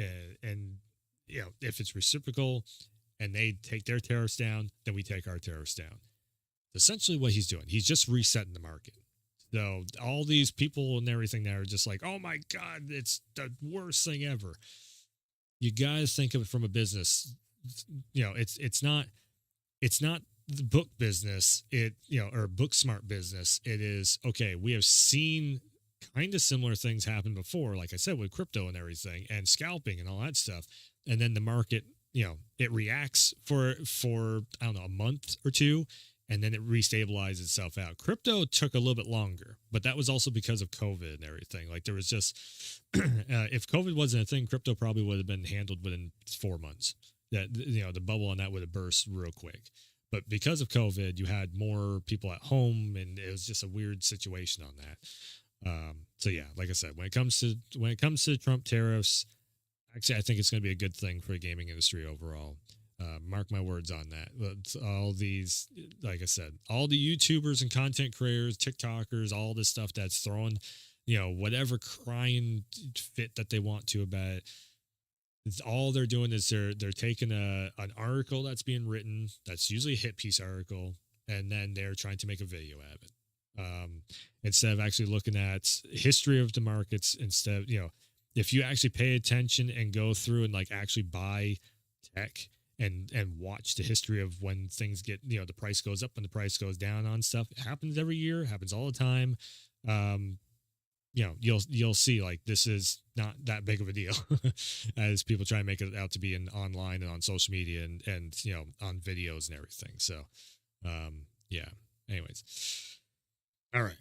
And if it's reciprocal and they take their tariffs down, then we take our tariffs down. Essentially what he's doing, he's just resetting the market. So all these people and everything that are just like, oh my God, it's the worst thing ever. You got to think of it from a business. It's not the book business, or book smart business. It is, okay, we have seen kind of similar things happen before, like I said, with crypto and everything and scalping and all that stuff. And then the market, it reacts for I don't know, a month or two, and then it restabilizes itself out. Crypto took a little bit longer, but that was also because of COVID and everything. Like there was just, if COVID wasn't a thing, crypto probably would have been handled within 4 months. That, the bubble on that would have burst real quick. But because of COVID, you had more people at home, and it was just a weird situation on that. So yeah, like I said, when it comes to Trump tariffs, actually, I think it's going to be a good thing for the gaming industry overall. Mark my words on that. All these, like I said, all the YouTubers and content creators, TikTokers, all this stuff that's throwing, whatever crying fit that they want to about it. All they're doing is they're taking an article that's being written, that's usually a hit piece article, and then they're trying to make a video out of it. Instead of actually looking at history of the markets, instead, if you actually pay attention and go through and actually buy tech and watch the history of when things get, the price goes up and the price goes down on stuff, it happens every year, happens all the time. You'll see this is not that big of a deal as people try to make it out to be online and on social media and on videos and everything. So, yeah, anyways. All right.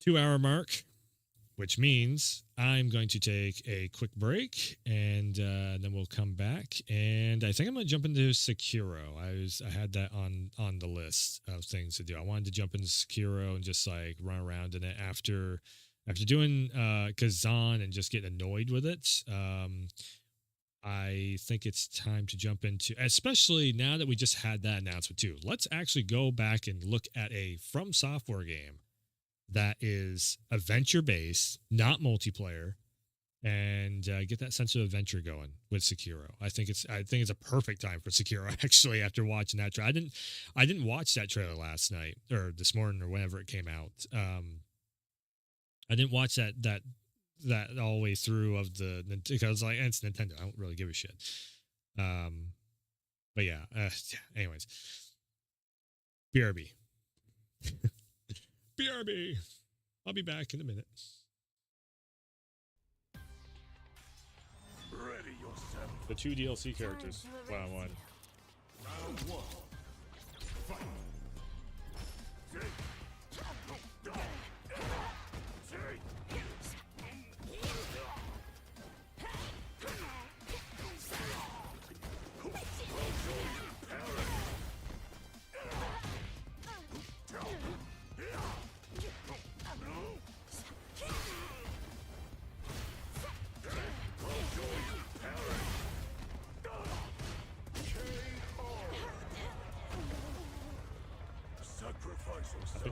2-hour mark, which means I'm going to take a quick break, and then we'll come back. And I think I'm going to jump into Sekiro. I had that on the list of things to do. I wanted to jump into Sekiro and just run around in it after doing Kazan and just getting annoyed with it. I think it's time to jump into, especially now that we just had that announcement too. Let's actually go back and look at a From Software game that is adventure based, not multiplayer, and get that sense of adventure going with Sekiro. I think it's a perfect time for Sekiro actually. After watching that trailer, I didn't watch that trailer last night or this morning or whenever it came out. I didn't watch that all the way through of the, because like it's Nintendo. I don't really give a shit. But yeah. Anyways, BRB. BRB. I'll be back in a minute. Ready yourself. The 2 DLC characters. Wow, one. Round 1. Fight.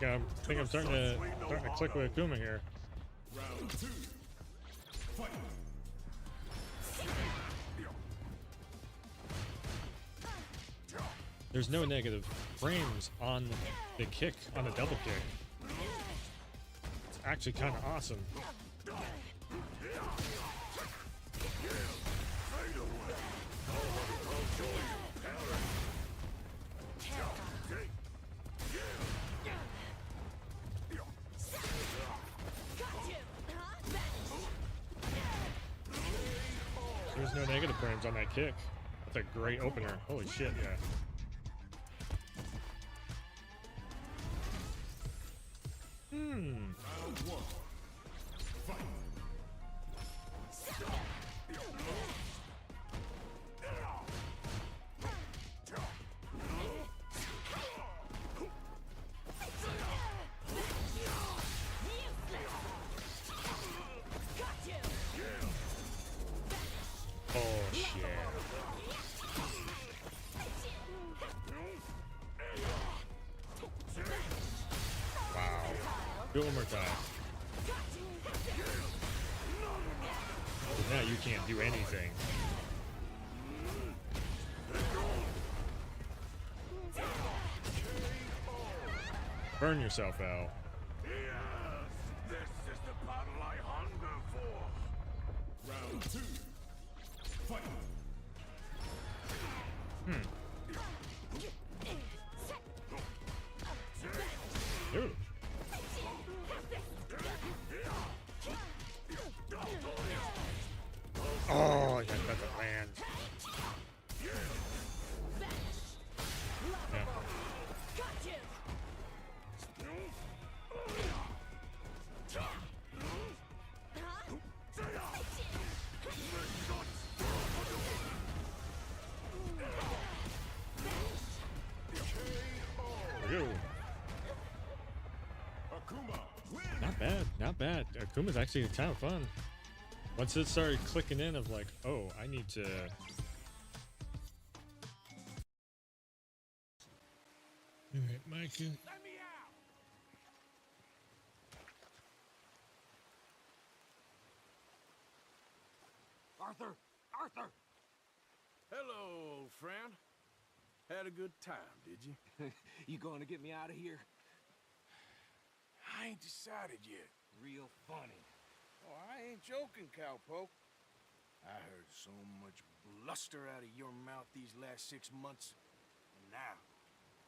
I think I'm starting to click with Akuma here. Round 2. Fight. There's no negative frames on the kick, on the double kick. It's actually kind of awesome. There's no negative frames on that kick. That's a great opener. Holy shit, yeah. Round 1. Fight. Oh shit. Wow. Do it one more time. Now you can't do anything. Burn yourself, Al. Yes, this is the battle I hunger for. Round 2. Fight. Dude. Oh, I got the land. Yeah. Not bad, not bad. Akuma's actually kind of fun. Once it started clicking in of like, oh, I need to... Alright, Micah. Arthur! Arthur! Hello, old friend. Had a good time, did you? You going to get me out of here? I ain't decided yet. Real funny. Oh, I ain't joking, cowpoke. I heard so much bluster out of your mouth these last 6 months. And now,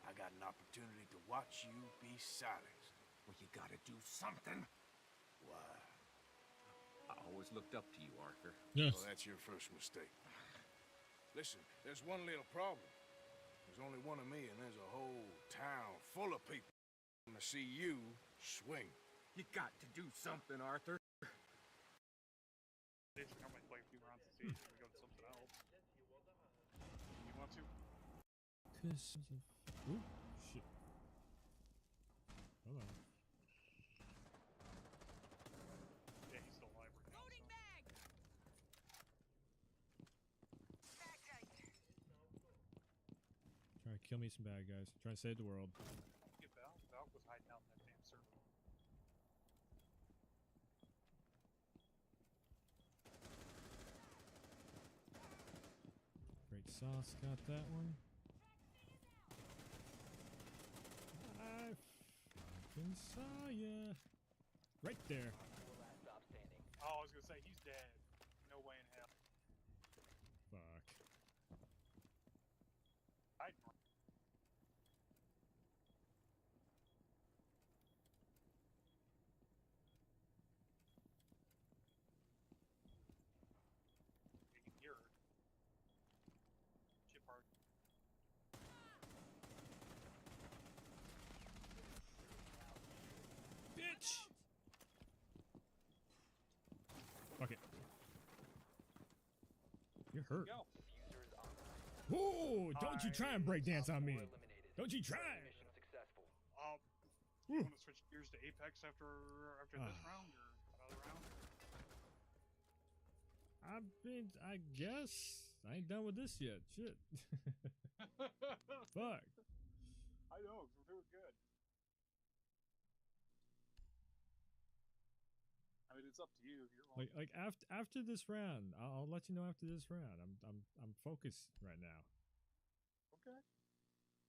I got an opportunity to watch you be silenced. Well, you gotta do something. Why? I always looked up to you, Arthur. Yes. Well, that's your first mistake. Listen, there's one little problem. There's only one of me, and there's a whole town full of people to see you swing. You got to do something, Arthur. I might play a few rounds of Siege and we go to something else. You want to? Ooh, shit. Hold on. Yeah, he's still alive right now. Loading bag. Trying to kill me some bad guys. Trying to save the world. Get Val. Val was hiding out in that damn circle. Sauce got that one. I fucking saw ya. Right there. Oh, I was gonna say he's dead. No way in hell. Fuck. I'd you can hear her. Chip hard. Bitch! Fuck it. You're hurt. Go. Whoa! Don't you try and break dance on me. Don't you try. You want to switch gears to Apex after this round or another round? I guess I ain't done with this yet. Shit. Fuck. I know, 'cause we're doing good. I mean, it's up to you. You're Like after this round, I'll let you know after this round. I'm focused right now. Okay.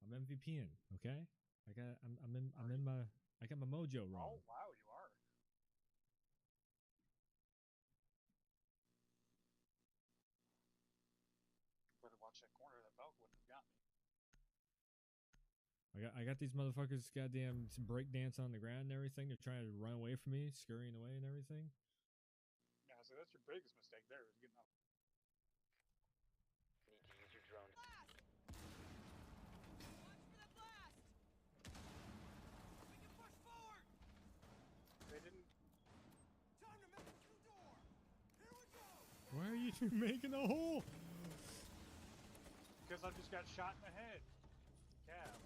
I'm MVPing. Okay. I got I got my mojo wrong. Oh wow, you are. Better watch that corner. That Valk wouldn't have got me. I got these motherfuckers goddamn break dance on the ground and everything. They're trying to run away from me, scurrying away and everything. Yeah, so that's your biggest mistake there, is getting up. Need to use your drone. They didn't. Why are you making a hole? Because I just got shot in the head. Cav.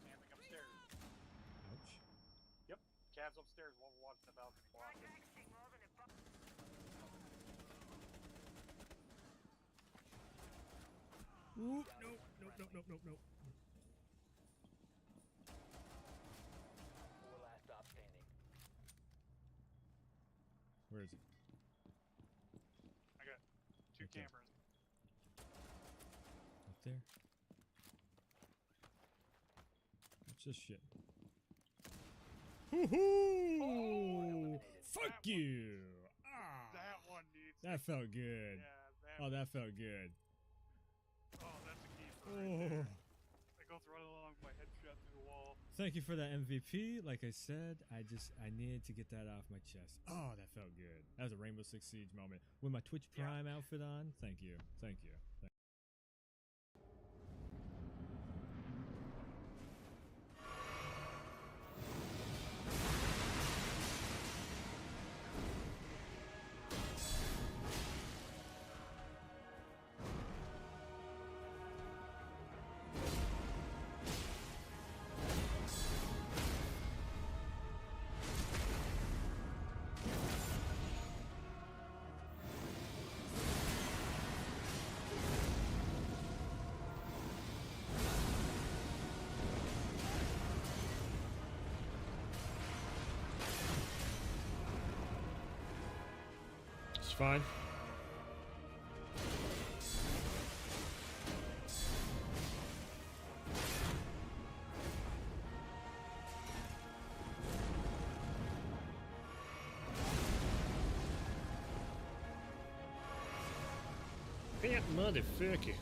Camping upstairs. Ouch. Yep. Cav's upstairs while we're watching the balcony. Ooh, nope, nope. Four last stop standing. Where is he? I got two Okay. cameras. Up there. What's this shit? Woohoo! Fuck you! That one needs. That felt good. Yeah, that felt good. Oh, that's a keeper right there. I go running along with my head shot through the wall. Thank you for that MVP. Like I said, I needed to get that off my chest. Oh, that felt good. That was a Rainbow Six Siege moment. With my Twitch Prime outfit on. Thank you. Thank you. It's fine. That motherfucker.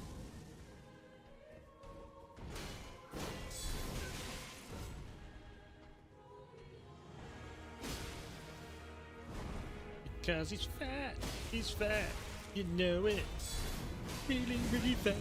Because he's fat. He's fat. You know it. Feeling really fat.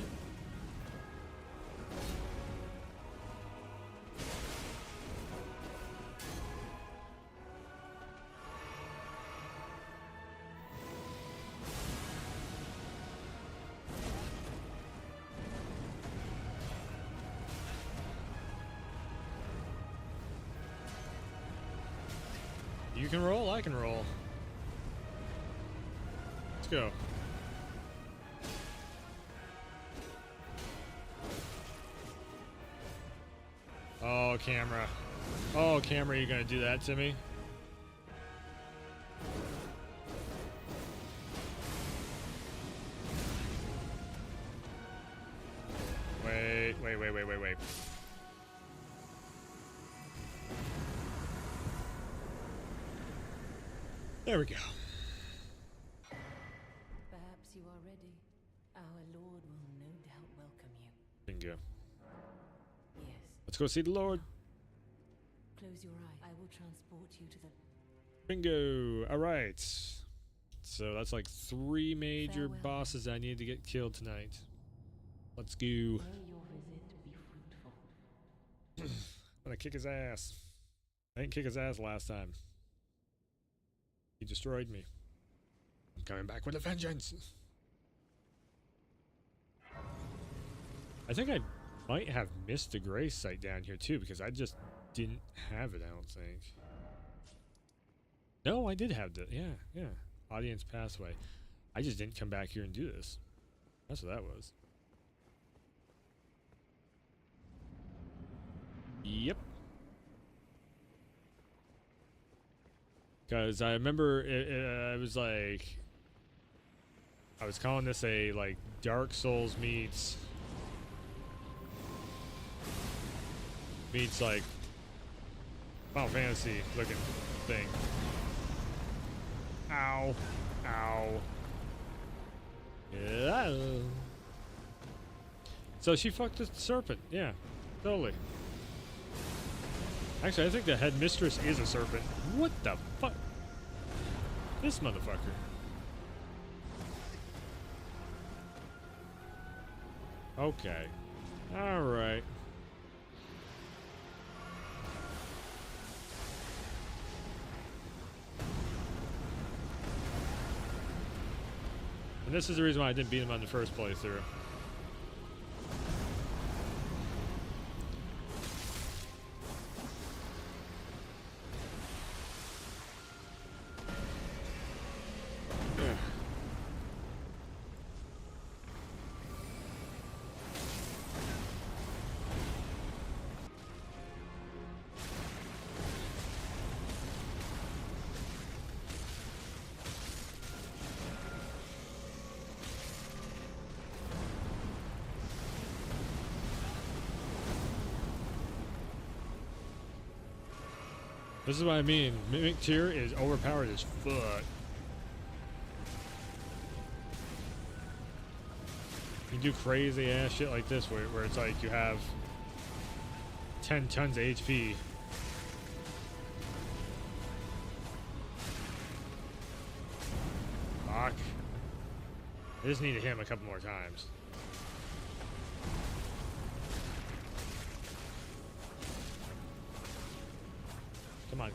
You can roll, I can roll. Let's go. Oh, camera. Oh, camera, you gonna do that to me? Wait. There we go. Perhaps you are ready. Our Lord will no doubt welcome you. Bingo. Yes. Let's go see the Lord. Close your eye. I will transport you to the... Bingo. All right. So that's like 3 major bosses I need to get killed tonight. Let's go. May your visit be fruitful. I'm gonna kick his ass. I didn't kick his ass last time. He destroyed me. I'm coming back with a vengeance. I think I might have missed the grace site down here too, because I just didn't have it, I don't think. No, I did have the, yeah. Audience pathway. I just didn't come back here and do this. That's what that was. Yep. Because I remember it was like, I was calling this a like Dark Souls meets like Final Fantasy looking thing. Ow. Yeah. So she fucked the serpent. Yeah, totally. Actually, I think the headmistress is a serpent. What the fuck? This motherfucker. Okay. Alright. And this is the reason why I didn't beat him on the first playthrough. This is what I mean. Mimic Tier is overpowered as fuck. You do crazy ass shit like this where it's like you have 10 tons of HP. Fuck. I just need to hit him a couple more times.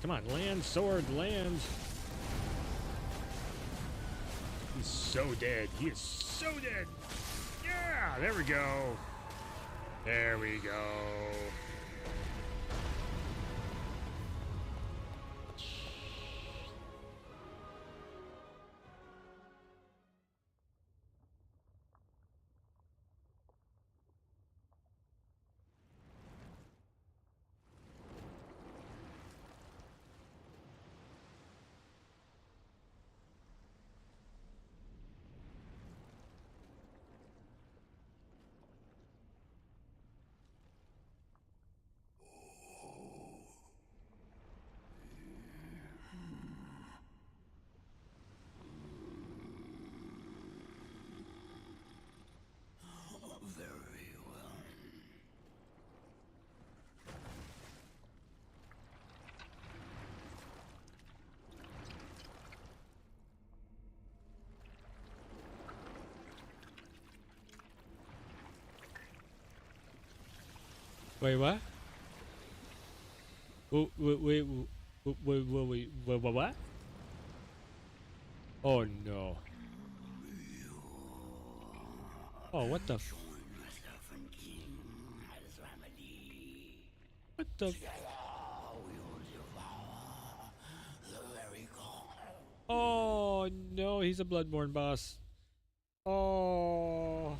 Come on, land, sword, land. He's so dead. He is so dead. Yeah, there we go. There we go. Wait, what? Wait, what? Oh no. Oh, what the? What the? Oh no, he's a Bloodborne boss. Oh.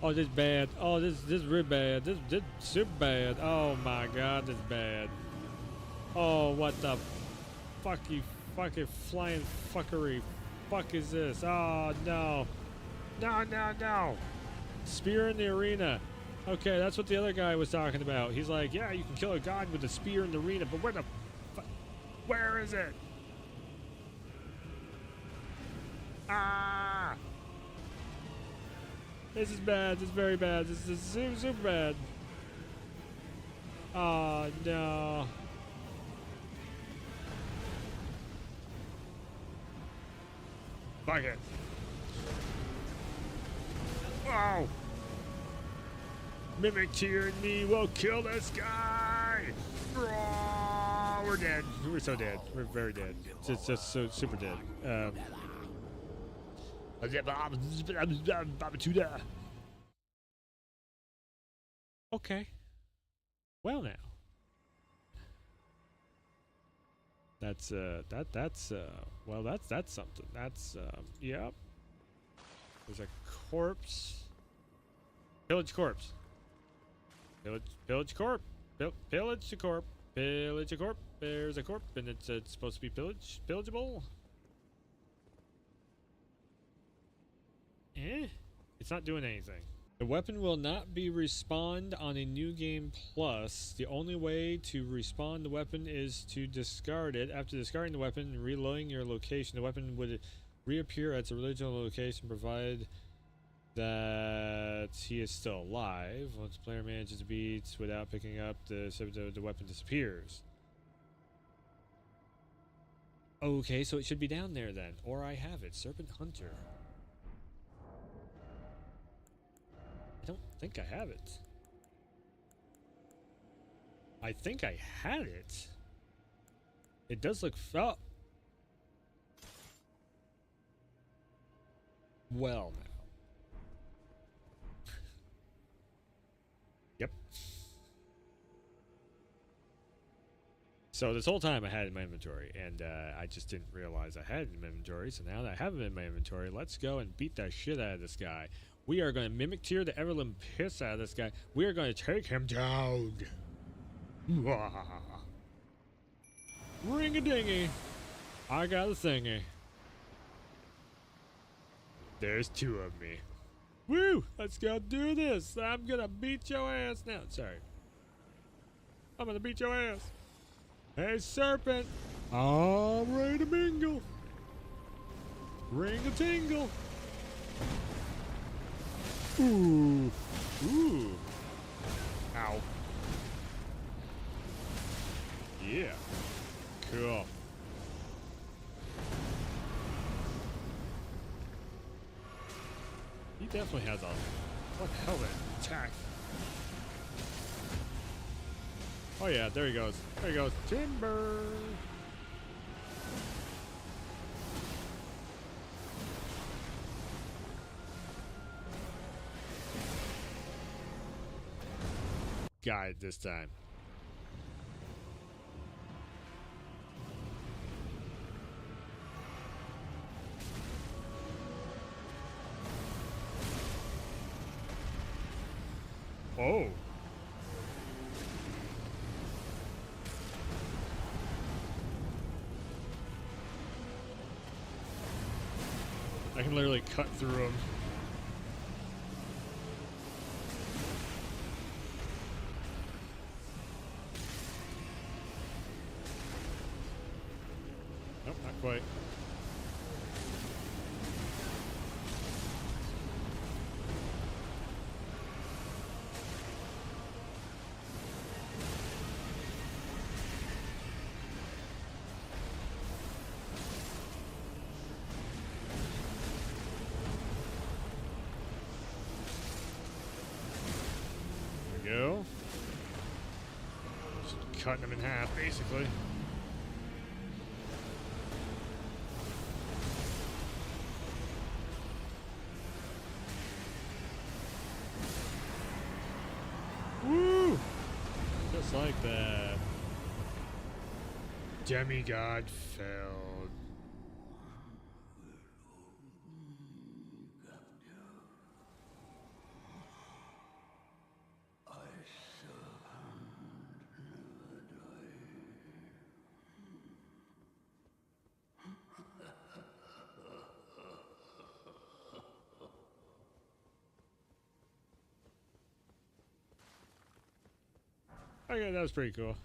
Oh, this bad. Oh, this real bad. This super bad. Oh my god, this bad. Oh, what the fucking flying fuckery fuck is this? Oh no. No, no, no. Spear in the arena. Okay, that's what the other guy was talking about. He's like, yeah, you can kill a god with a spear in the arena, but where is it? Ah! This is bad. This is very bad. This is super, super bad. Oh, no. Fuck it. Wow. Mimic Tear and me will kill this guy. Oh, we're dead. We're so dead. We're very dead. It's just so super dead. Okay. Well now. That's well that's something. That's yep. There's a corpse. Pillage corpse. Pillage corp. Pillage a corp. Pillage a corp. There's a corp, and it's supposed to be pillageable. It's not doing anything. The weapon will not be respawned on a new game plus. The only way to respawn the weapon is to discard it. After discarding the weapon and reloading your location, the weapon would reappear at its original location, provided that he is still alive. Once the player manages to beat without picking up the weapon disappears. Okay, so it should be down there then. Or I have it. Serpent Hunter. I don't think I have it. I think I had it. It does look... Oh. Well, now. Yep. So this whole time I had it in my inventory, and I just didn't realize I had it in my inventory. So now that I have it in my inventory, let's go and beat the shit out of this guy. We are going to Mimic Tear the Everlim piss out of this guy. We are going to take him down. Ring-a-dingy. I got a thingy. There's two of me. Woo! Let's go do this. I'm going to beat your ass now. Sorry. I'm going to beat your ass. Hey, Serpent. I'm ready to mingle. Ring-a-tingle. Ooh. Ooh. Ow. Yeah. Cool. He definitely has a... What the hell, that attack? Oh yeah, there he goes. There he goes. Timber! Got it this time. Oh. I can literally cut through him. Nope, not quite. There we go. Just cutting him in half, basically. Woo! Just like that. Demigod fell. Okay, that was pretty cool.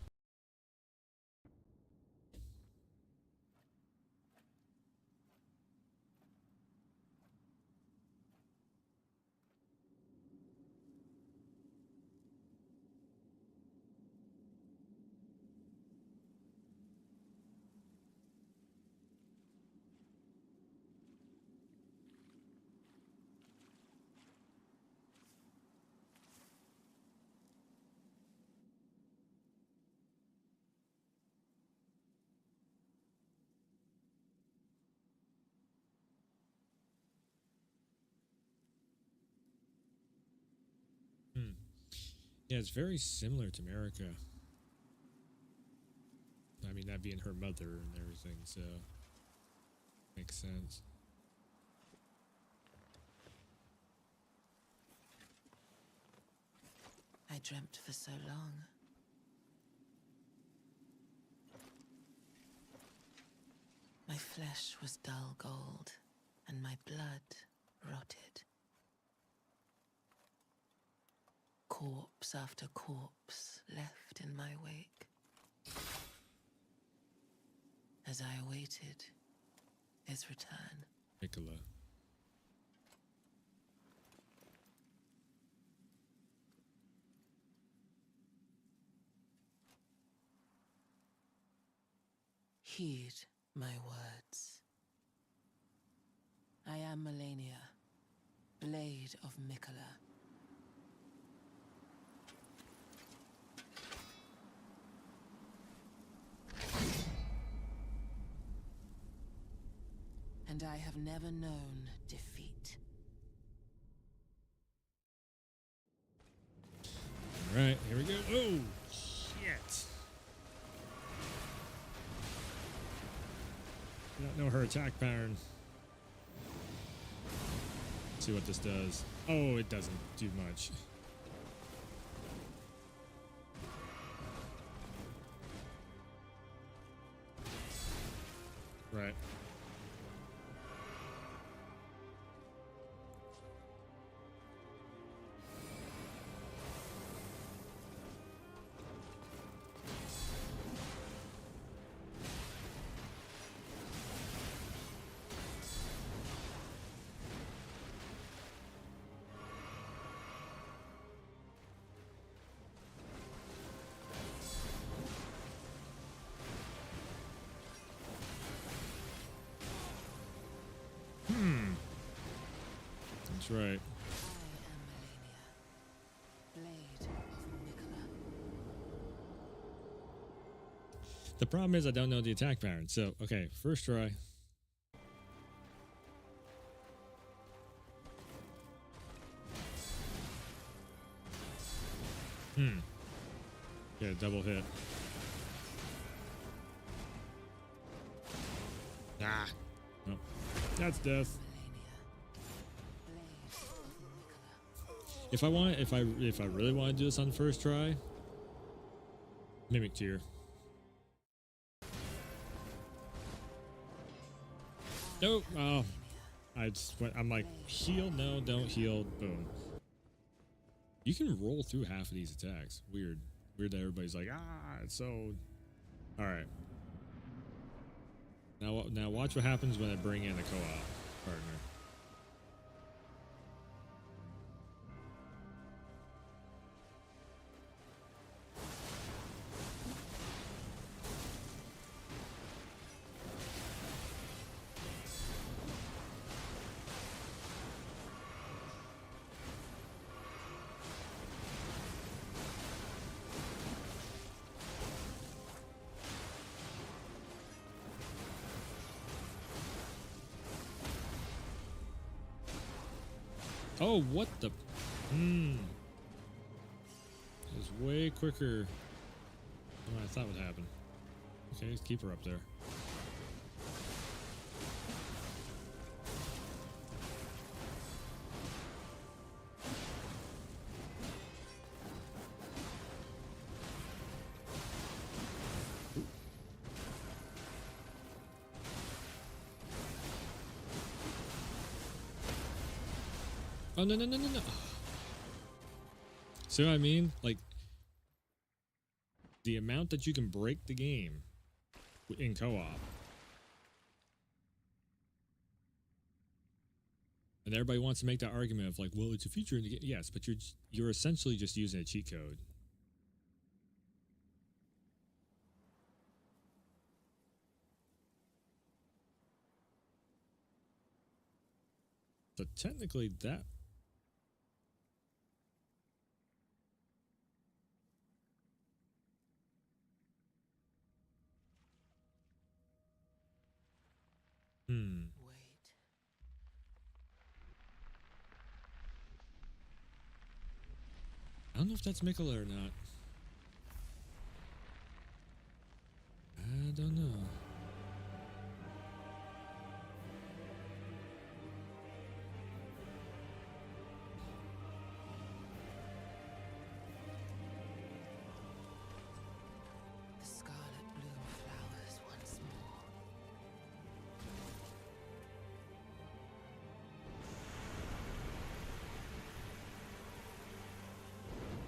Yeah, it's very similar to America. I mean, that being her mother and everything, so makes sense. I dreamt for so long. My flesh was dull gold, and my blood rotted. Corpse after corpse left in my wake. As I awaited his return. Nicola. Heed my words. I am Melania, Blade of Mikola. And I have never known defeat. All right, here we go. Oh, shit. I don't know her attack pattern. Let's see what this does. Oh, it doesn't do much. Right. That's right. The problem is I don't know the attack pattern. So, okay, first try. Yeah, double hit. Ah. Nope. That's death. If I really want to do this on first try, mimic tier. Nope. Oh, I just went. I'm like, heal? No, don't heal. Boom. You can roll through half of these attacks. Weird. Weird that everybody's like, it's so. All right. Now watch what happens when I bring in a co-op partner. Oh, what the? It was way quicker than I thought would happen. Okay, let's keep her up there. Oh, no. See what I mean? Like, the amount that you can break the game in co-op. And everybody wants to make that argument of like, well, it's a feature in the game. Yes, but you're essentially just using a cheat code. So technically that... I don't know if that's Mikola or not. I don't know. The scarlet bloom flowers once more.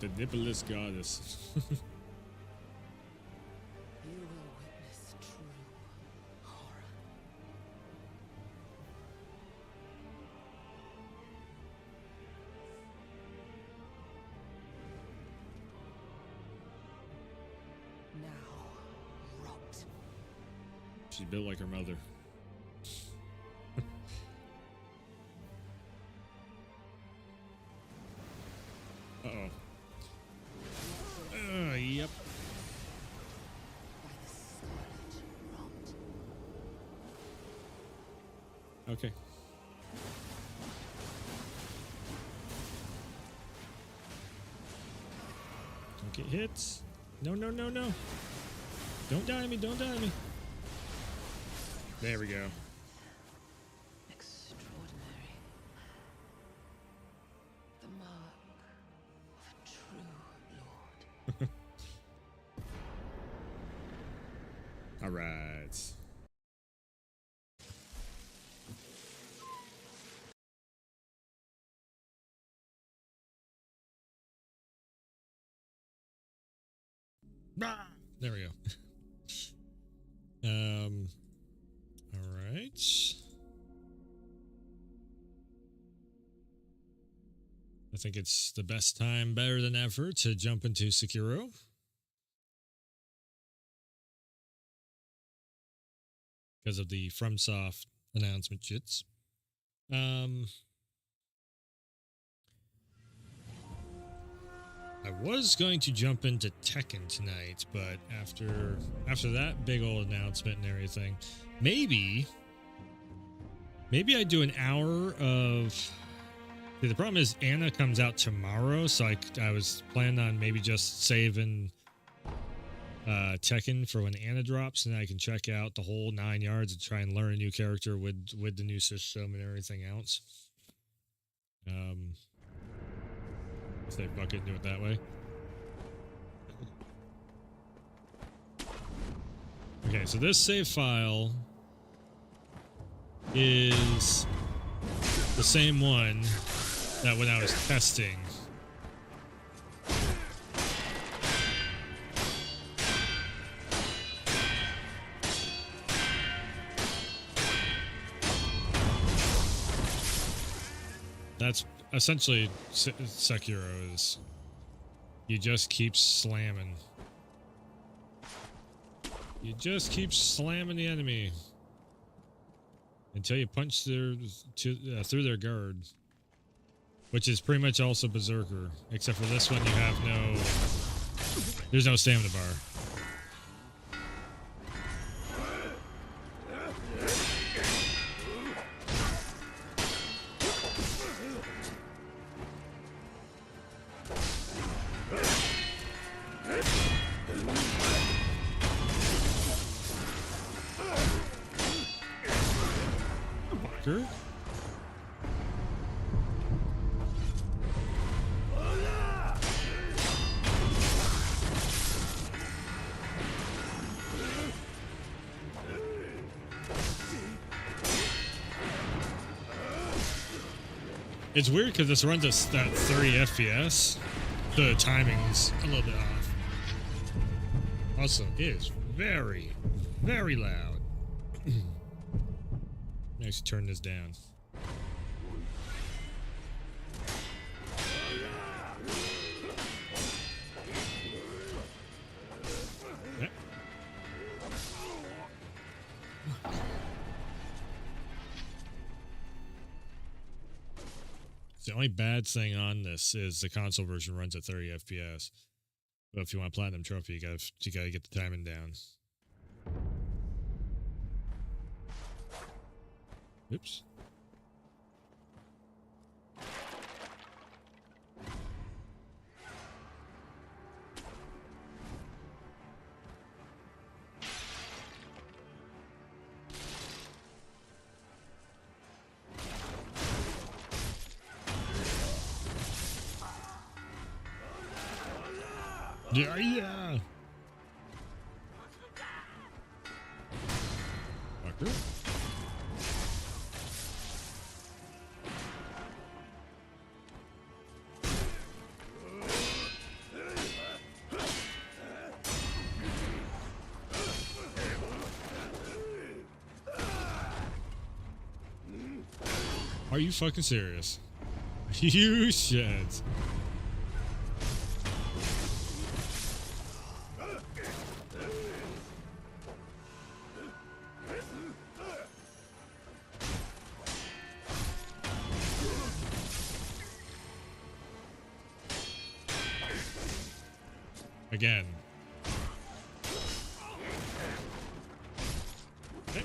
The nippleless goddess. You will witness true horror. Now, rot. She's built like her mother. Uh-oh. Yep. Okay. Don't get hit. No, no, no, no. Don't die on me. Don't die on me. There we go. Extraordinary. The mark of a true lord. All right. There we go. All right. I think it's the best time, better than ever, to jump into Sekiro. Because of the FromSoft announcement shits. I was going to jump into Tekken tonight, but after that big old announcement and everything, maybe I do an hour of... See, the problem is Anna comes out tomorrow, so I was planning on maybe just saving Tekken for when Anna drops, and I can check out the whole 9 yards and try and learn a new character with the new system and everything else. Say fuck it and do it that way. Okay, so this save file is the same one that when I was testing. That's essentially Sekiro is. You just keep slamming. You just keep slamming the enemy until you punch through their guard, which is pretty much also Berserker, except for this one you have there's no stamina bar. It's weird because this runs at 30 FPS. The timing's a little bit off. Also, it is very, very loud. I should turn this down. Yep. The only bad thing on this is the console version runs at 30 FPS. But if you want a platinum trophy, you gotta get the timing down. Oops. Yeah, yeah. Fucker. Are you fucking serious? You shits. Again. Okay.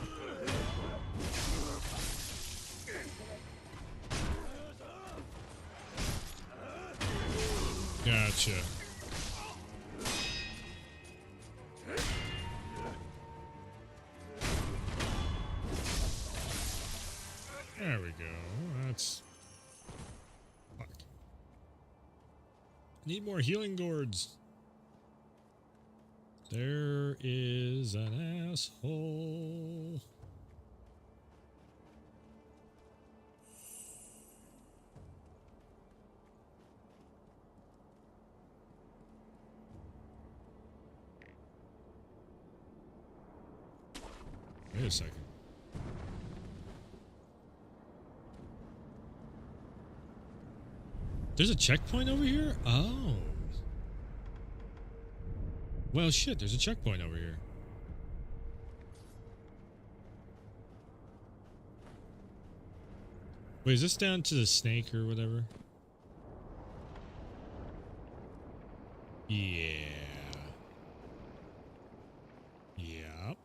Gotcha. There we go. That's... Fuck. Need more healing gourds. There is an asshole. Wait a second. There's a checkpoint over here? Oh. Well, shit, there's a checkpoint over here. Wait, is this down to the snake or whatever? Yeah. Yep.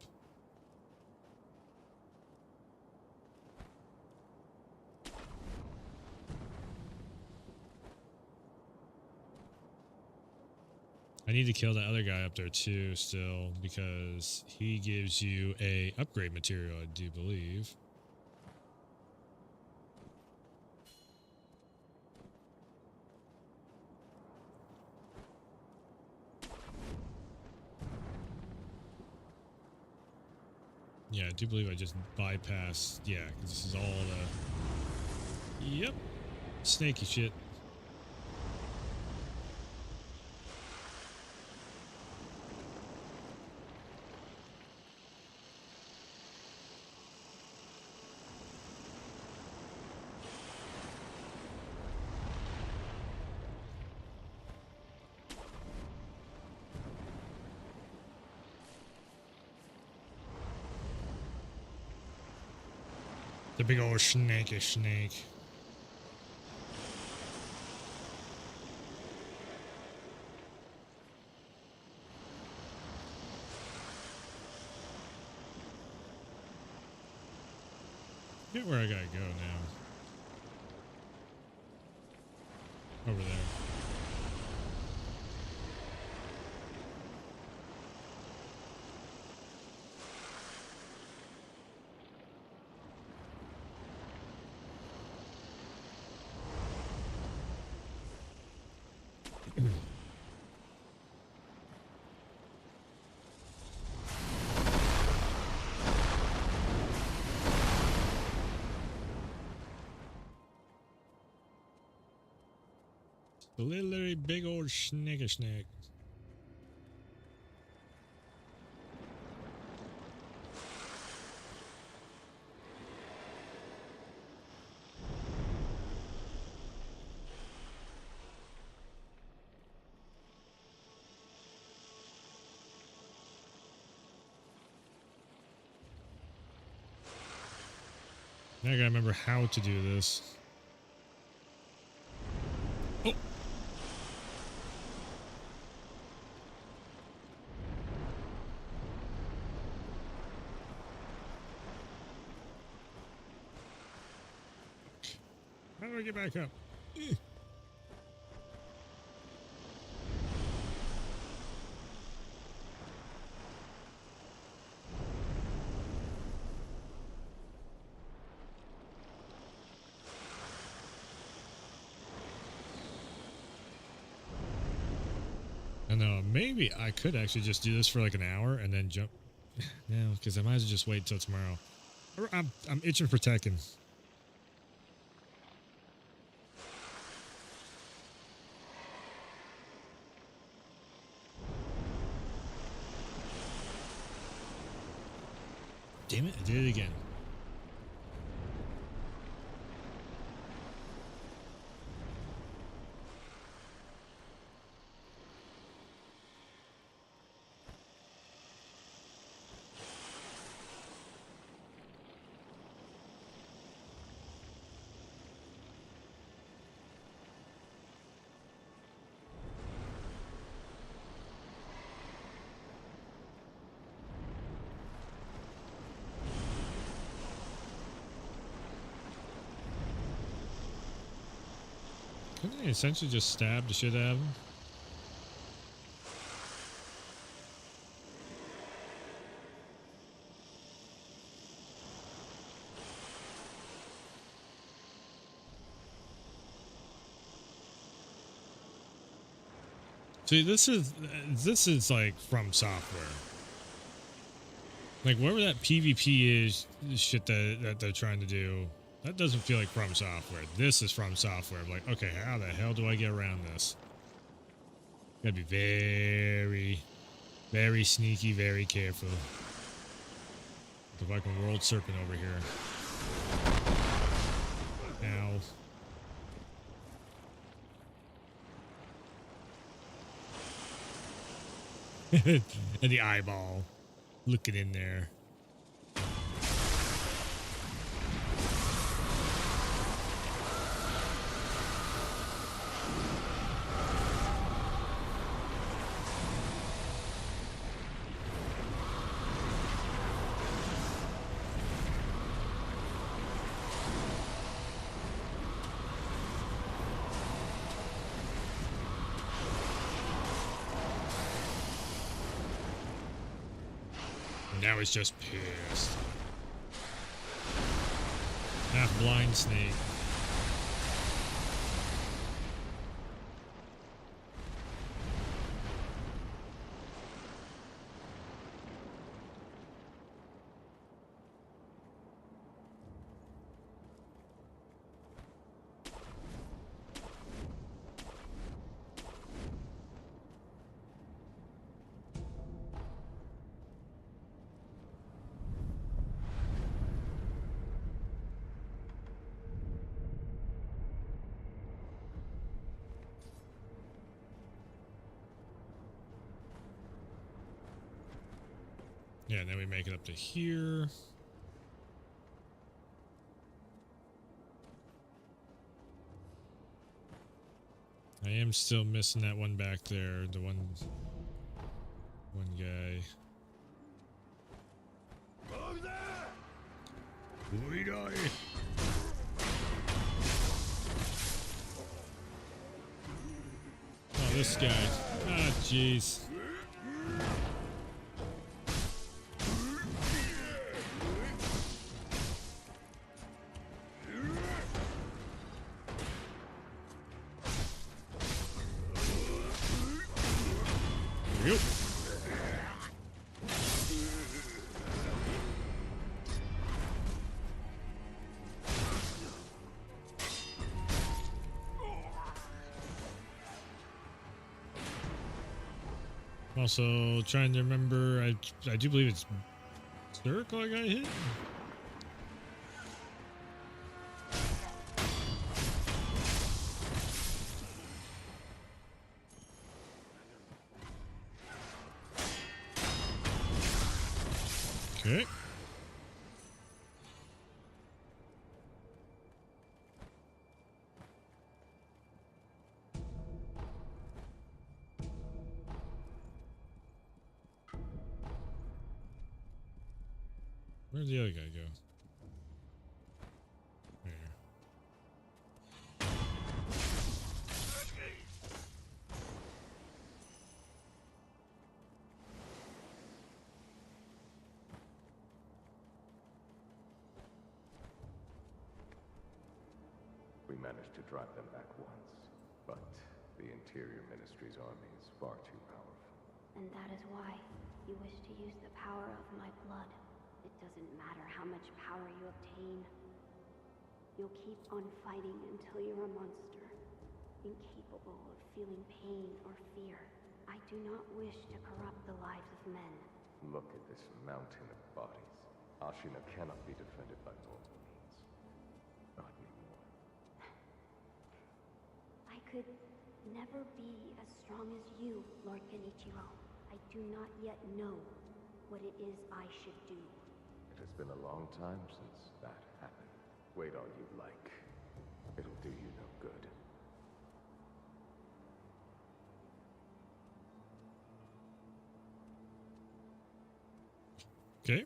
I need to kill that other guy up there too still because he gives you a upgrade material, I do believe. Yeah, I do believe I just bypassed. Yeah, because this is all the... Yep. Snaky shit. The big old snakey snake. Get where I gotta go now. Over there. The little big old snake. Now I gotta remember how to do this. Oh. How do I get back up? I know, maybe I could actually just do this for like an hour and then jump. No, because I might as well just wait till tomorrow. I'm itching for Tekken. Damn it, I did it again. Couldn't I essentially just stab the shit out of him? See, this is like From Software. Like whatever that PvP is shit that they're trying to do, that doesn't feel like From Software. This is From Software. Like, okay, how the hell do I get around this? Gotta be very, very sneaky, very careful. The fucking world serpent over here. Ow. And the eyeball looking in there. Now it's just pissed. Half blind snake. Yeah, and then we make it up to here. I am still missing that one back there, the one guy. Oh, this guy. Ah, jeez. Yep. Also trying to remember, I do believe it's circle I got hit. Okay. Where'd the other guy go? There. We managed to drive them back once, but the Interior Ministry's army is far too powerful. And that is why you wish to use the power of my blood. It doesn't matter how much power you obtain. You'll keep on fighting until you're a monster, incapable of feeling pain or fear. I do not wish to corrupt the lives of men. Look at this mountain of bodies. Ashina cannot be defended by normal means. Not anymore. I could never be as strong as you, Lord Genichiro. I do not yet know what it is I should do. It has been a long time since that happened. Wait all you like. It'll do you no good. Okay.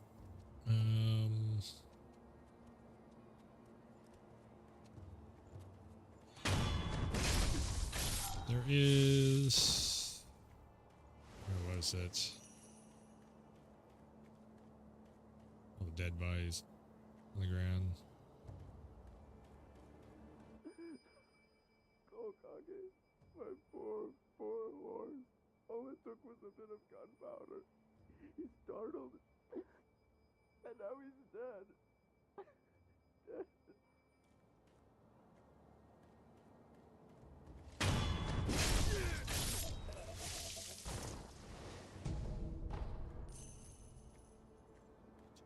There is... Where was it? All the dead bodies on the ground. Kokage, my poor horse. All it took was a bit of gunpowder. He startled, and now he's dead. Dead.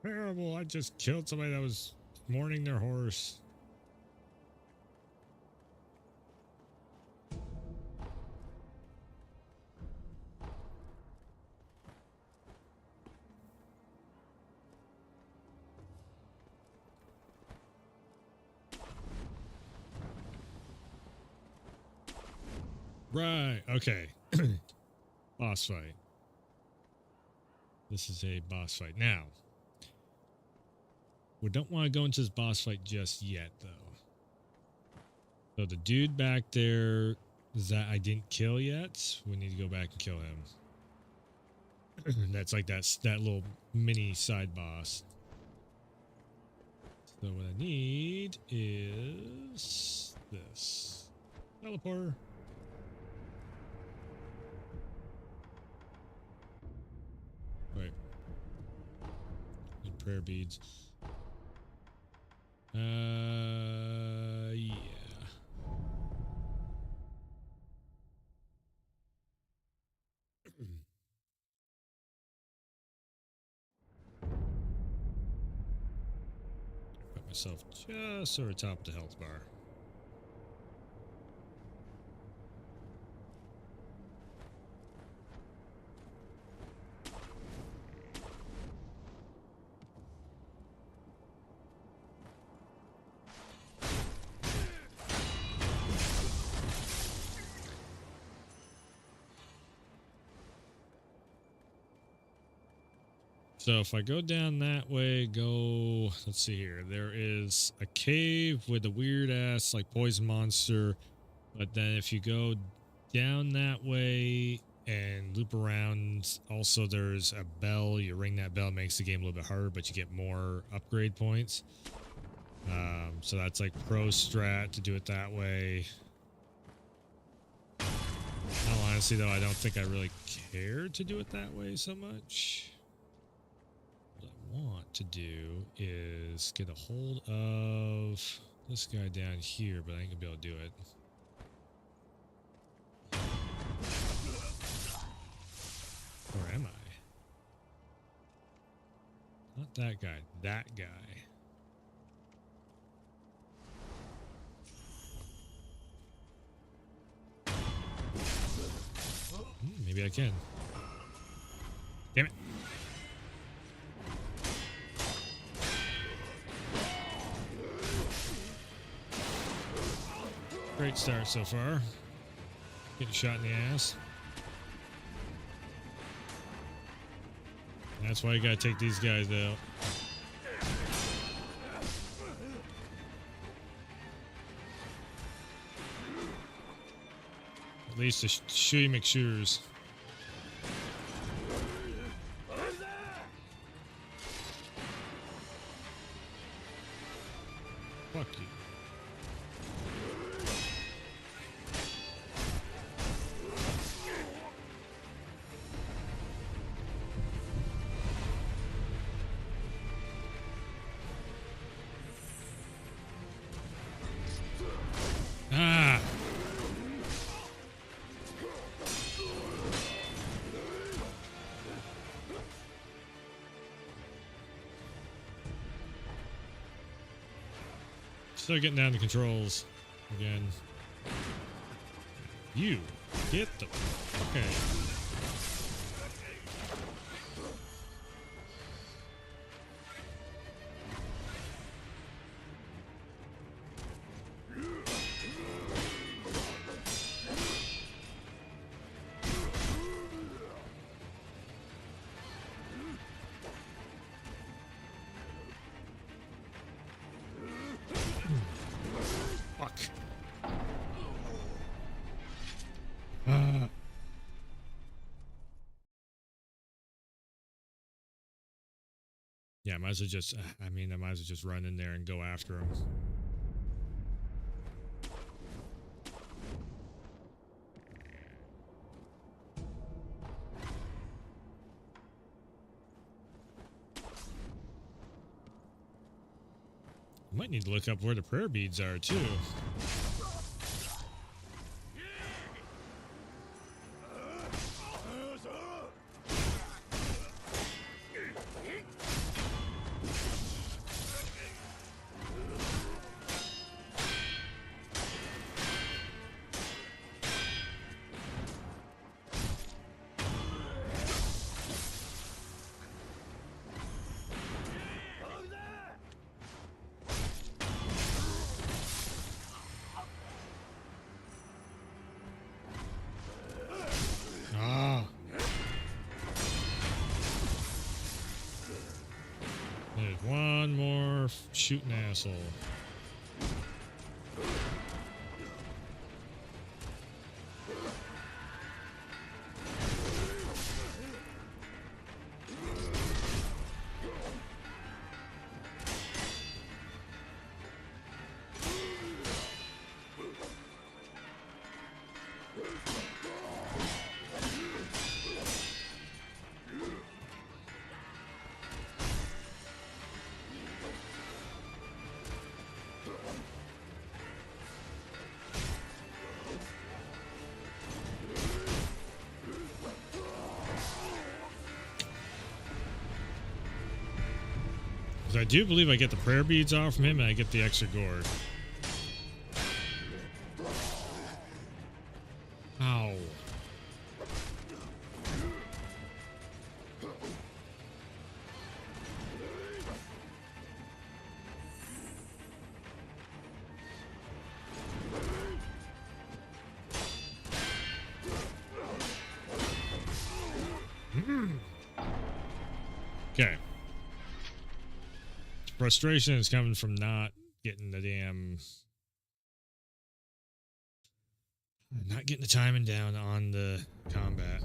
Terrible, I just killed somebody that was mourning their horse. Right, okay. Boss fight. This is a boss fight. Now, we don't want to go into this boss fight just yet, though. So the dude back there that I didn't kill yet, we need to go back and kill him. That's like that little mini side boss. So what I need is this. Teleporter. Right. Need prayer beads. Yeah. Put myself just over top of the health bar. So if I go down that way, let's see here. There is a cave with a weird ass like poison monster. But then if you go down that way and loop around, also there's a bell. You ring that bell, makes the game a little bit harder, but you get more upgrade points. So that's like pro strat to do it that way. Honestly though, I don't think I really care to do it that way so much. Want to do is get a hold of this guy down here, but I ain't gonna be able to do it. Where am I? Not that guy, that guy. Maybe I can. Damn it. Great start so far. Getting shot in the ass. That's why you gotta take these guys out. At least the shooty McShooters. Fuck you. Ah. Still getting down to controls again. You get the okay. Fuck. Yeah, I might as well just, I mean, I might as well just run in there and go after him. I might need to look up where the prayer beads are, too. Ah. There's one more shooting asshole. I do believe I get the prayer beads off from him and I get the extra gourd. Ow. Okay. Frustration is coming from not getting the damn... Not getting the timing down on the combat.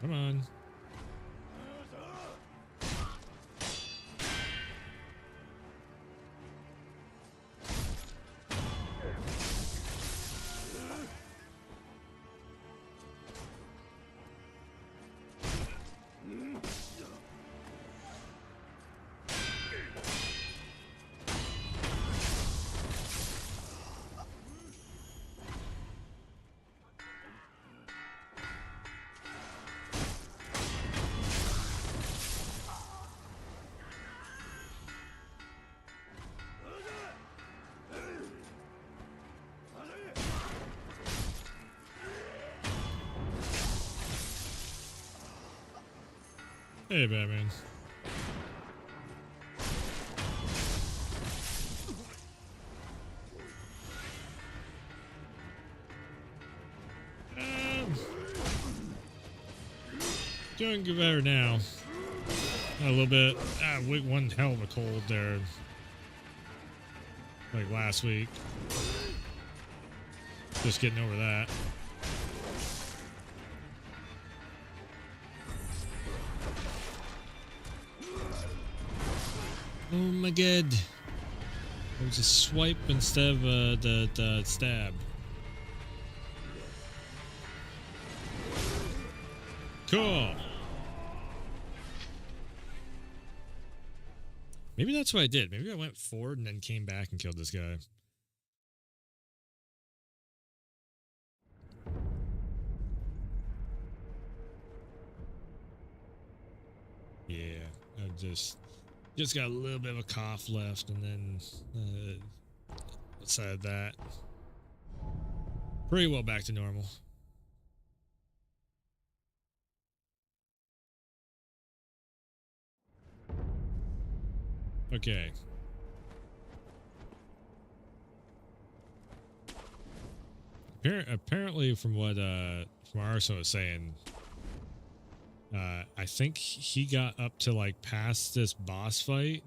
Come on. Hey, Batman. Doing good better now. A little bit. One hell of a cold there. Like last week. Just getting over that. Oh my god. It was a swipe instead of the stab. Cool. Maybe that's what I did. Maybe I went forward and then came back and killed this guy. Yeah, I just got a little bit of a cough left, and then outside of that, pretty well back to normal. Okay. Apparently, from what from Arson was saying, I think he got up to like past this boss fight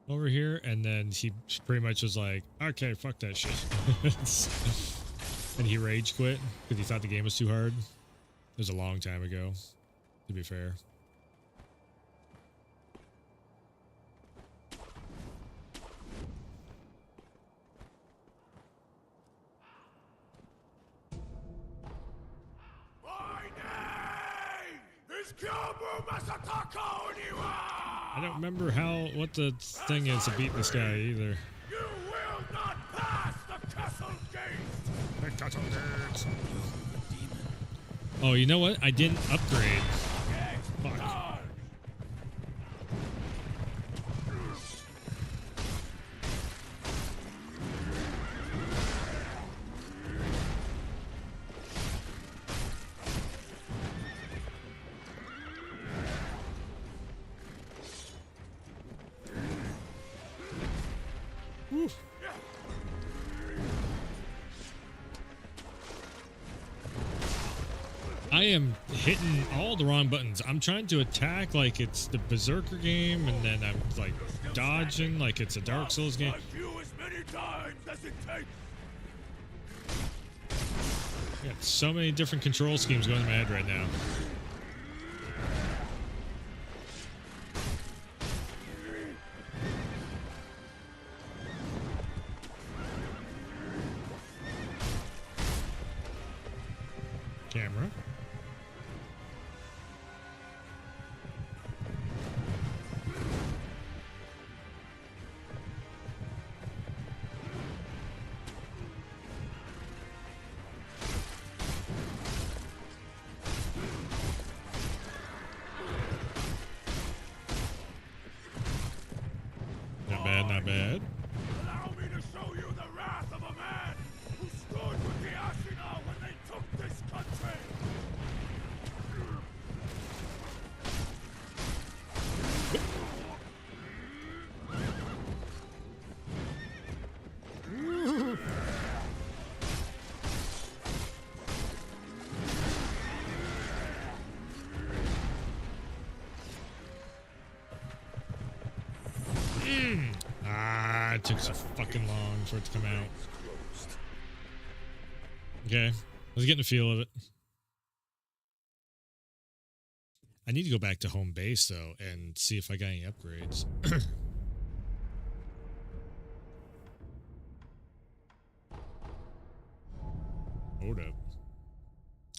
over here, and then he pretty much was like, "Okay, fuck that shit," and he rage quit because he thought the game was too hard. It was a long time ago, to be fair. I don't remember what the thing is to beat this guy either. You will not pass the castle gate. The castle gates. Oh, you know what? I didn't upgrade. Fuck. I am hitting all the wrong buttons. I'm trying to attack like it's the Berserker game, and then I'm like dodging like it's a Dark Souls game. I got so many different control schemes going in my head right now. Camera. Not bad, not bad. Allow me to show you the wrath of a man who stood with the Ashina when they took this country. It took so fucking long for it to come out. Okay, I was getting a feel of it. I need to go back to home base though and see if I got any upgrades. Hold up.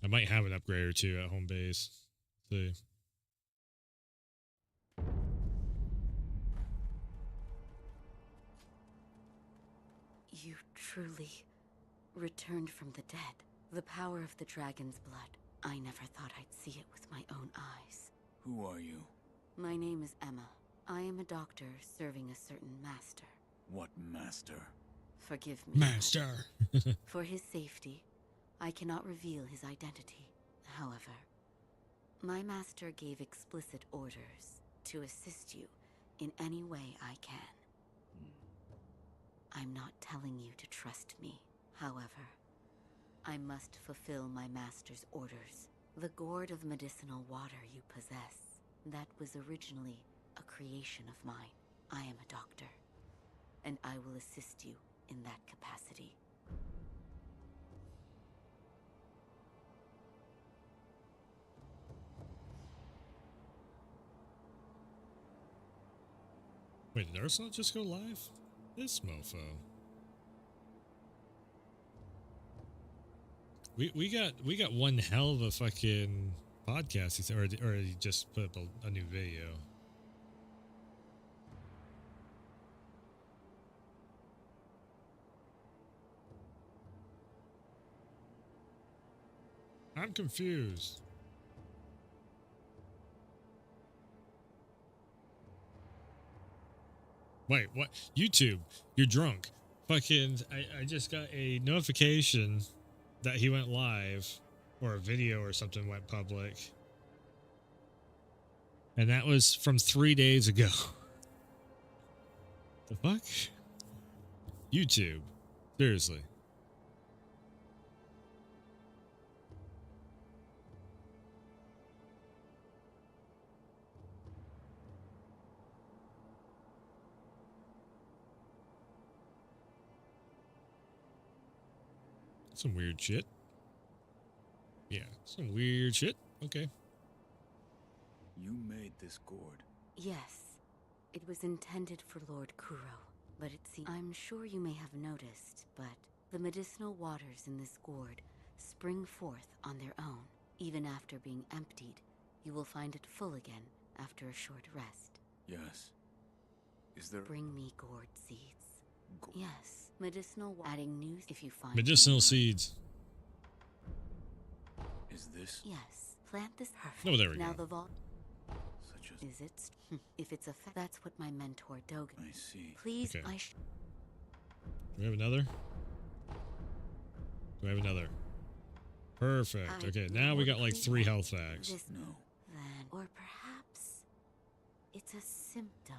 I might have an upgrade or two at home base. Let's see. You truly returned from the dead. The power of the dragon's blood. I never thought I'd see it with my own eyes. Who are you? My name is Emma. I am a doctor serving a certain master. What master? Forgive me. Master. For his safety, I cannot reveal his identity. However, my master gave explicit orders to assist you in any way I can. I'm not telling you to trust me. However, I must fulfill my master's orders. The gourd of medicinal water you possess, that was originally a creation of mine. I am a doctor, and I will assist you in that capacity. Wait, did Ursula just go live? This mofo. We got one hell of a fucking podcast. Or he just put up a new video. I'm confused. Wait, what? YouTube, you're drunk. Fucking, I just got a notification that he went live, or a video or something went public. And that was from 3 days ago. The fuck? YouTube. Seriously. Some weird shit. Yeah, some weird shit. Okay. You made this gourd. Yes, it was intended for Lord Kuro, but it seems... I'm sure you may have noticed, but the medicinal waters in this gourd spring forth on their own. Even after being emptied, you will find it full again after a short rest. Yes. Is there... Bring me gourd seeds. Yes, medicinal... Adding news if you find... Medicinal seeds. Is this... Yes, plant this... Perfect. Oh, there we now go. The vault... Such as... Is it? If it's a that's what my mentor Dogen... I see. Please, Okay. I Do we have another? Do we have another? Perfect. Okay, now we got like 3 health packs. This, no. Then, or perhaps it's a symptom.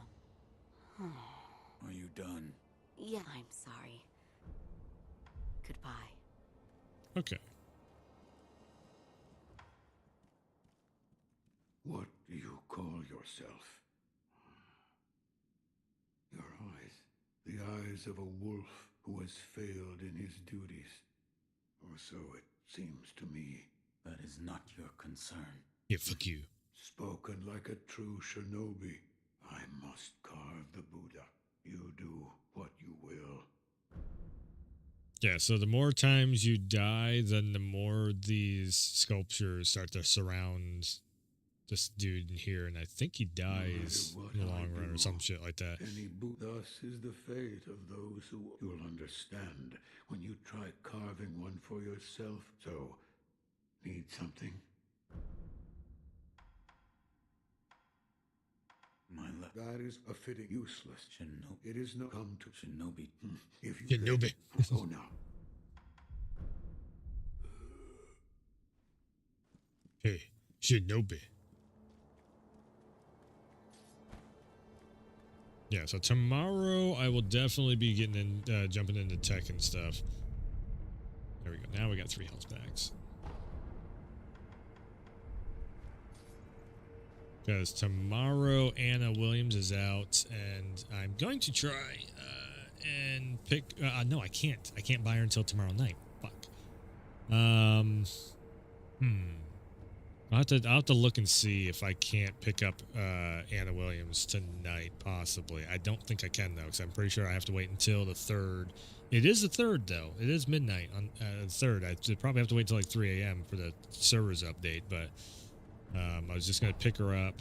Are you done? Yeah, I'm sorry. Goodbye. Okay. What do you call yourself? Your eyes. The eyes of a wolf who has failed in his duties. Or so it seems to me. That is not your concern. Yeah, fuck you. Spoken like a true shinobi. I must carve the Buddha. You do what you will. Yeah, so the more times you die, then the more these sculptures start to surround this dude in here, and I think he dies in the long run or some shit like that. Thus is the fate of those who you'll understand when you try carving one for yourself. So, need something? My left. That is a fitting useless. Shinobi. It is no come to Shinobi. If you Shinobi. Go now. Hey, Shinobi. Yeah, so tomorrow I will definitely be getting in, jumping into tech and stuff. There we go. Now we got 3 health packs. Because tomorrow Anna Williams is out, and I'm going to try and pick. No, I can't. I can't buy her until tomorrow night. Fuck. I'll have to look and see if I can't pick up Anna Williams tonight, possibly. I don't think I can, though, because I'm pretty sure I have to wait until the 3rd. It is the 3rd, though. It is midnight on the 3rd. I probably have to wait until like 3 a.m. for the servers update, but I was just going to pick her up.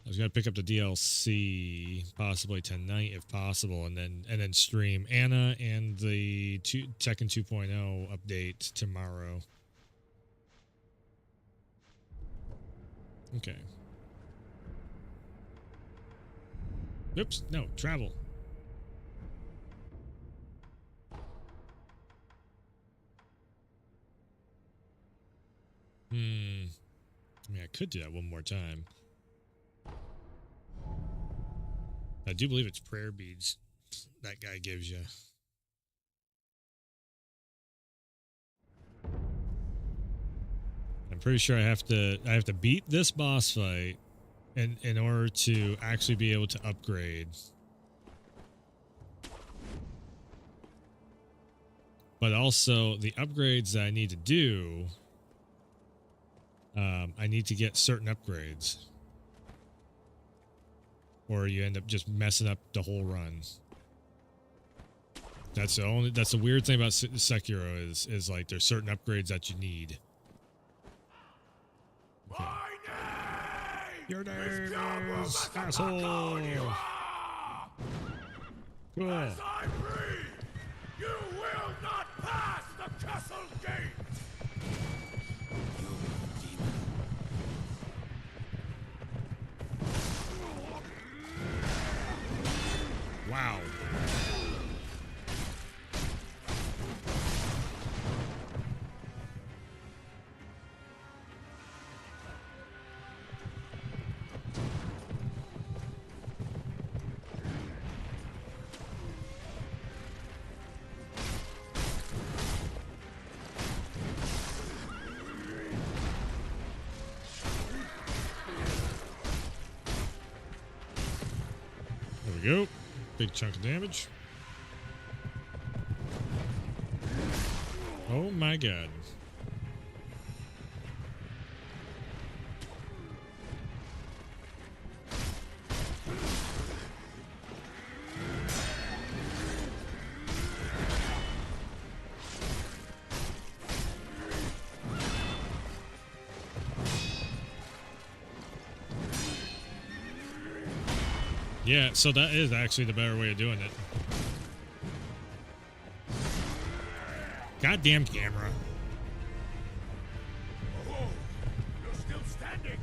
I was gonna pick up the DLC possibly tonight if possible, and then stream Anna and the Tekken 2.0 update tomorrow. Okay. Oops, no, travel. I mean, I could do that one more time. I do believe it's prayer beads that guy gives you. I'm pretty sure I have to beat this boss fight in order to actually be able to upgrade. But also the upgrades that I need to do, I need to get certain upgrades, or you end up just messing up the whole run. That's the weird thing about Sekiro is like there's certain upgrades that you need. Okay. Your name is asshole. Cool. As I breathe, you will not pass the castle gate! Wow. There we go. Big chunk of damage. Oh my god. Yeah, so that is actually the better way of doing it. Goddamn camera. Oh, you're still standing!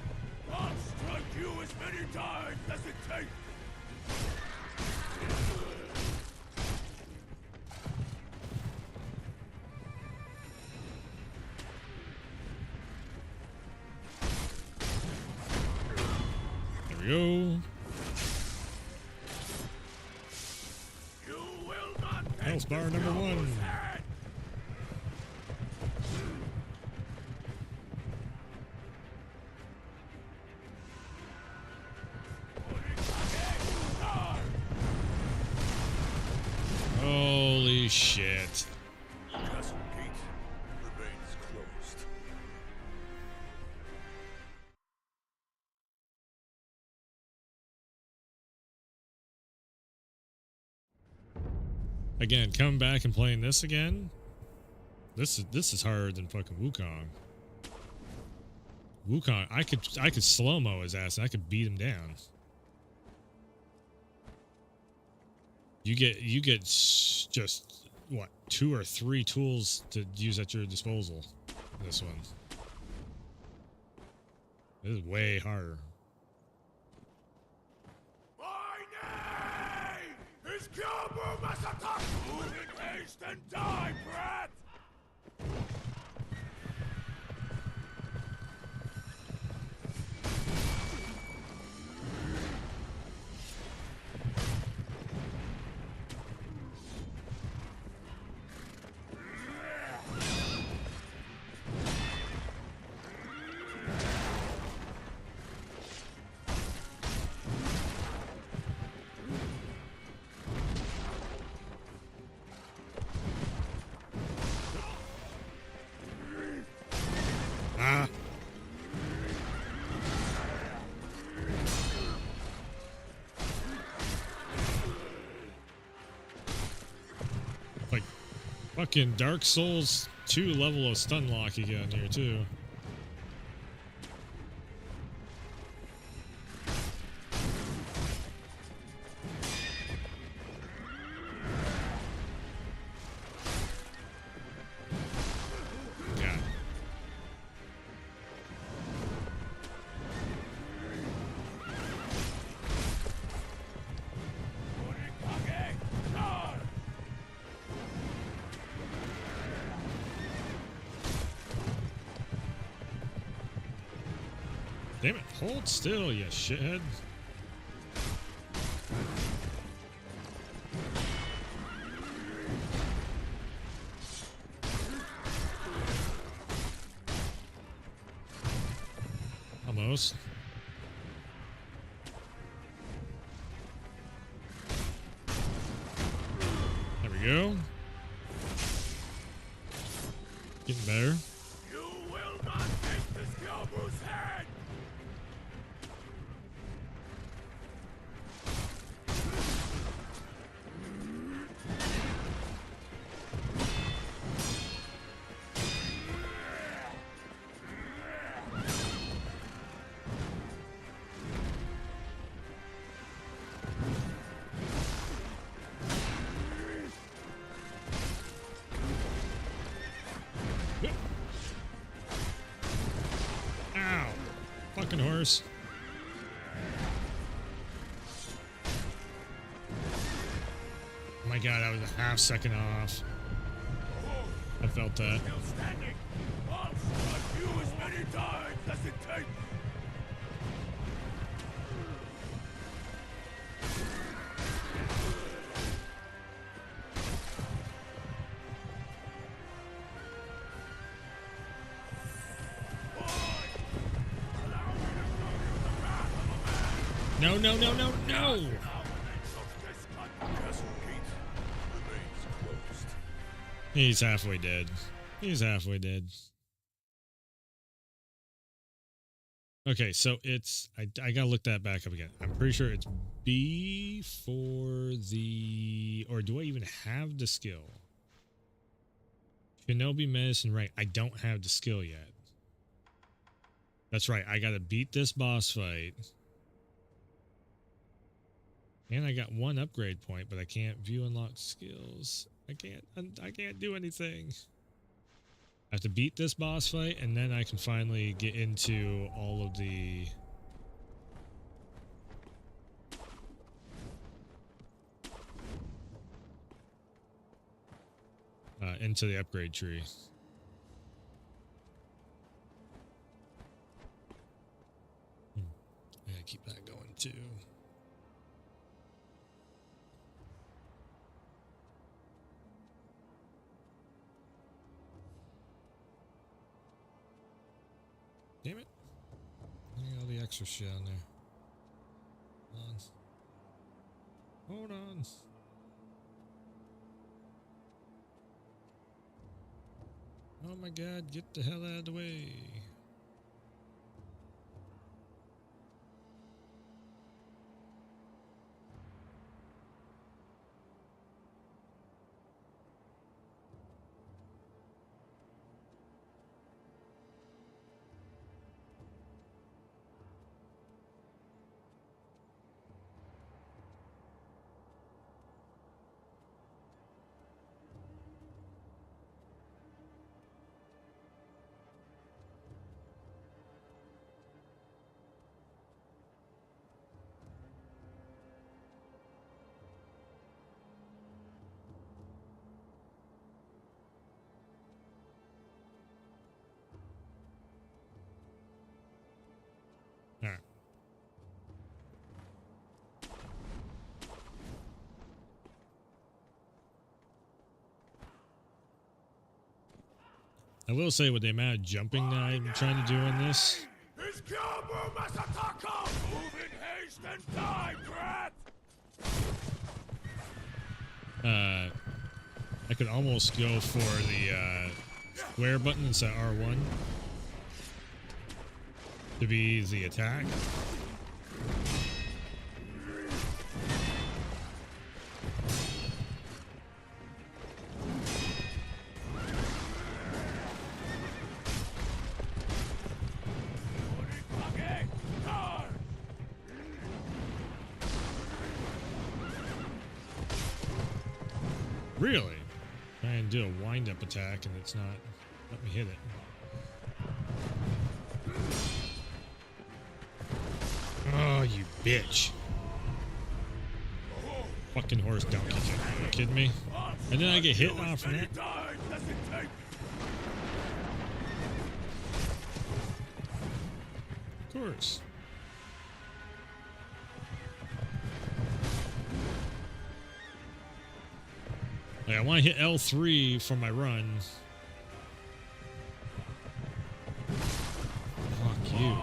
I'll strike you as many times as it takes! There we go. Health bar number 1. Holy shit. Castle gate remains closed. Again, coming back and playing this again. This is harder than fucking Wukong. Wukong, I could slow-mo his ass and I could beat him down. You get just what, 2 or 3 tools to use at your disposal. This one. This is way harder. My name is Kyobu Masata! Move in haste and die, brat! Ah. Like fucking Dark Souls 2 level of stun lock you got in here too. Damn it, hold still, you shithead. close. There we go. Getting better. You will not take this Gilbru's head! Ow! Fucking horse. Oh my god, I was a half second off. I felt that. Still standing. I'll strike you as many times as it takes. No, no, no, no, no! He's halfway dead. He's halfway dead. Okay, so it's... I gotta look that back up again. I'm pretty sure it's B for the... Or do I even have the skill? Shinobi Medicine, right. I don't have the skill yet. That's right. I gotta beat this boss fight. And I got one upgrade point, but I can't view unlocked skills. I can't do anything. I have to beat this boss fight, and then I can finally get into all of the... into the upgrade tree. I gotta keep that going too. Damn it. Look at all the extra shit on there. Hold on. Oh my god, get the hell out of the way. All right. I will say with the amount of jumping that I'm trying to do in this, Is Gilbru Masataka! Move in haste and die, brat! I could almost go for the square button instead of R1 to be the attack. Really? Try and do a wind-up attack and it's not... Let me hit it. Oh, you bitch. Fucking horse donkey kick. Are you kidding me? And then I get hit off from that? Of course. Like, I want to hit L3 for my run. Fuck you.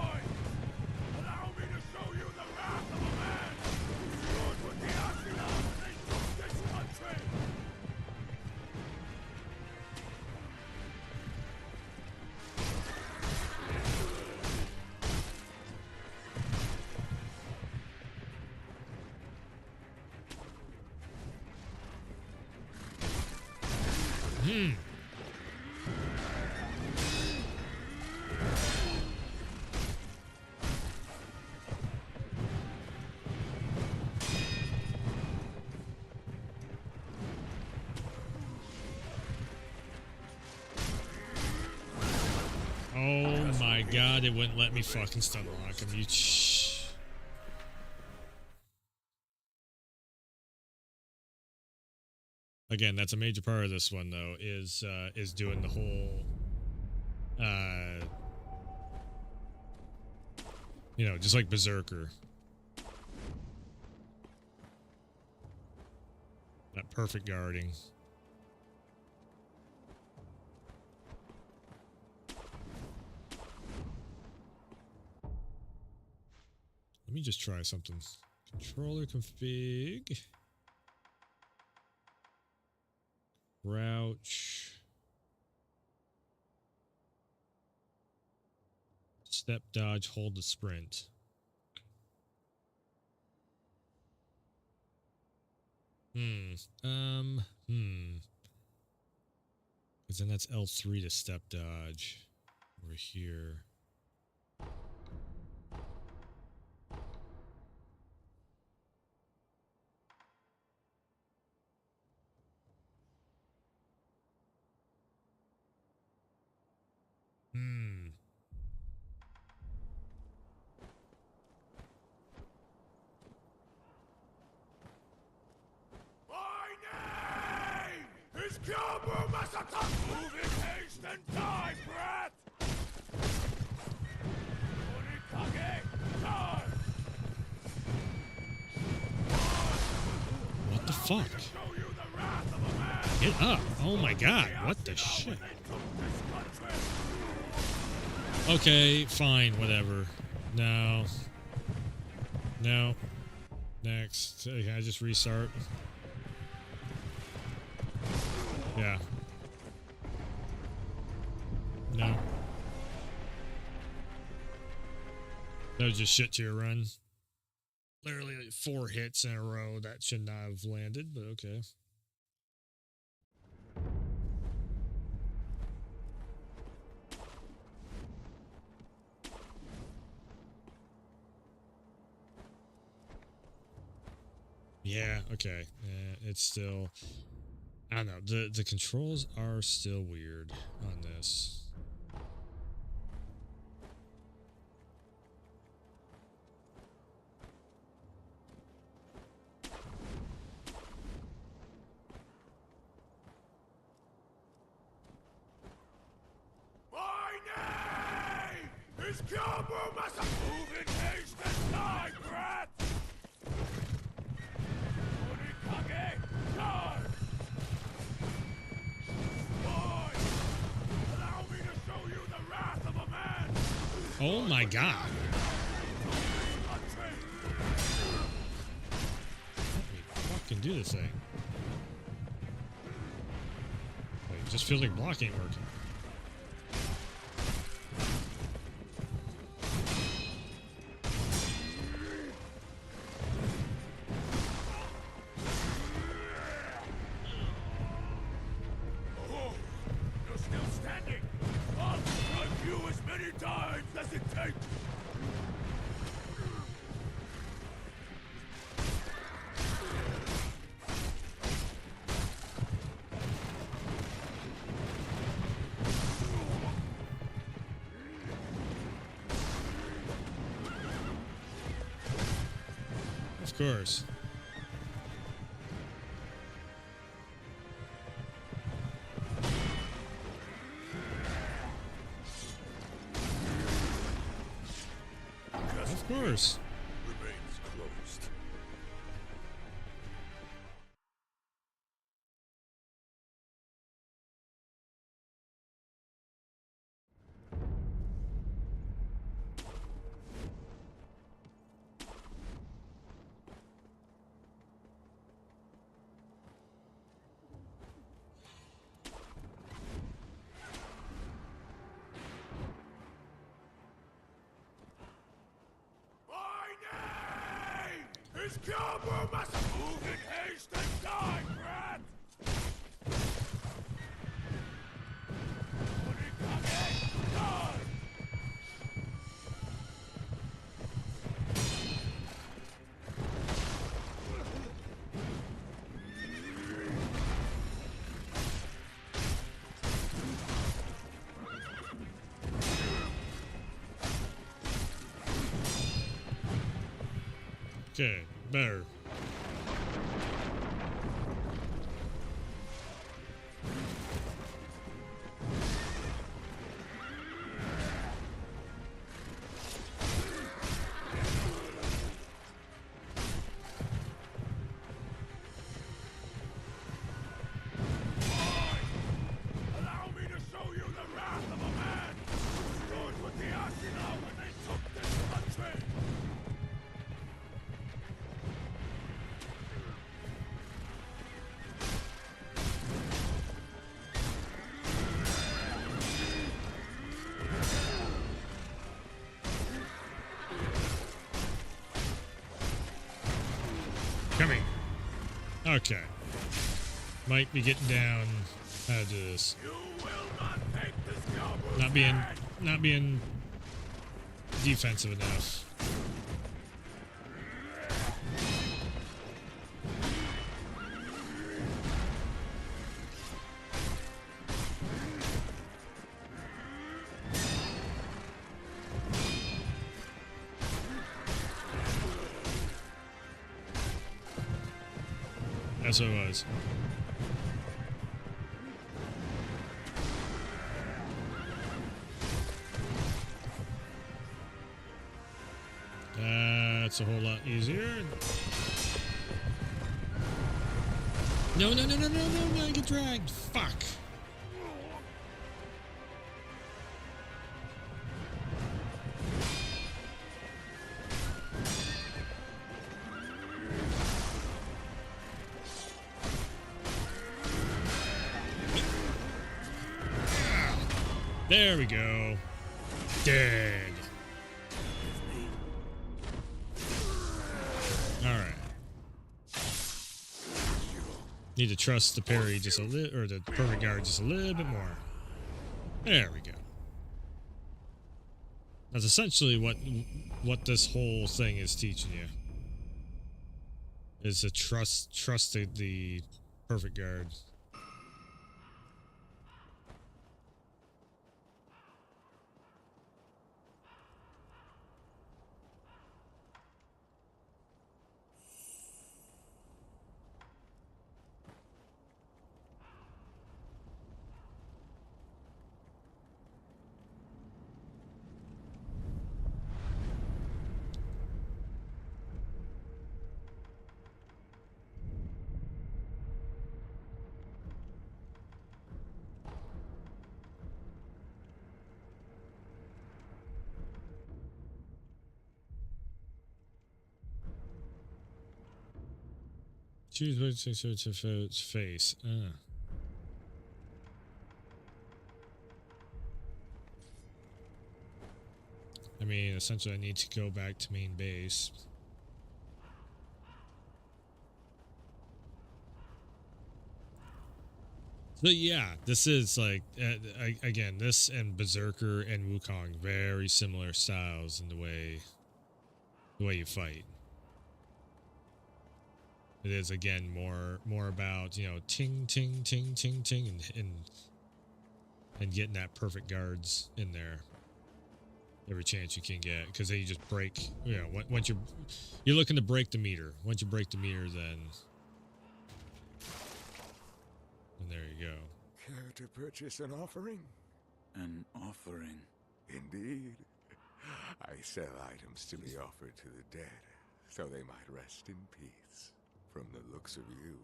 Oh my god, it wouldn't let me fucking stun lock him. You Again, that's a major part of this one though, is doing the whole you know, just like Berserker. That perfect guarding. Let me just try something. Controller config. Crouch. Step dodge, hold the sprint. Because then that's L3 to step dodge. Over here. Is Kyobu Masata! Move in haste and die, brat! Orikage, die! What the fuck? Get up! Oh my god, what the shit? Okay, fine, whatever. No. No. Next. Can I just restart? Yeah. No. That was just shit to your run. Literally like 4 hits in a row. That should not have landed, but okay. Yeah, okay. It's still... I don't know. The controls are still weird on this. My name is Kyobu Masa! Move in haste and die, brat! Orikage, die! Oh my god. Let me fucking do this thing. Wait, it just feels like block ain't working. Of course. Of course. Remains closed. Is Kyobu must move in haste and die, brat! Okay, better. Allow me to show you the wrath of a man who stood with the Ashina when they took this country! Coming. Okay. Might be getting down how to do this. Not being defensive enough. That's what it was. That's a whole lot easier. No, no, no, no, no, no, no, I get dragged. Fuck. There we go. Dead. Alright. Need to trust the parry just a little, or the perfect guard just a little bit more. There we go. That's essentially what this whole thing is teaching you. Is to trust the perfect guard. Choose which to face. I mean, essentially, I need to go back to main base. So yeah, this is like again, this and Berserker and Wukong, very similar styles in the way you fight. It is again more about, you know, ting ting ting ting ting and getting that perfect guards in there every chance you can get, because then you just break, you know, once you're looking to break the meter. Once you break the meter, then and there you go. Care to purchase an offering? An offering? Indeed. I sell items to be offered to the dead, so they might rest in peace. From the looks of you,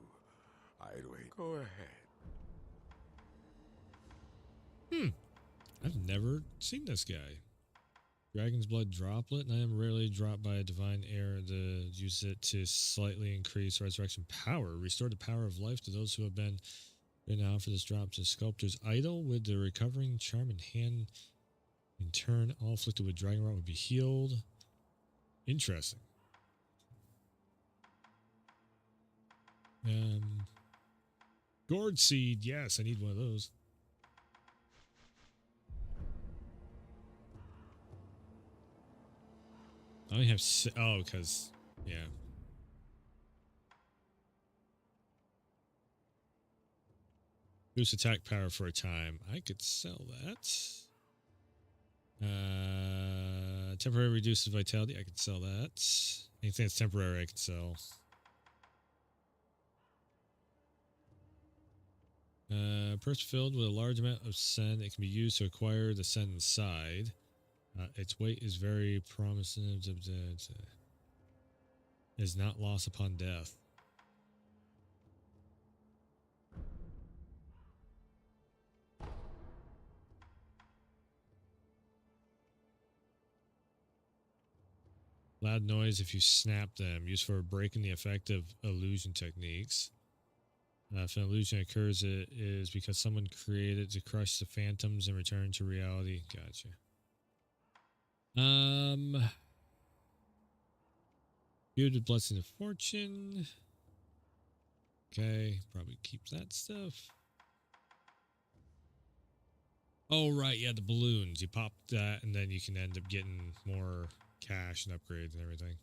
I'd wait. Go ahead. I've never seen this guy. Dragon's Blood Droplet, and I am rarely dropped by a divine error to use it to slightly increase resurrection power. Restore the power of life to those who have been right now for this drop to Sculptor's Idol with the recovering charm in hand. In turn, all afflicted with Dragon Rot would be healed. Interesting. Gourd Seed, yes, I need one of those. I only have because yeah. Boost attack power for a time. I could sell that. Temporary reduces vitality. I could sell that. Anything that's temporary, I can sell. Purse filled with a large amount of sen. It can be used to acquire the sen inside. Its weight is very promising. Is not lost upon death. Loud noise if you snap them. Used for breaking the effect of illusion techniques. If an illusion occurs, it is because someone created it to crush the phantoms and return to reality. Gotcha. Viewed with blessing of fortune. Okay, probably keep that stuff. Oh, right, yeah, the balloons. You pop that, and then you can end up getting more cash and upgrades and everything.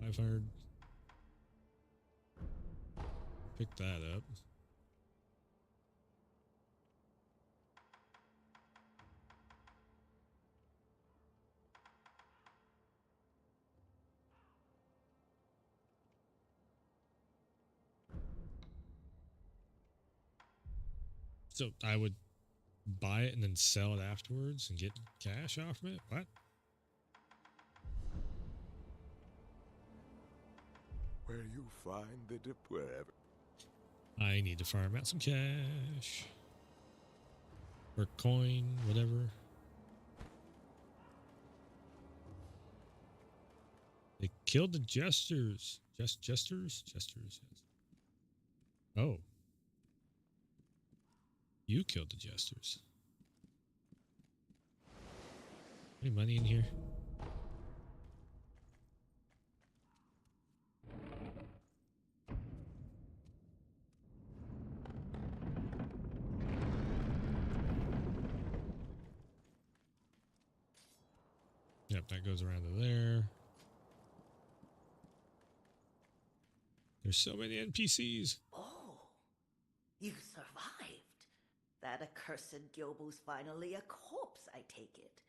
500. Pick that up. So I would buy it and then sell it afterwards and get cash off of it? What? Where you find the dip wherever. I need to farm out some cash. Or coin, whatever. They killed the jesters. Jesters? Jesters, yes. Oh. You killed the jesters. Any money in here? Yep, that goes around to there. There's so many NPCs. Oh, you survived. That accursed Gyobu's finally a corpse, I take it.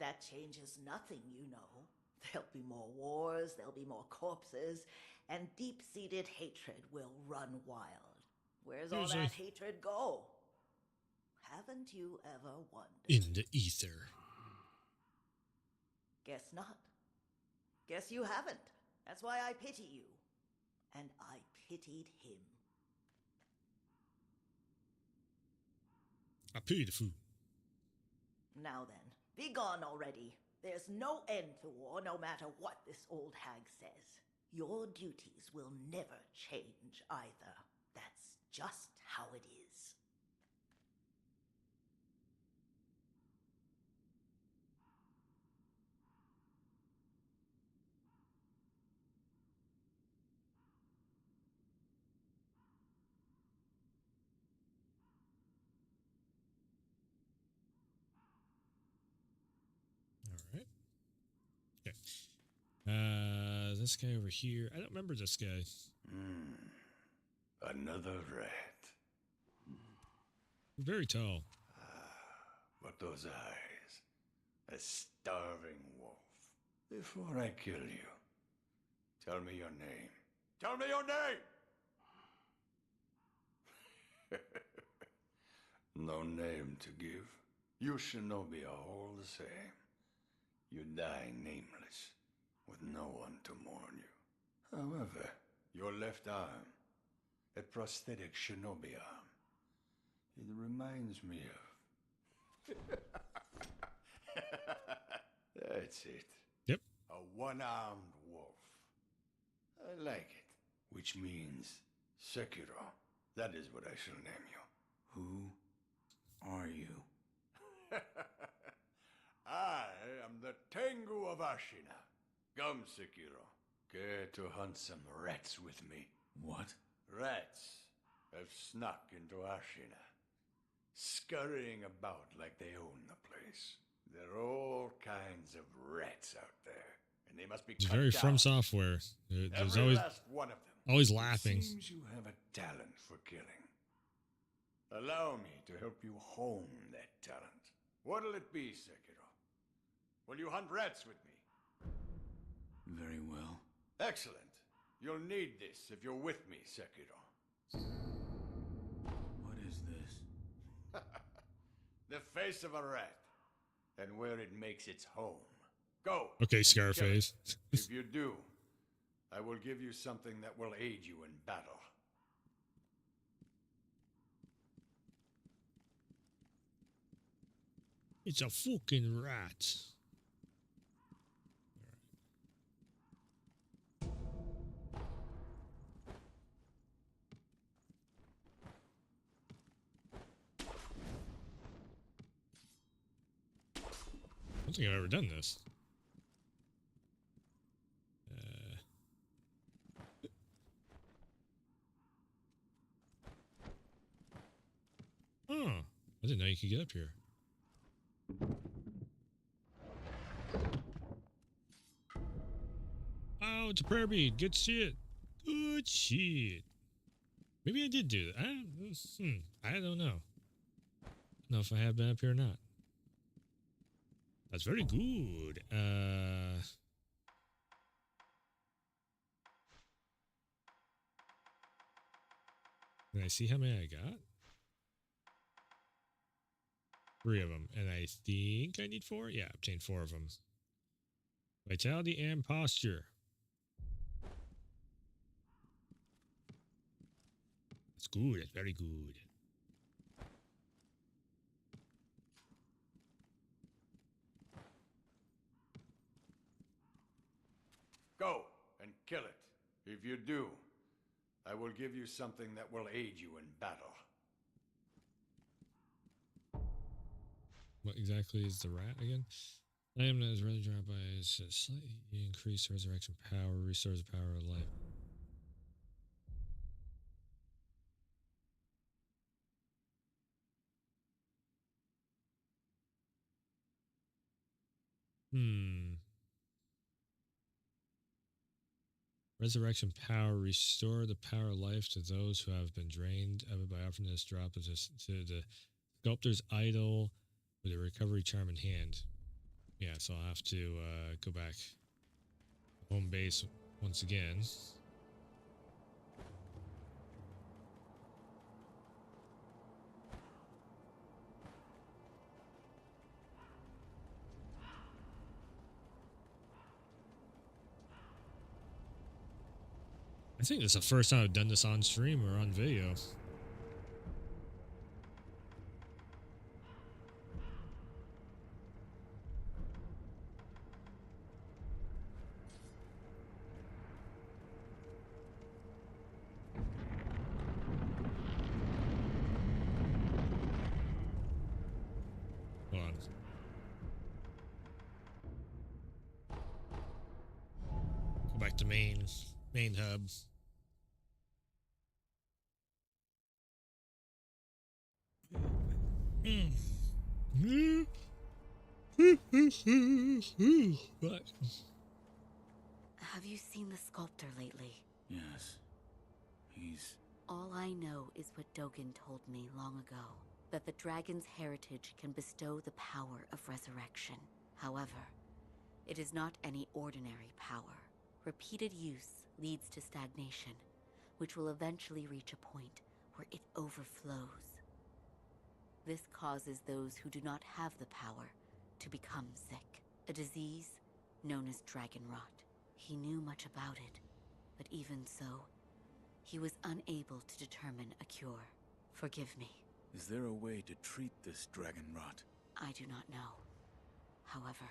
That changes nothing, you know. There'll be more wars, there'll be more corpses, and deep-seated hatred will run wild. Where's all that hatred go? Haven't you ever wondered? In the ether. Guess not. Guess you haven't. That's why I pity you. And I pitied him. I pity the food. Now then, be gone already. There's no end to war, no matter what this old hag says. Your duties will never change either. That's just how it is. Alright. Okay. This guy over here. I don't remember this guy. Another rat. Very tall. But those eyes. A starving wolf. Before I kill you, tell me your name. Tell me your name! No name to give. You shinobi are all the same. You die nameless, with no one to mourn you. However, your left arm, a prosthetic shinobi arm, it reminds me of... That's it. Yep. A one-armed wolf. I like it. Which means Sekiro. That is what I shall name you. Who are you? I am the Tengu of Ashina. Come, Sekiro. Care to hunt some rats with me? What? Rats have snuck into Ashina, scurrying about like they own the place. There are all kinds of rats out there, and they must be It's cut very down. From Software. There's Every always last one of them. always laughing. It seems you have a talent for killing. Allow me to help you hone that talent. What'll it be, Sekiro? Will you hunt rats with me? Very well. Excellent. You'll need this if you're with me, Sekiro. What is this? The face of a rat, and where it makes its home. Go. Okay, and kill it. Scarface. If you do, I will give you something that will aid you in battle. It's a fucking rat. I don't think I've ever done this. Oh, I didn't know you could get up here. Oh, it's a prayer bead. Good shit. Good shit. Maybe I did do that. I don't know. I don't know if I have been up here or not. That's very good. Can I see how many I got? 3 of them. And I think I need 4? Yeah, obtained 4 of them. Vitality and posture. That's good. That's very good. Go and kill it. If you do, I will give you something that will aid you in battle. What exactly is the rat again? Stamina is really dropped by slightly increased resurrection power, restores the power of life. Resurrection power, restore the power of life to those who have been drained of it by offering this drop to the sculptor's idol with a recovery charm in hand. Yeah, so I'll have to go back home base once again. I think this is the first time I've done this on stream or on video. Hold on. Go back to main hub. What? Have you seen the sculptor lately? Yes. He's... All I know is what Dogen told me long ago, that the dragon's heritage can bestow the power of resurrection. However, it is not any ordinary power. Repeated use leads to stagnation, which will eventually reach a point where it overflows. This causes those who do not have the power to become sick, a disease known as dragon rot. He knew much about it, but even so, he was unable to determine a cure. Forgive me. Is there a way to treat this dragon rot? I do not know. However,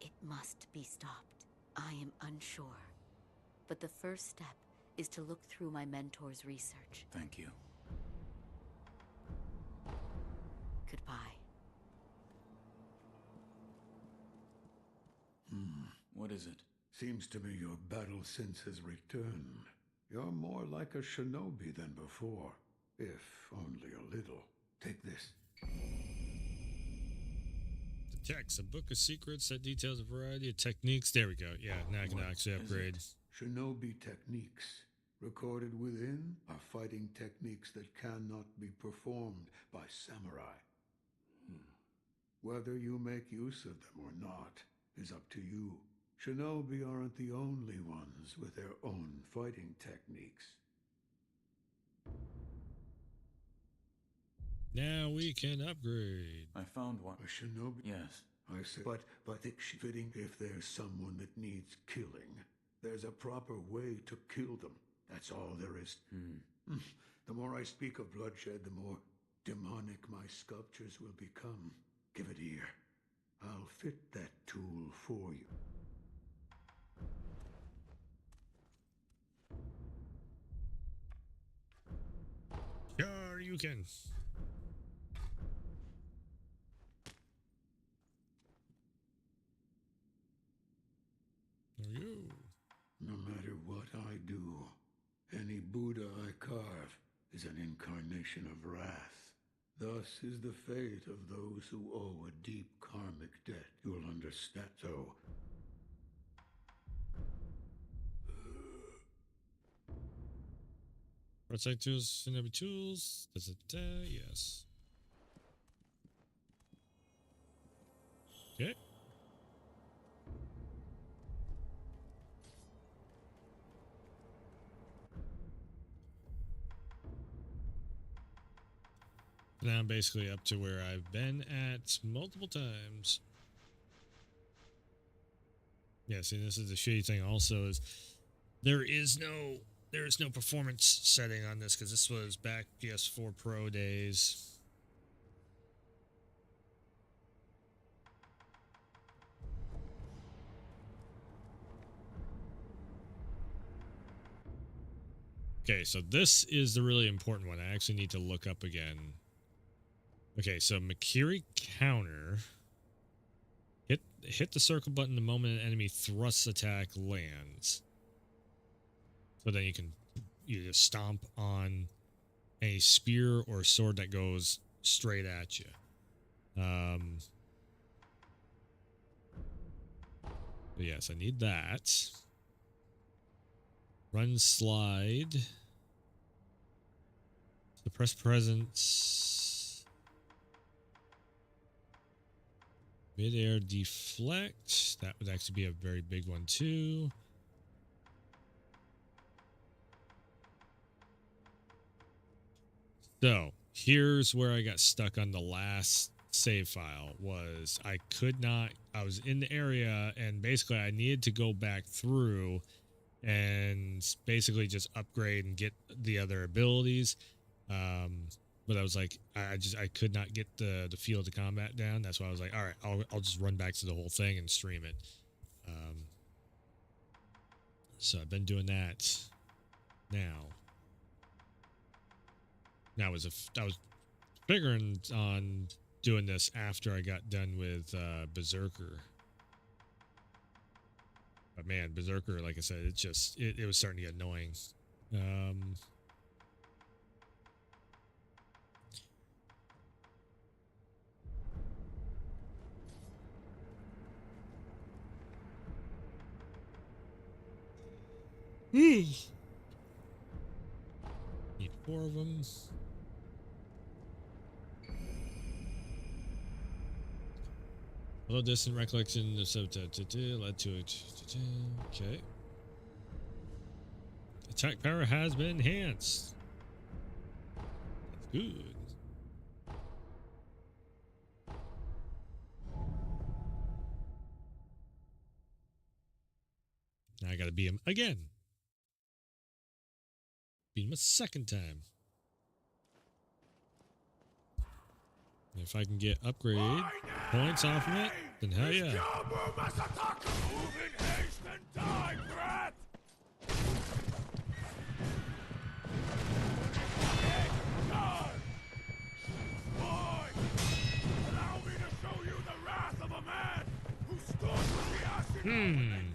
it must be stopped. I am unsure. But the first step is to look through my mentor's research. Thank you. Goodbye. What is it? Seems to me your battle sense has returned. You're more like a shinobi than before, if only a little. Take this. The text, a book of secrets that details a variety of techniques. There we go. Yeah, now I can actually upgrade. Shinobi techniques. Recorded within are fighting techniques that cannot be performed by samurai. Whether you make use of them or not, is up to you. Shinobi aren't the only ones with their own fighting techniques. Now we can upgrade. I found one. A shinobi? Yes. I said, but it's fitting if there's someone that needs killing. There's a proper way to kill them. That's all there is. The more I speak of bloodshed, the more demonic my sculptures will become. Give it ear. I'll fit that tool for you. Sure, you can. There you. No matter what I do, any Buddha I carve is an incarnation of wrath. Thus is the fate of those who owe a deep karmic debt. You'll understand. So, Protect tools, enable tools. Yes. Okay. Now I'm basically up to where I've been at multiple times. Yeah, see, this is the shitty thing also is there is no performance setting on this because this was back PS4 Pro days. Okay, so this is the really important one. I actually need to look up again. Okay, so Makiri counter. Hit the circle button the moment an enemy thrust attack lands. So then you can either stomp on a spear or sword that goes straight at you. But yes, I need that. Run, slide. Suppress presence. Mid-air deflect. That would actually be a very big one too. So here's where I got stuck on the last save file. Was I was in the area and basically I needed to go back through and basically just upgrade and get the other abilities. But I was like, I could not get the field of combat down. That's why I was like, all right, I'll just run back to the whole thing and stream it. So I've been doing that now. Now I was figuring on doing this after I got done with Berserker. But man, Berserker, like I said, it was starting to get annoying. Need 4 of them. Although distant recollection of led to it. Okay. Attack power has been enhanced. That's good. Now I gotta beat him again. Beat him a second time. And if I can get upgrade points off of it, then hell yeah.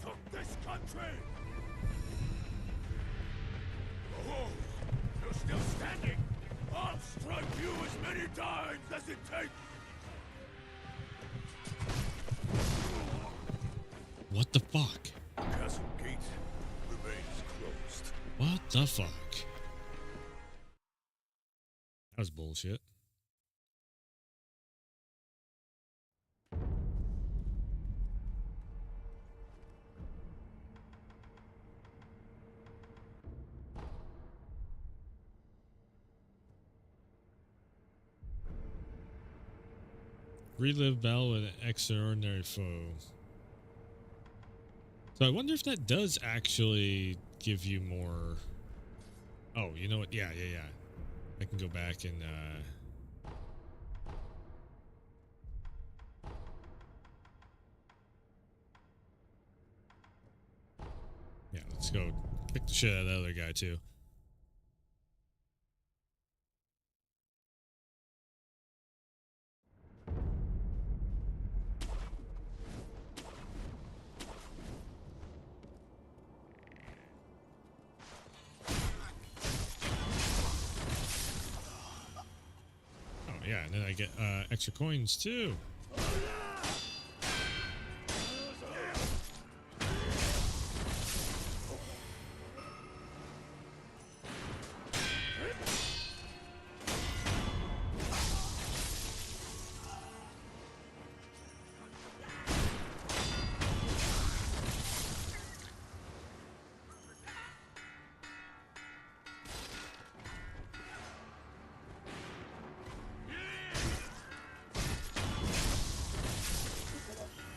Took this country. Oh, you're still standing. I'll strike you as many times as it takes. What the fuck? Castle gate remains closed. What the fuck? That was bullshit. Relive battle with an extraordinary foe. So I wonder if that does actually give you more. Oh, you know what? Yeah. I can go back and yeah, let's go kick the shit out of that other guy too. Oh yeah, and then I get extra coins too.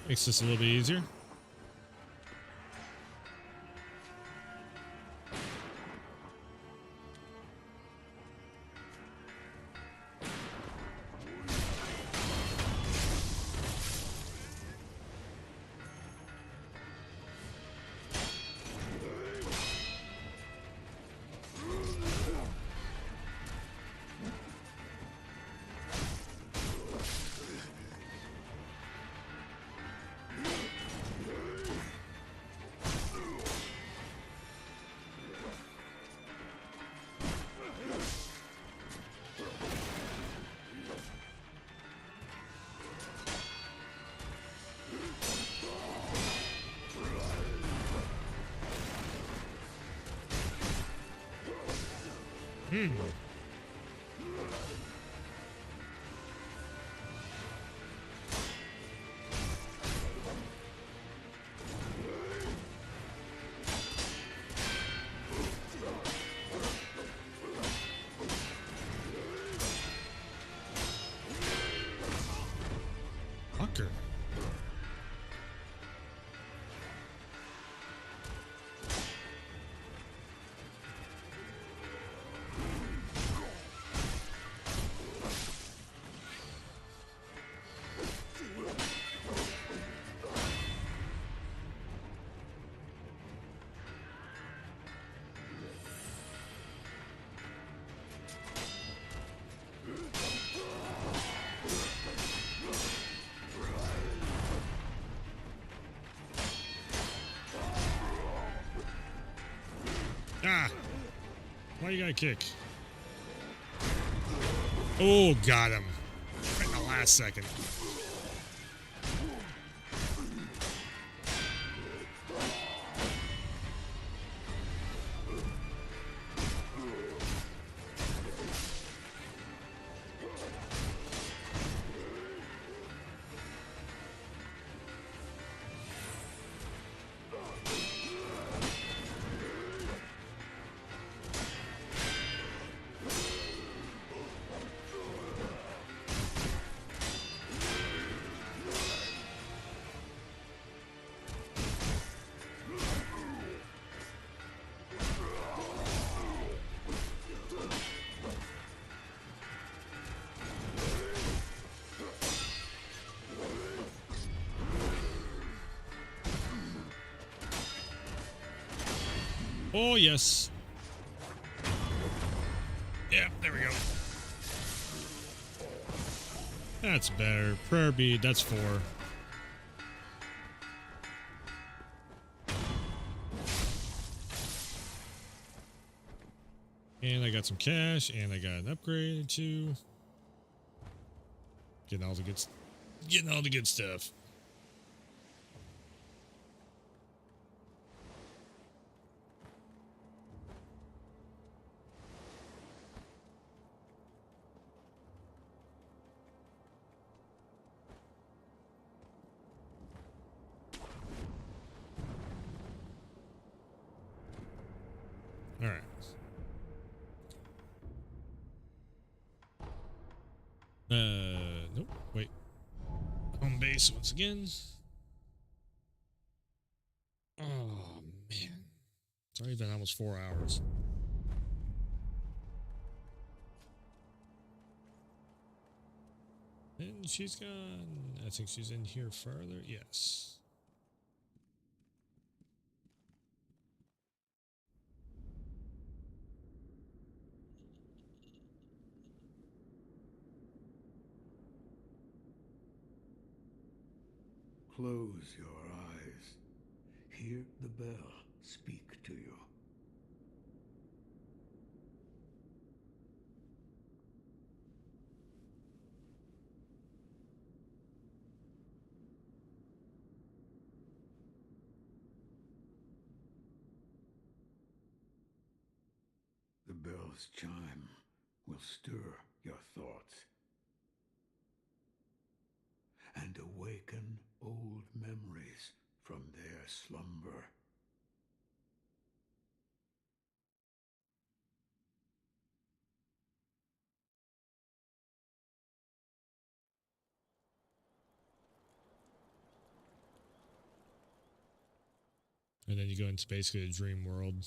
Makes this a little bit easier. Fucker. Ah! Why you gotta kick? Oh, got him. Right in the last second. Oh, yes. Yeah, there we go. That's better. Prayer bead, that's 4. And I got some cash, and I got an upgrade too. Getting all the good stuff. All right. Nope. Wait. base once again. Oh, man. It's already been almost 4 hours. And she's gone. I think she's in here further. Yes. Close your eyes. Hear the bell speak to you. The bell's chime will stir your thoughts and awaken old memories from their slumber. And then you go into basically a dream world.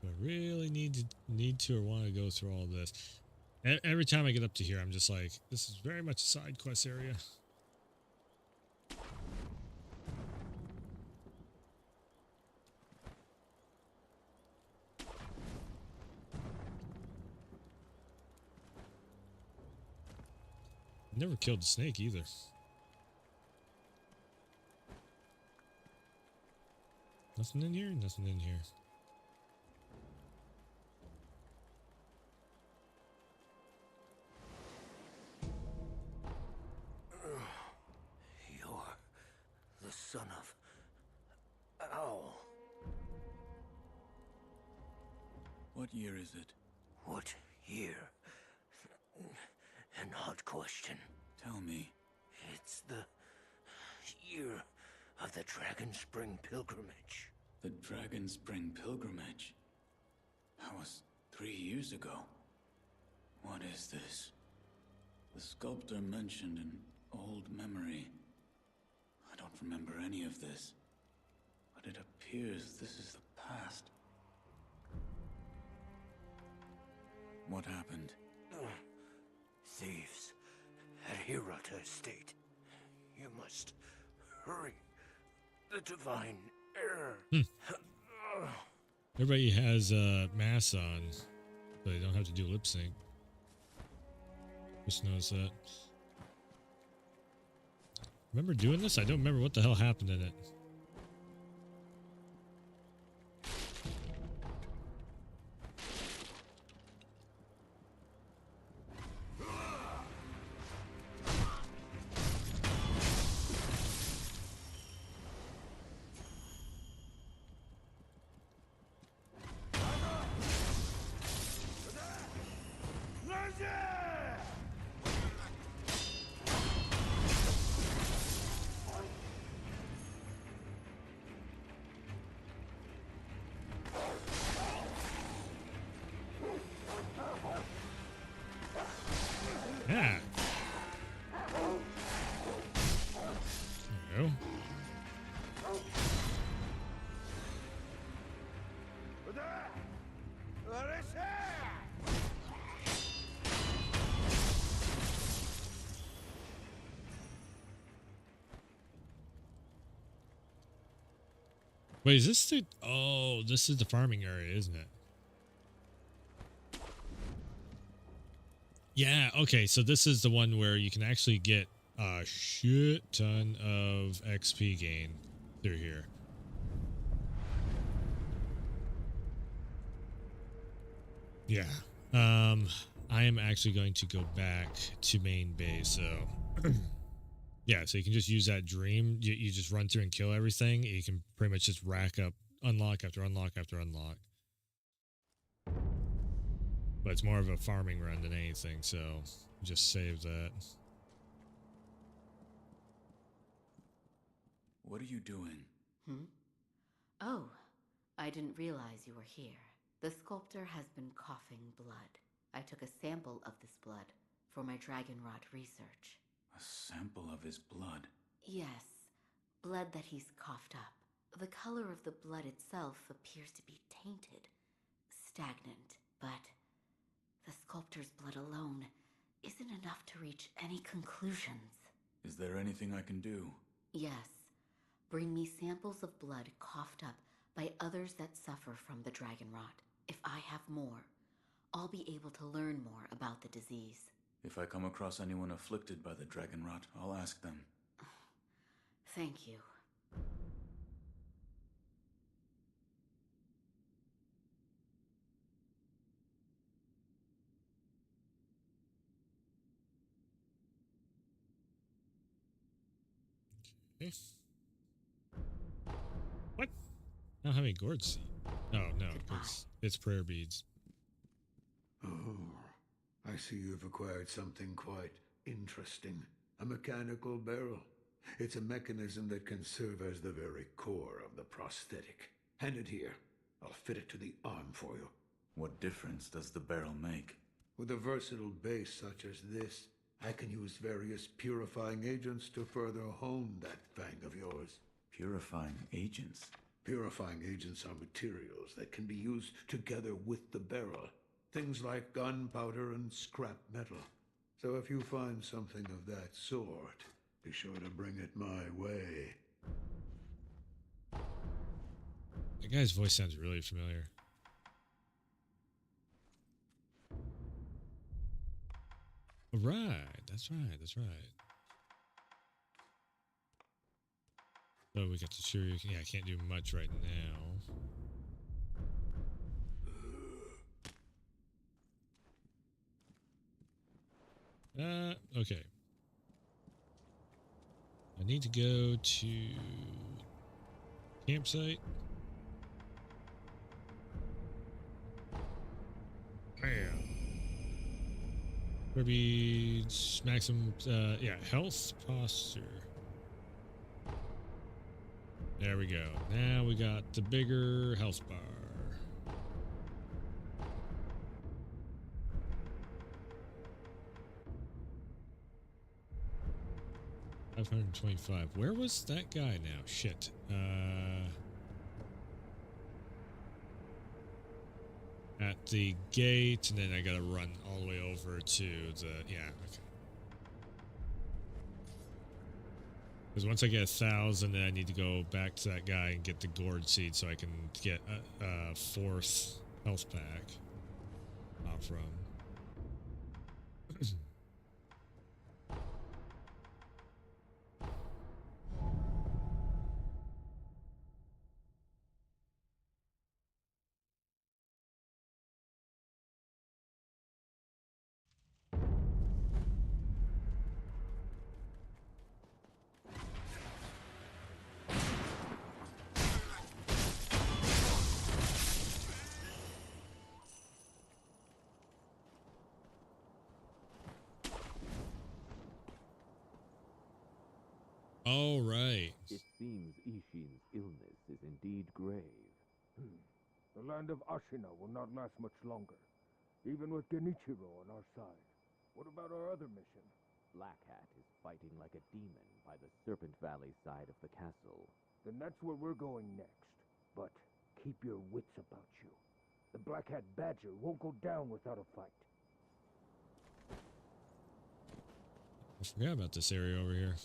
Do I really need to or want to go through all this? Every time I get up to here, I'm just like, this is very much a side quest area. Never killed a snake either. Nothing in here? Nothing in here. You're the son of Owl. What year is it? What year? An odd question. Tell me. It's the year of the Dragon Spring Pilgrimage. The Dragon Spring Pilgrimage? That was 3 years ago. What is this? The sculptor mentioned an old memory. I don't remember any of this, but it appears this is the past. What happened? Thieves at Hirata Estate. You must hurry. The divine error. Everybody has masks on, so they don't have to do lip sync. Just noticed that. Remember doing this? I don't remember what the hell happened in it. Yeah. There we go. Wait, is this the... Oh, this is the farming area, isn't it? Yeah, okay, so this is the one where you can actually get a shit ton of XP gain through here. Yeah, I am actually going to go back to main base, so yeah, so you can just use that dream. You just run through and kill everything. You can pretty much just rack up unlock after unlock after unlock. But it's more of a farming run than anything, so just save that. What are you doing? Oh, I didn't realize you were here. The sculptor has been coughing blood. I took a sample of this blood for my dragonrot research. A sample of his blood? Yes, blood that he's coughed up. The color of the blood itself appears to be tainted, stagnant, but the sculptor's blood alone isn't enough to reach any conclusions. Is there anything I can do? Yes. Bring me samples of blood coughed up by others that suffer from the dragon rot. If I have more, I'll be able to learn more about the disease. If I come across anyone afflicted by the dragon rot, I'll ask them. Thank you. Okay. What? I don't have any gourd seed. Oh, no, it's prayer beads. Oh, I see you've acquired something quite interesting. A mechanical barrel. It's a mechanism that can serve as the very core of the prosthetic. Hand it here. I'll fit it to the arm for you. What difference does the barrel make? With a versatile base such as this, I can use various purifying agents to further hone that fang of yours. Purifying agents? Purifying agents are materials that can be used together with the barrel. Things like gunpowder and scrap metal. So if you find something of that sort, be sure to bring it my way. That guy's voice sounds really familiar. Right, that's right, that's right. So we got the Shuriken. Yeah, I can't do much right now. Okay. I need to go to campsite. Bam. Maybe maximum, yeah, health, posture. There we go. Now we got the bigger health bar. $525. Where was that guy now? Shit. At the gate, and then I gotta run all the way over to the, yeah, okay. Because once I get 1,000, then I need to go back to that guy and get the gourd seed so I can get a fourth health pack from. All right. It seems Ishin's illness is indeed grave. The land of Ashina will not last much longer, even with Genichiro on our side. What about our other mission? Black Hat is fighting like a demon by the Serpent Valley side of the castle. Then that's where we're going next. But keep your wits about you. The Black Hat Badger won't go down without a fight. I forgot about this area over here.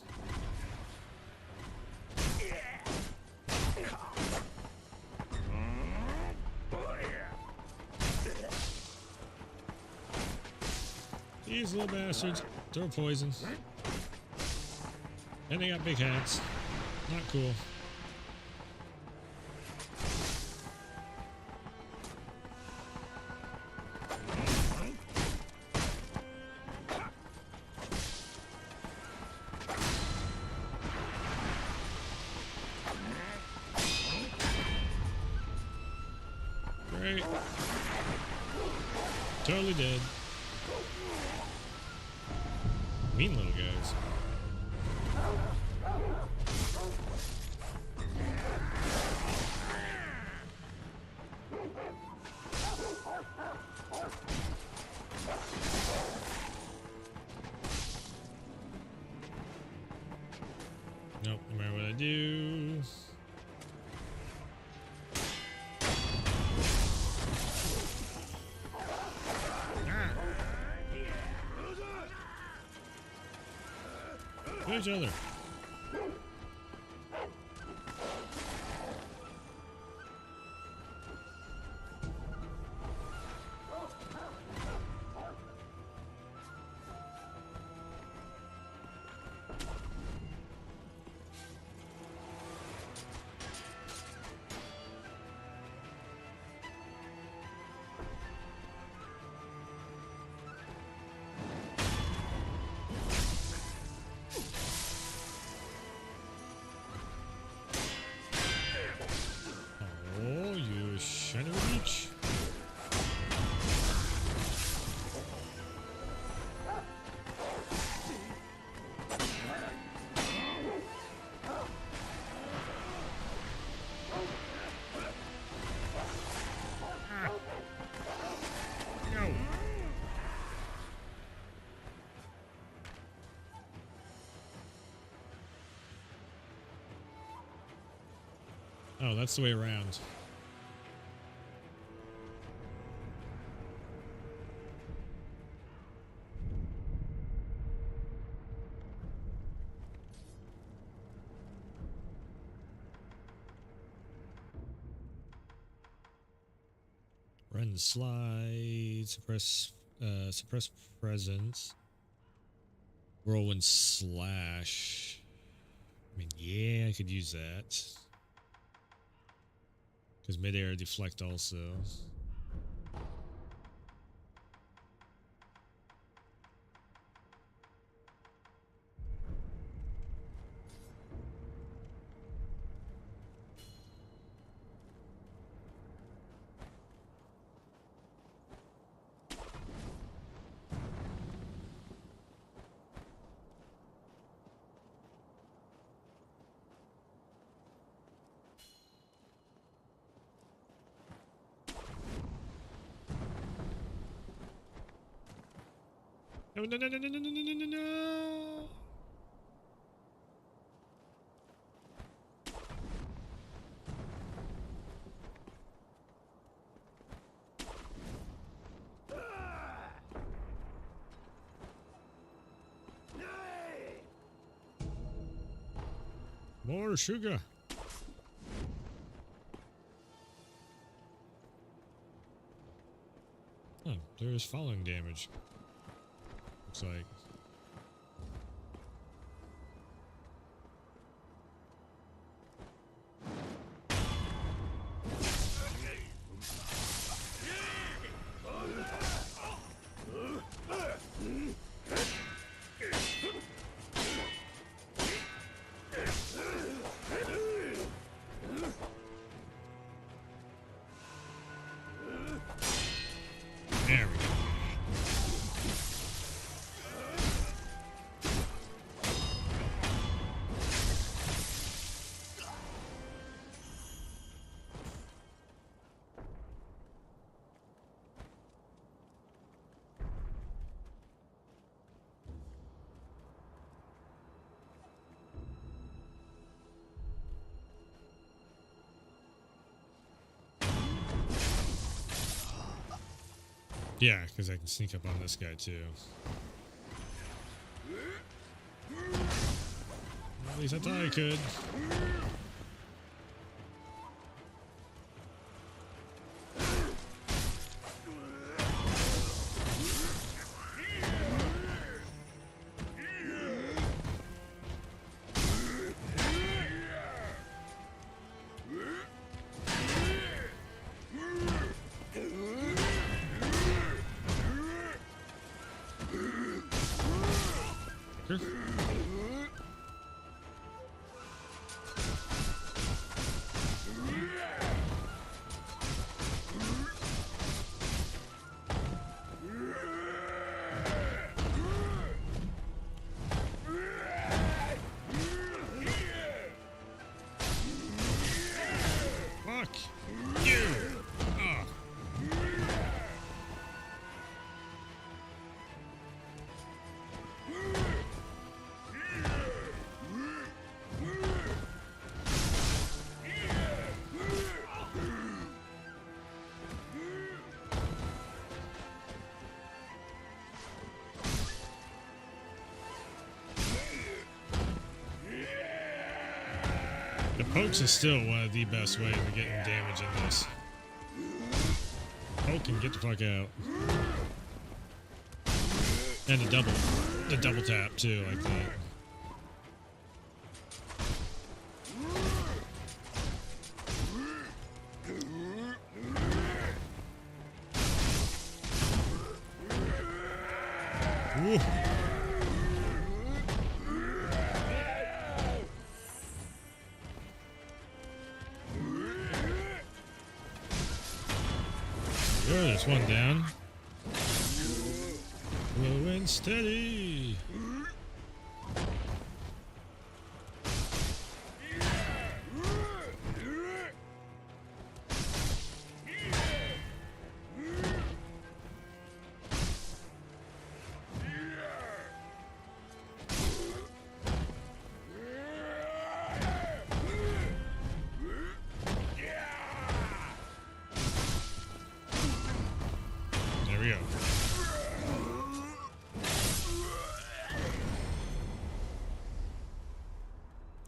These little bastards throw poison. And they got big hats. Not cool. Great. Totally dead. Mean little guys. Nope, no matter what I do. Kill each other. Oh, you son of a bitch. No. Oh, that's the way around. Run, slide, suppress presence, whirlwind slash. I mean, yeah, I could use that. Because midair deflect also. No, no, no, no, no, no, no, no, no, no. More sugar. Oh, there's falling damage. Looks like. There we go. Yeah, because I can sneak up on this guy too. At least I thought I could. Pokes is still one of the best ways of getting damage in this. Poke and get the fuck out. And the double tap too, like that. Ooh. Oh, there's one down. Slow and steady. There we go.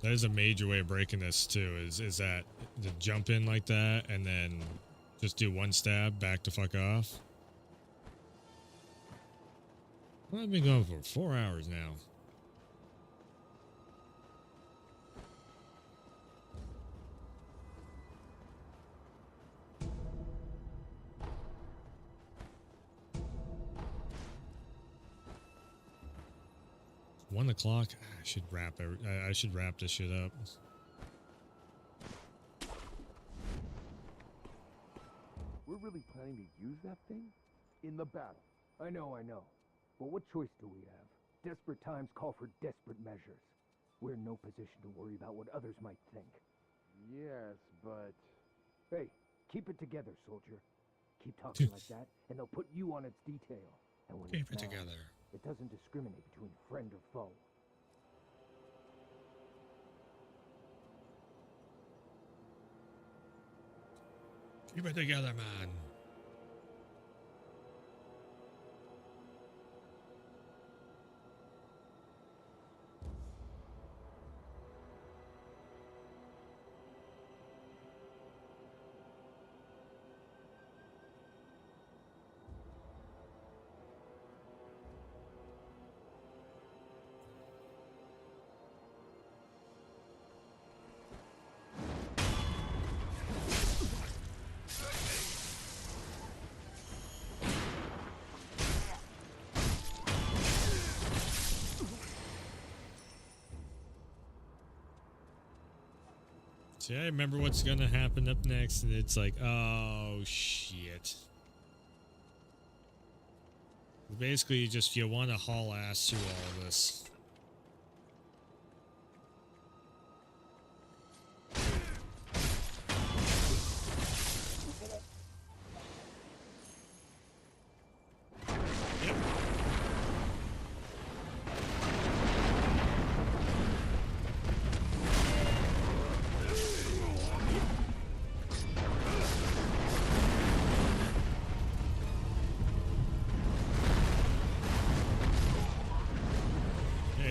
That is a major way of breaking this too, is that to jump in like that and then just do one stab, back to fuck off. Well, I've been going for 4 hours now. It's 1 o'clock. I should wrap this shit up. We're really planning to use that thing? In the battle. I know. But what choice do we have? Desperate times call for desperate measures. We're in no position to worry about what others might think. Yes, but... Hey, keep it together, soldier. Keep talking like that, and they'll put you on its detail. And when Keep it it's mad, together. it doesn't discriminate between friend or foe. Keep it together, man. See, I remember what's gonna happen up next, and it's like, oh shit. Basically, just you want to haul ass through all of this.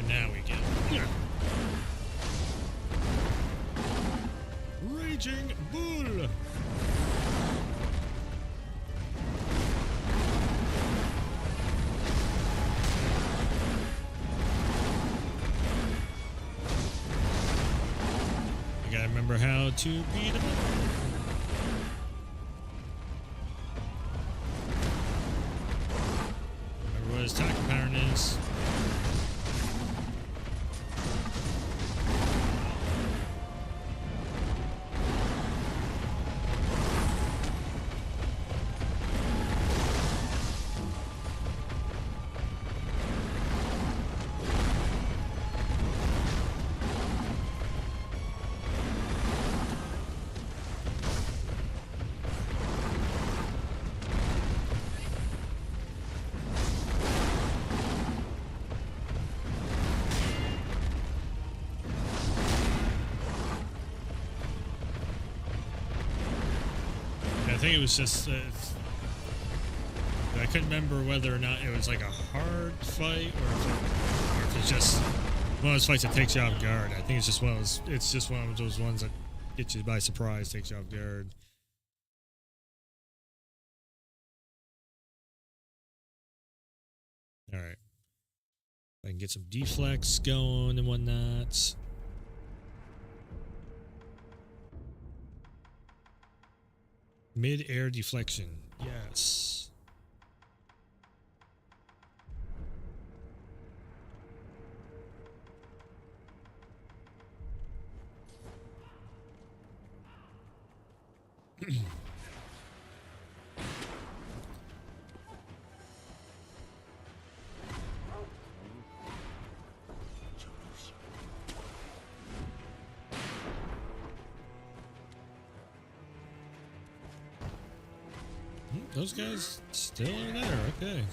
Now we get Raging Bull. You gotta remember how to beat him. Remember what his attacking pattern is. I think it was just I couldn't remember whether or not it was like a hard fight or if it's just one of those fights that takes you off guard. I think it's just one of those ones that Gets you by surprise, takes you off guard. All right. I can get some deflects going and whatnot. Mid-air deflection. Yes. Those guys still are there. Okay.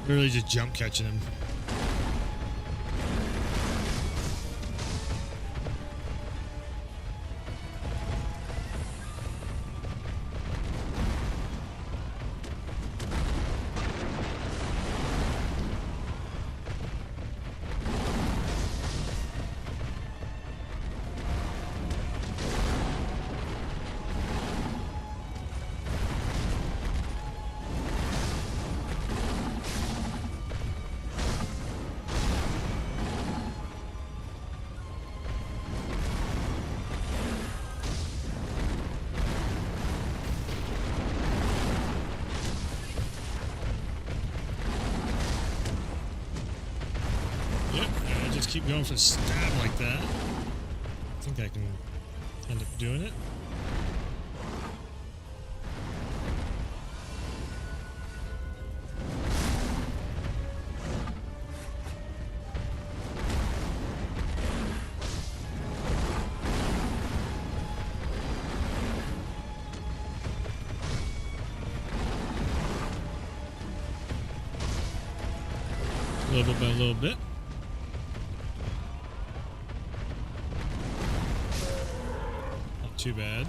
Literally just jump catching him. Keep going for a stab like that. I think I can end up doing it. A little bit by a little bit. Too bad.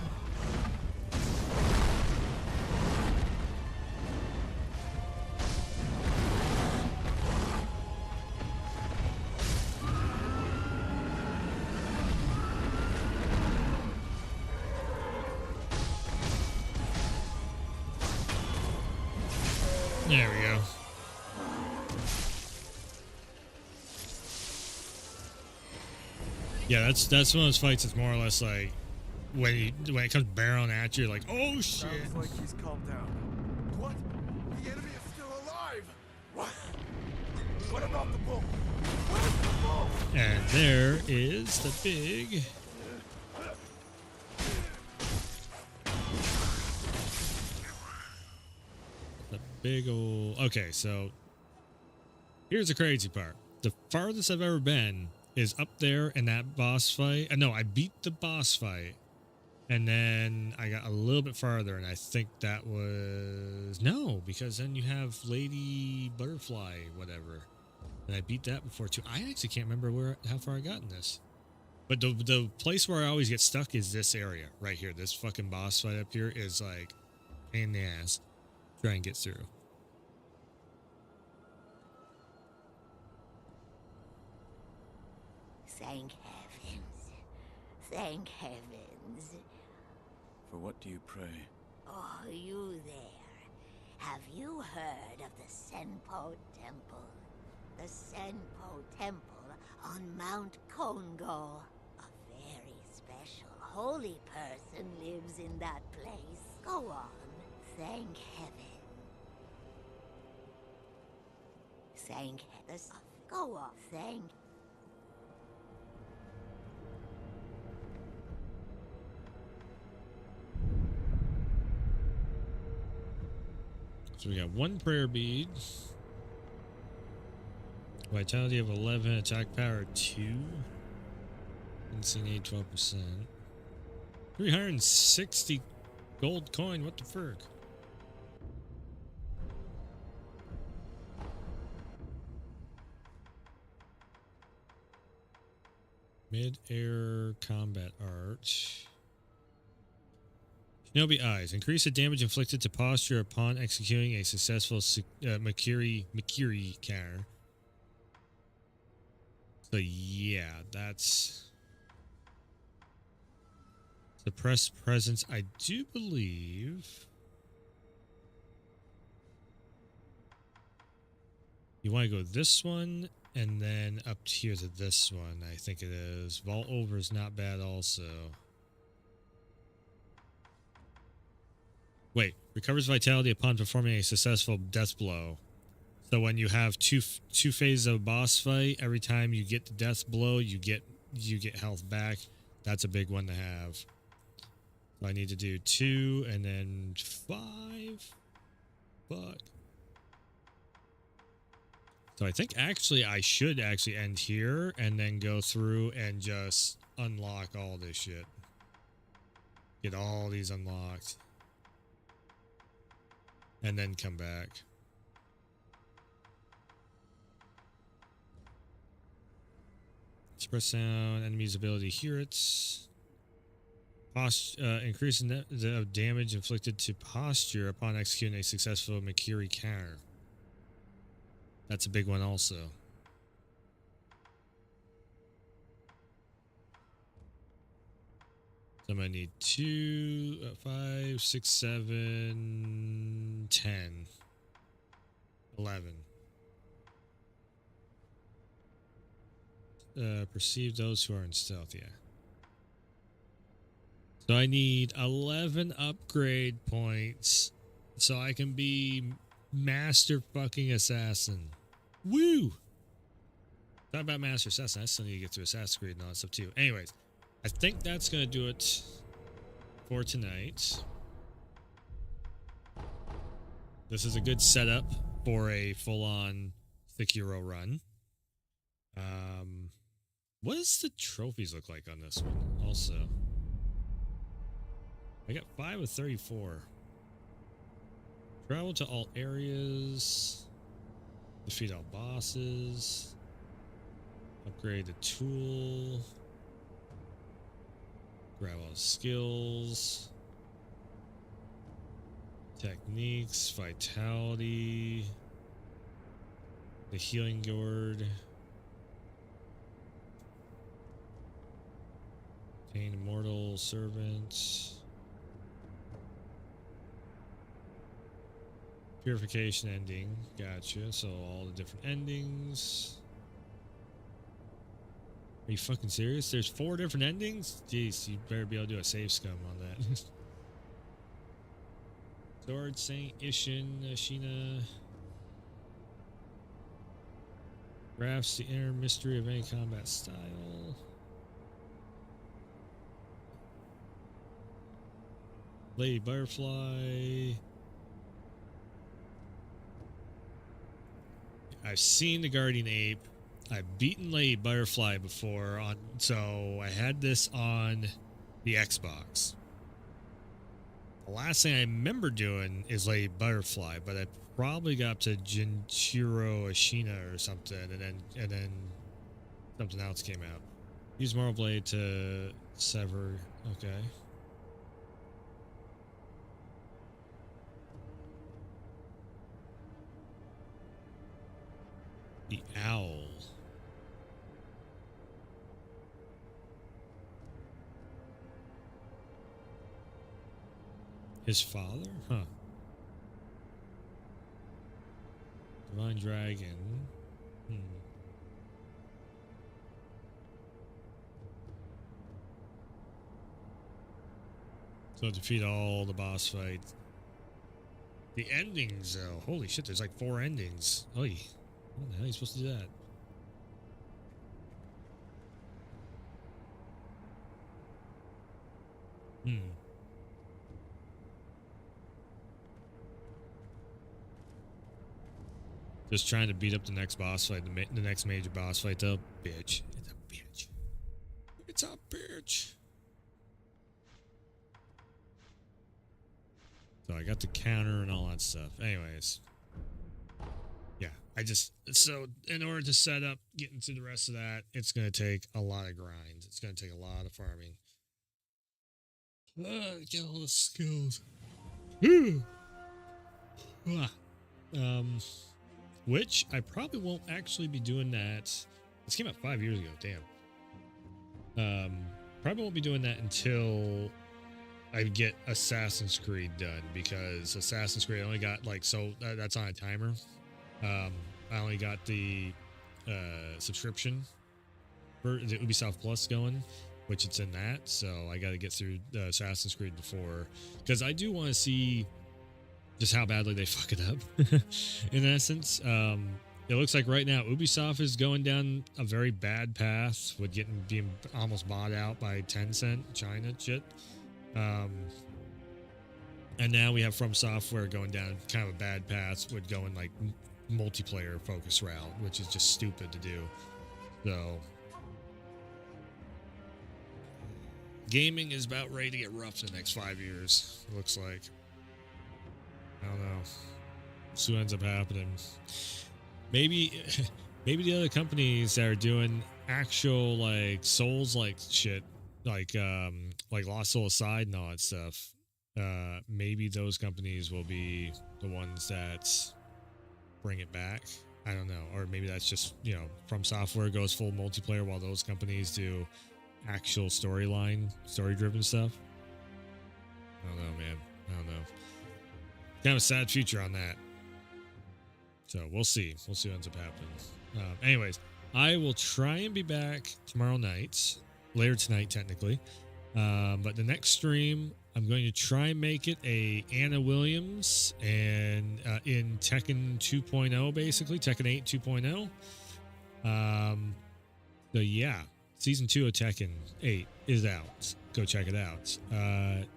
There we go. Yeah, that's one of those fights that's more or less like when it comes barreling at you, you're like, oh shit. Sounds like he's calmed down. What? The enemy is still alive! What? What about the bull? Where's the bull? And there is the big... The big old... Okay, so... Here's the crazy part. The farthest I've ever been is up there in that boss fight. No, I beat the boss fight. And then I got a little bit farther, and I think that was... No, because then you have Lady Butterfly, whatever. And I beat that before, too. I actually can't remember how far I got in this. But the place where I always get stuck is this area, right here. This fucking boss fight up here is, like, pain in the ass. Try and get through. Thank heavens. Thank heavens. For what do you pray? Oh, you there. Have you heard of the Senpo Temple? The Senpo Temple on Mount Kongo. A very special holy person lives in that place. Go on. Thank heaven. Thank heaven. Go on. Thank... So we got 1 prayer bead. Vitality of 11, attack power 2. Insane 12%. 360 gold coin, what the frick? Mid-air combat art. Shinobi Eyes. Increase the damage inflicted to posture upon executing a successful Makiri counter. So yeah, that's... Suppress presence, I do believe. You want to go this one, and then up here to this one, I think it is. Vault over is not bad also. Wait, recovers vitality upon performing a successful death blow. So when you have two phases of a boss fight, every time you get the death blow, you get health back. That's a big one to have. So I need to do 2 and then 5. Fuck. So I think actually I should actually end here and then go through and just unlock all this shit. Get all these unlocked. And then come back. Express sound, enemy's ability to hear it. Increase the damage inflicted to posture upon executing a successful Makiri counter. That's a big one also. So I'm going to need 2, 5, 6, 7, 10, 11. Perceive those who are in stealth, yeah. So I need 11 upgrade points so I can be Master fucking Assassin. Woo! Talk about Master Assassin. I still need to get through Assassin's Creed and all that stuff too. Anyways, I think that's going to do it for tonight. This is a good setup for a full-on Sekiro run. What does the trophies look like on this one also? I got 5 of 34. Travel to all areas. Defeat all bosses. Upgrade the tool. Grab all skills. Techniques. Vitality. The healing gourd. Obtain immortal servant. Purification ending. Gotcha. So all the different endings. Are you fucking serious? There's 4 different endings? Jeez, you better be able to do a save scum on that. Sword, Saint, Ishin, Ashina. Grasps the inner mystery of any combat style. Lady Butterfly. I've seen the Guardian Ape. I've beaten Lady Butterfly before so I had this on the Xbox. The last thing I remember doing is Lady Butterfly, but I probably got up to Jinchiro Ashina or something, and then something else came out. Use Marble Blade to sever. Okay. The owl. His father? Huh. Divine Dragon. So defeat all the boss fights. The endings, though. Holy shit, there's like 4 endings. Oy. How the hell are you supposed to do that? Just trying to beat up the next boss fight, the next major boss fight, though. Bitch. It's a bitch. It's a bitch. So I got the counter and all that stuff. Anyways. Yeah, so in order to set up getting to the rest of that, it's going to take a lot of grind. It's going to take a lot of farming. Get all the skills. Which I probably won't actually be doing that. This came out 5 years ago. Damn. Probably won't be doing that until I get Assassin's Creed done, because Assassin's Creed I only got that's on a timer. I only got the subscription for the Ubisoft Plus going, which it's in that. So I got to get through Assassin's Creed before, because I do want to see just how badly they fuck it up. In essence, it looks like right now Ubisoft is going down a very bad path with being almost bought out by Tencent, China shit. And now we have From Software going down kind of a bad path with going like multiplayer focus route, which is just stupid to do. So gaming is about ready to get rough in the next 5 years, it looks like. I don't know. See what ends up happening. Maybe the other companies that are doing actual like Souls like shit, like Lost Soul Aside and all that stuff, maybe those companies will be the ones that bring it back. I don't know. Or maybe that's just, From Software goes full multiplayer while those companies do actual story-driven stuff. I don't know, man. I don't know. Kind of a sad future on that. So we'll see. We'll see what ends up happening. Anyways, I will try and be back tomorrow night. Later tonight, technically. But the next stream, I'm going to try and make it a Anna Williams and in Tekken 2.0, basically. Tekken 8 2.0. So yeah, Season 2 of Tekken 8 is out. Go check it out.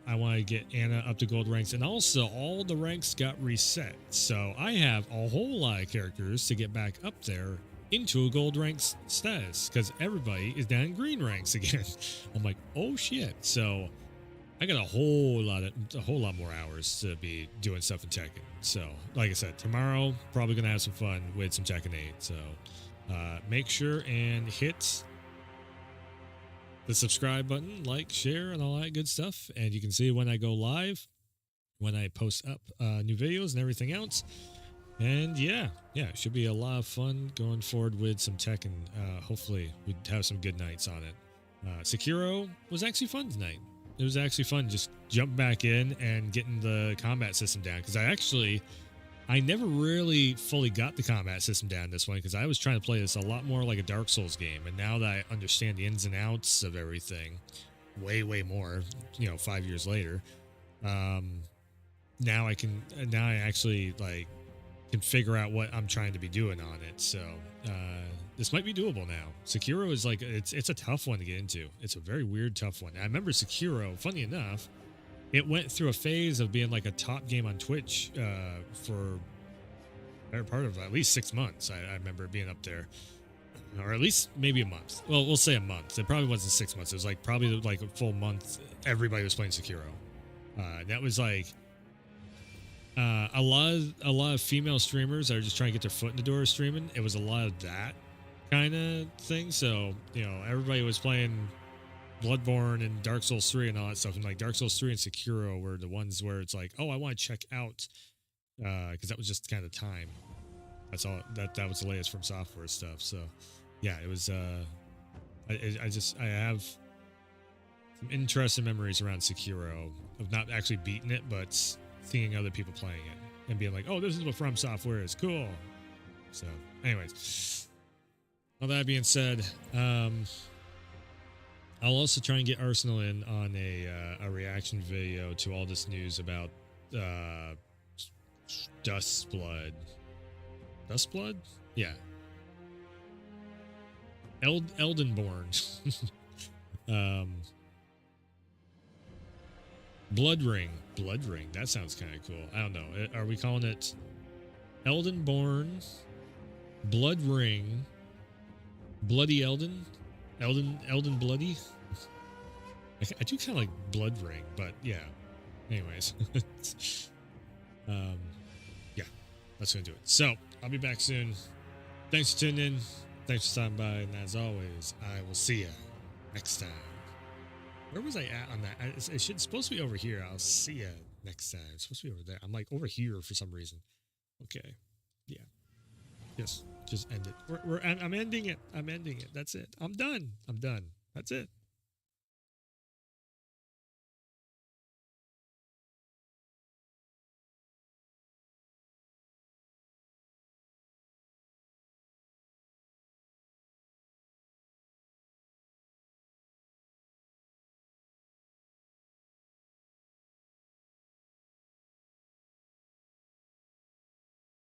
I want to get Anna up to gold ranks, and also all the ranks got reset. So I have a whole lot of characters to get back up there into a gold rank status, because everybody is down in green ranks again. I'm like, oh shit. So I got a whole lot more hours to be doing stuff in Tekken. So like I said, tomorrow probably gonna have some fun with some Tekken 8. So make sure and hit the subscribe button, like, share, and all that good stuff. And you can see when I go live, when I post up new videos and everything else. And yeah, it should be a lot of fun going forward with some Tekken. Hopefully we'd have some good nights on it. Sekiro was actually fun tonight. It was actually fun just jumping back in and getting the combat system down, because I never really fully got the combat system down this one, because I was trying to play this a lot more like a Dark Souls game. And now that I understand the ins and outs of everything way more, 5 years later, now I actually can figure out what I'm trying to be doing on it. So this might be doable now. Sekiro is it's a tough one to get into. It's a very weird, tough one. I remember Sekiro, funny enough, it went through a phase of being like a top game on Twitch for a part of at least 6 months. I remember being up there, or at least maybe a month. Well, we'll say a month. It probably wasn't 6 months. It was probably a full month. Everybody was playing Sekiro. That was a lot of female streamers that are just trying to get their foot in the door of streaming. It was a lot of that kind of thing. So everybody was playing Bloodborne and Dark Souls 3 and all that stuff, and Dark Souls 3 and Sekiro were the ones where it's oh, I want to check out, because that was just kind of time. That's all. That was the latest From Software stuff. So yeah, it was I have some interesting memories around Sekiro of not actually beating it, but seeing other people playing it and being oh, this is what From Software is. Cool. So anyways, all that being said, I'll also try and get Arsenal in on a reaction video to all this news about Dustblood. Dustblood? Yeah. Eldenborn. Blood Ring. Blood Ring. That sounds kind of cool. I don't know. Are we calling it Eldenborn Blood Ring, Bloody Elden, Elden Bloody. I do kind of like Blood Ring, but yeah. Anyways, yeah, that's gonna do it. So I'll be back soon. Thanks for tuning in. Thanks for stopping by, and as always, I will see you next time. Where was I at on that? It's supposed to be over here. I'll see you next time. It's supposed to be over there. I'm like over here for some reason. Okay, yeah. Just end it. I'm ending it. I'm ending it. That's it. I'm done. That's it.